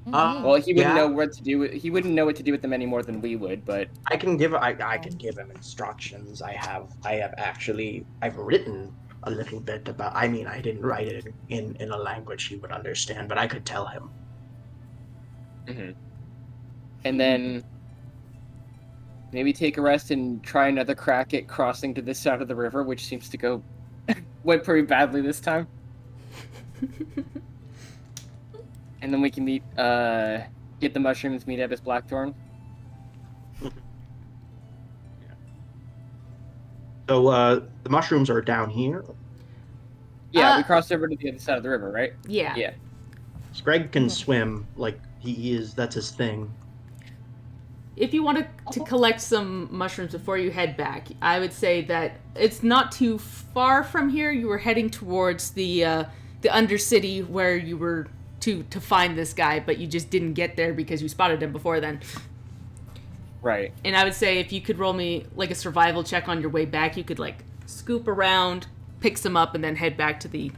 Well, he wouldn't know what to do. He wouldn't know what to do with them any more than we would. But I can give him instructions. I've written a little bit about. I mean, I didn't write it in a language he would understand, but I could tell him. and then maybe take a rest and try another crack at crossing to this side of the river, which seems to went pretty badly this time. And then we can get the mushrooms, meet Ebis Blackthorn. So the mushrooms are down here. Yeah, we crossed over to the other side of the river, right? Yeah. Yeah. Skreg can swim, like he is. That's his thing. If you want to collect some mushrooms before you head back, I would say that it's not too far from here. You were heading towards the undercity where you were to find this guy, but you just didn't get there because you spotted him before then. Right. And I would say if you could roll me like a survival check on your way back, you could like scoop around, pick some up, and then head back to the...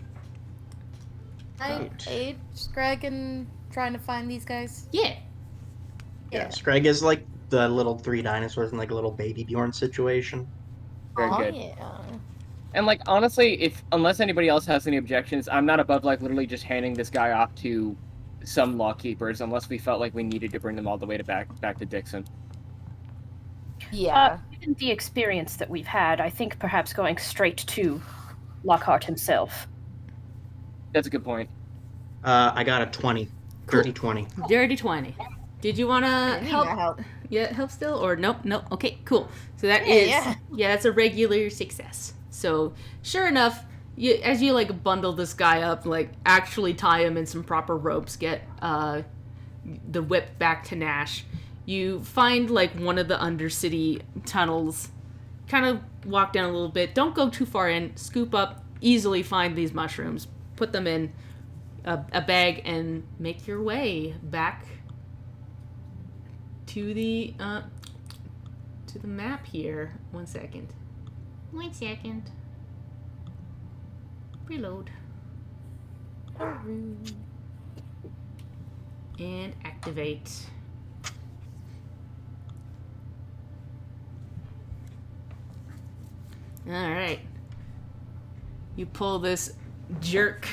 I aid Skreg in trying to find these guys. Yeah. Yeah, Skreg is like the little 3 dinosaurs in like a little baby Bjorn situation. Very Oh, good. yeah. And like honestly, unless anybody else has any objections, I'm not above like literally just handing this guy off to some law keepers, unless we felt like we needed to bring them all the way to back to Dixon. Yeah. Given the experience that we've had, I think perhaps going straight to Lockhart himself. That's a good point. I got a 20. Dirty 20. Dirty 20. Did you want to I need help? my help. Yeah, help still? Or nope. Okay, cool. So that Yeah, that's a regular success. So sure enough, as you like bundle this guy up, like actually tie him in some proper ropes, get the whip back to Nash, you find like one of the undercity tunnels, kind of walk down a little bit, don't go too far in, scoop up, easily find these mushrooms, put them in a bag, and make your way back to the map here. 1 second. 1 second. Reload. And activate. Alright. You pull this jerk.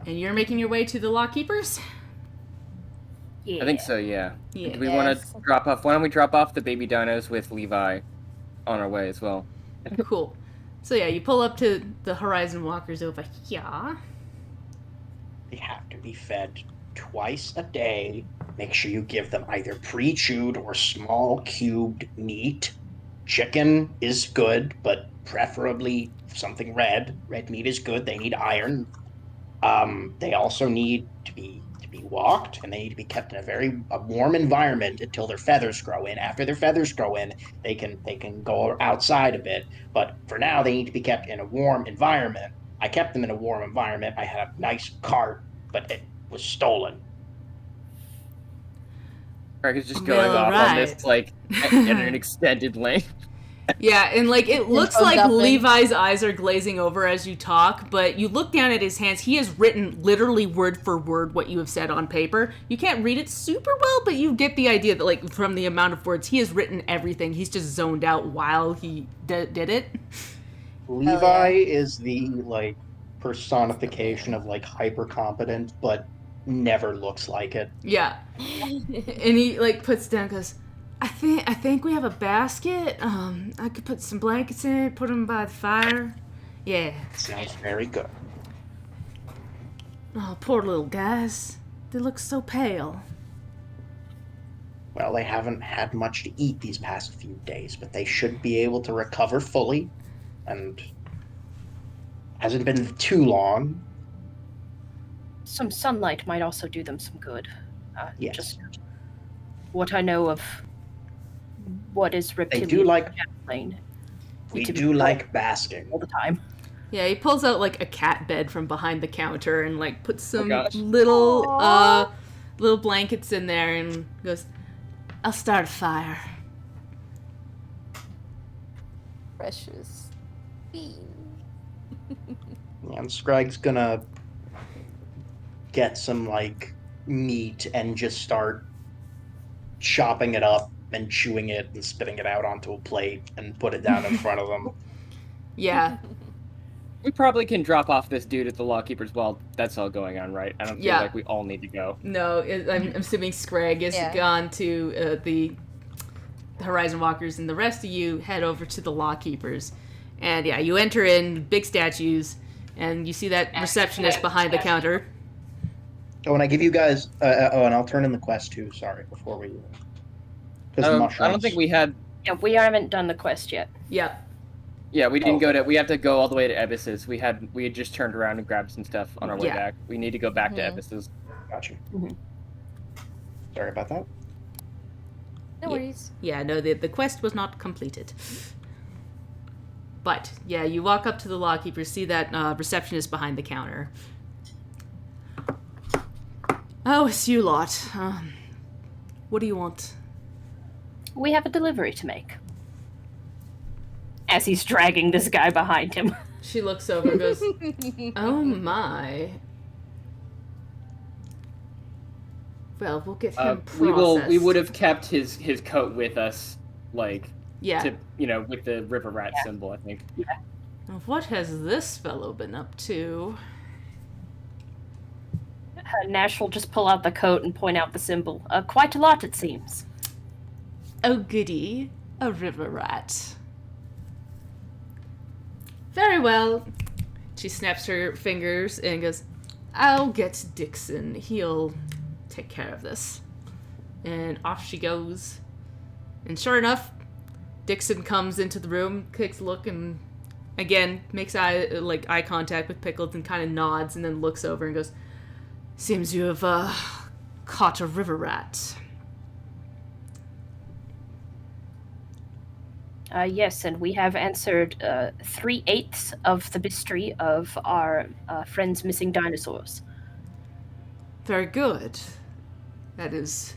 And you're making your way to the Law Keepers? Yeah. I think so, yeah. Yeah. Do we want to drop off? Why don't we drop off the baby dinos with Levi on our way as well? Cool. So yeah, you pull up to the Horizon Walkers over here. They have to be fed twice a day. Make sure you give them either pre-chewed or small cubed meat. Chicken is good, but preferably something red. Red meat is good. They need iron. They also need to be walked, and they need to be kept in a warm environment until their feathers grow in. After their feathers grow in, they can go outside a bit. But for now, they need to be kept in a warm environment. I kept them in a warm environment. I had a nice cart, but it was stolen. Craig is just going off on this like at an extended length. Yeah, and like it looks like Nothing. Levi's eyes are glazing over as you talk, but you look down at his hands. He has written literally word for word what you have said on paper. You can't read it super well, but you get the idea that like from the amount of words, he has written everything. He's just zoned out while he did it. Levi is the like personification of like hyper competent, but never looks like it. Yeah. And he like puts down, goes, I think we have a basket. I could put some blankets in it, put them by the fire. Yeah. Sounds very good. Oh, poor little guys. They look so pale. Well, they haven't had much to eat these past few days, but they should be able to recover fully, and hasn't been too long. Some sunlight might also do them some good. Yes. Just what I know of what is reptilian. They do like. plane. We to be do like basking. all the time. Yeah, he pulls out like a cat bed from behind the counter and like puts some gosh. little blankets in there and goes, I'll start a fire. Precious bean. And Skrag's gonna get some like meat and just start chopping it up and chewing it and spitting it out onto a plate and put it down in front of them. Yeah. We probably can drop off this dude at the Lawkeepers while that's all going on, right? I don't feel Yeah. like we all need to go. No, I'm assuming Skreg is Yeah. gone to the Horizon Walkers, and the rest of you head over to the Law Keepers. And yeah, you enter in big statues, and you see that receptionist behind the counter. Oh, and I give you guys. And I'll turn in the quest too. Sorry, before we. I don't think we had. Yeah, we haven't done the quest yet. Yep. Yeah, we didn't go to. We have to go all the way to Ebis's. We had just turned around and grabbed some stuff on our way Yeah. back. We need to go back to Mhm. Ebis's. Gotcha. Mhm. Sorry about that. No Yeah. worries. Yeah, no, the quest was not completed. But, yeah, you walk up to the Law Keepers, see that receptionist behind the counter. Oh, it's you lot. What do you want? We have a delivery to make. As he's dragging this guy behind him. She looks over and goes, oh my. Well, we'll get him processed. We would have kept his coat with us, like, Yeah. to, with the river rat symbol, I think. Yeah. What has this fellow been up to? Nash will just pull out the coat and point out the symbol. Quite a lot, it seems. Oh goody, a river rat. Very well. She snaps her fingers and goes, I'll get Dixon. He'll take care of this. And off she goes. And sure enough, Dixon comes into the room, takes a look, and again makes eye contact with Pickles and kind of nods and then looks over and goes, seems you have caught a river rat. Yes, and we have answered 3/8 of the mystery of our friend's missing dinosaurs. Very good. That is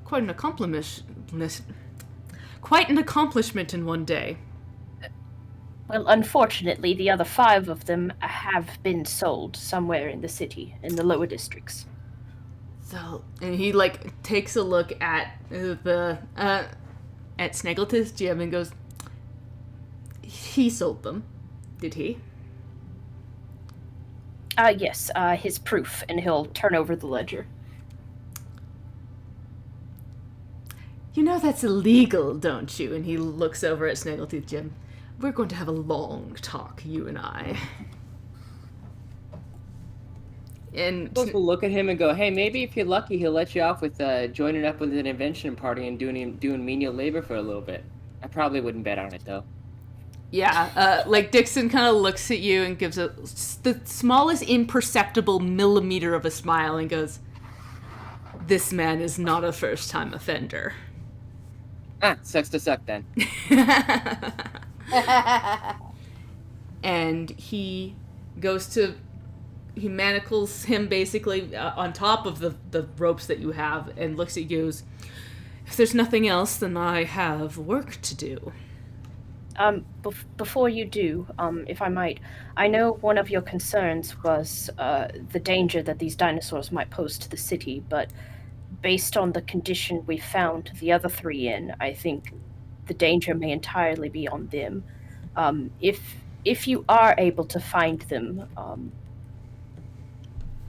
quite an accomplishment. Quite an accomplishment in one day. Well, unfortunately, the other 5 of them have been sold somewhere in the city, in the lower districts. So, and he takes a look at at Snaggletooth's gym and goes, he sold them, did he? Yes, his proof, and he'll turn over the ledger. You know that's illegal, don't you? And he looks over at Snaggletooth Jim. We're going to have a long talk, you and I. And Suppose we'll look at him and go, hey, maybe if you're lucky, he'll let you off with joining up with an invention party and doing menial labor for a little bit. I probably wouldn't bet on it, though. yeah, Dixon kind of looks at you and gives the smallest imperceptible millimeter of a smile and goes, this man is not a first-time offender. Sucks to suck, then. And he manacles him basically on top of the ropes that you have and looks at you as, if there's nothing else, then I have work to do. Before you do, if I might, I know one of your concerns was the danger that these dinosaurs might pose to the city, but based on the condition we found the other 3 in, I think the danger may entirely be on them. If you are able to find them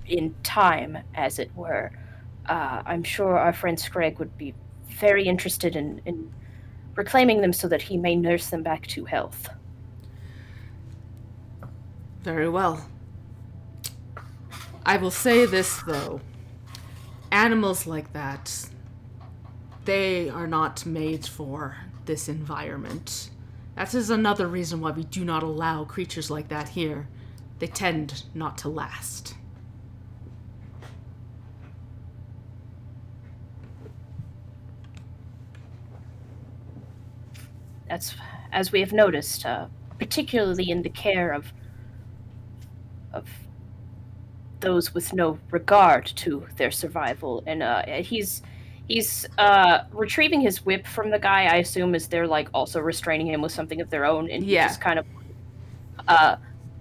in time, as it were, I'm sure our friend Skreg would be very interested in reclaiming them so that he may nurse them back to health. Very well. I will say this, though. Animals like that, they are not made for this environment. That is another reason why we do not allow creatures like that here. They tend not to last. That's, as we have noticed, particularly in the care of those with no regard to their survival. And he's retrieving his whip from the guy, I assume, as they're also restraining him with something of their own, and he just kind of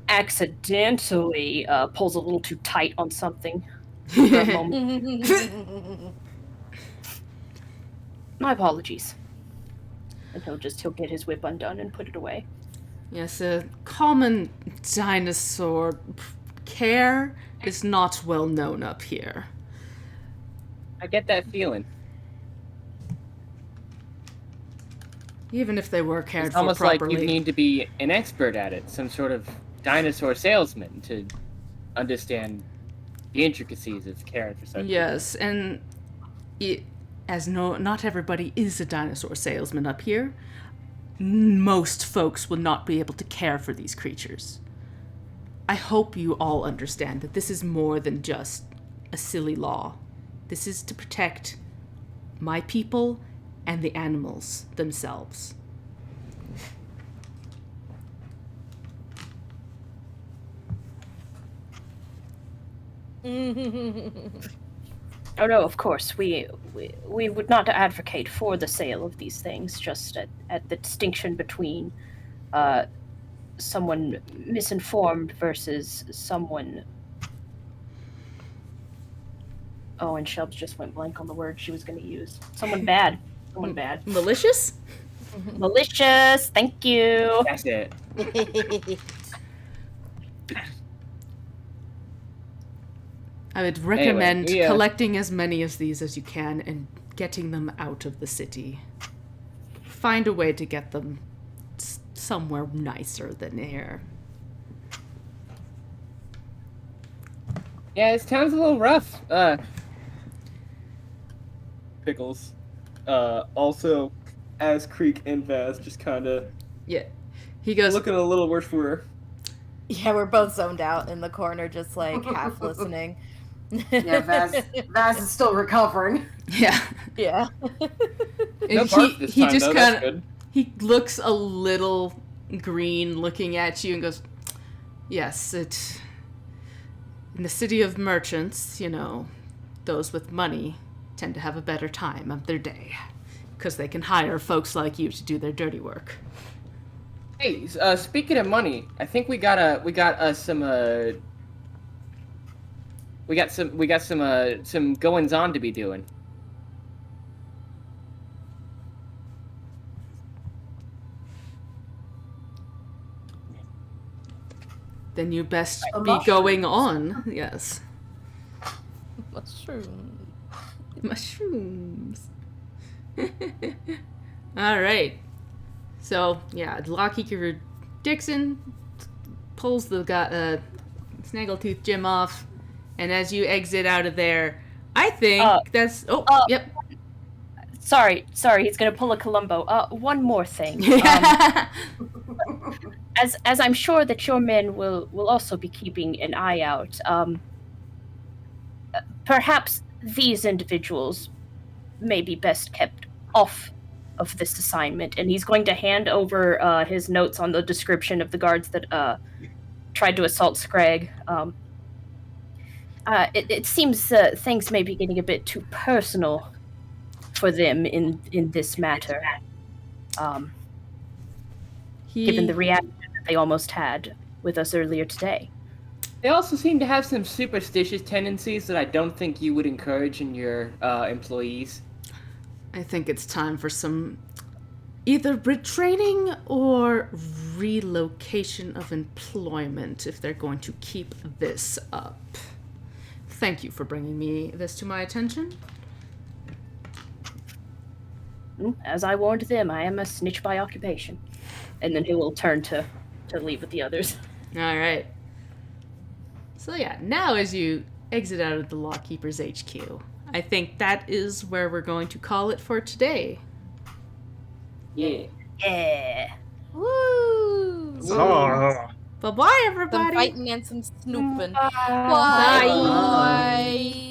accidentally pulls a little too tight on something for a moment. My apologies. And he'll get his whip undone and put it away. Yes, a common dinosaur care is not well known up here. I get that feeling. Even if they were cared It's for almost properly. like you need to be an expert at it, some sort of dinosaur salesman to understand the intricacies of caring for such. Yes, and not everybody is a dinosaur salesman up here, most folks will not be able to care for these creatures. I hope you all understand that this is more than just a silly law. This is to protect my people and the animals themselves. Oh no, of course, we would not advocate for the sale of these things, just at the distinction between someone misinformed versus someone... Oh, and Shelbs just went blank on the word she was going to use. Someone bad. Someone bad. Malicious? Malicious, thank you. That's it. I would recommend Anyway, collecting as many of these as you can and getting them out of the city. Find a way to get them somewhere nicer than here. Yeah, this town's a little rough. Pickles. Also, as Creek and Vaz just kind of Yeah. He goes, looking a little worse for her. Yeah, we're both zoned out in the corner, just like half listening. Yeah, Vaz is still recovering. yeah. Yeah. And No bark this he time, just though, kind that's of, good. he looks a little green looking at you and goes, yes, in the city of merchants, those with money tend to have a better time of their day because they can hire folks like you to do their dirty work. Hey, speaking of money, I think we got some goings on to be doing. Then you best The be going on. Yes. Mushroom. Mushrooms. All right. So, yeah, Lockkeeper Dixon pulls the Snaggletooth Jim off, and as you exit out of there, I think that's... Oh, yep. Sorry, he's gonna pull a Columbo. One more thing. As I'm sure that your men will also be keeping an eye out, perhaps these individuals may be best kept off of this assignment, and he's going to hand over his notes on the description of the guards that tried to assault Skreg. It seems things may be getting a bit too personal for them in this matter, given the reaction that they almost had with us earlier today. They also seem to have some superstitious tendencies that I don't think you would encourage in your employees. I think it's time for some either retraining or relocation of employment if they're going to keep this up. Thank you for bringing this to my attention. As I warned them, I am a snitch by occupation. And then he will turn to leave with the others. All right. So yeah, now as you exit out of the Lawkeeper's HQ, I think that is where we're going to call it for today. Yeah. Yeah. Woo! Bye-bye, everybody. Some fighting and some snooping. Bye. Bye.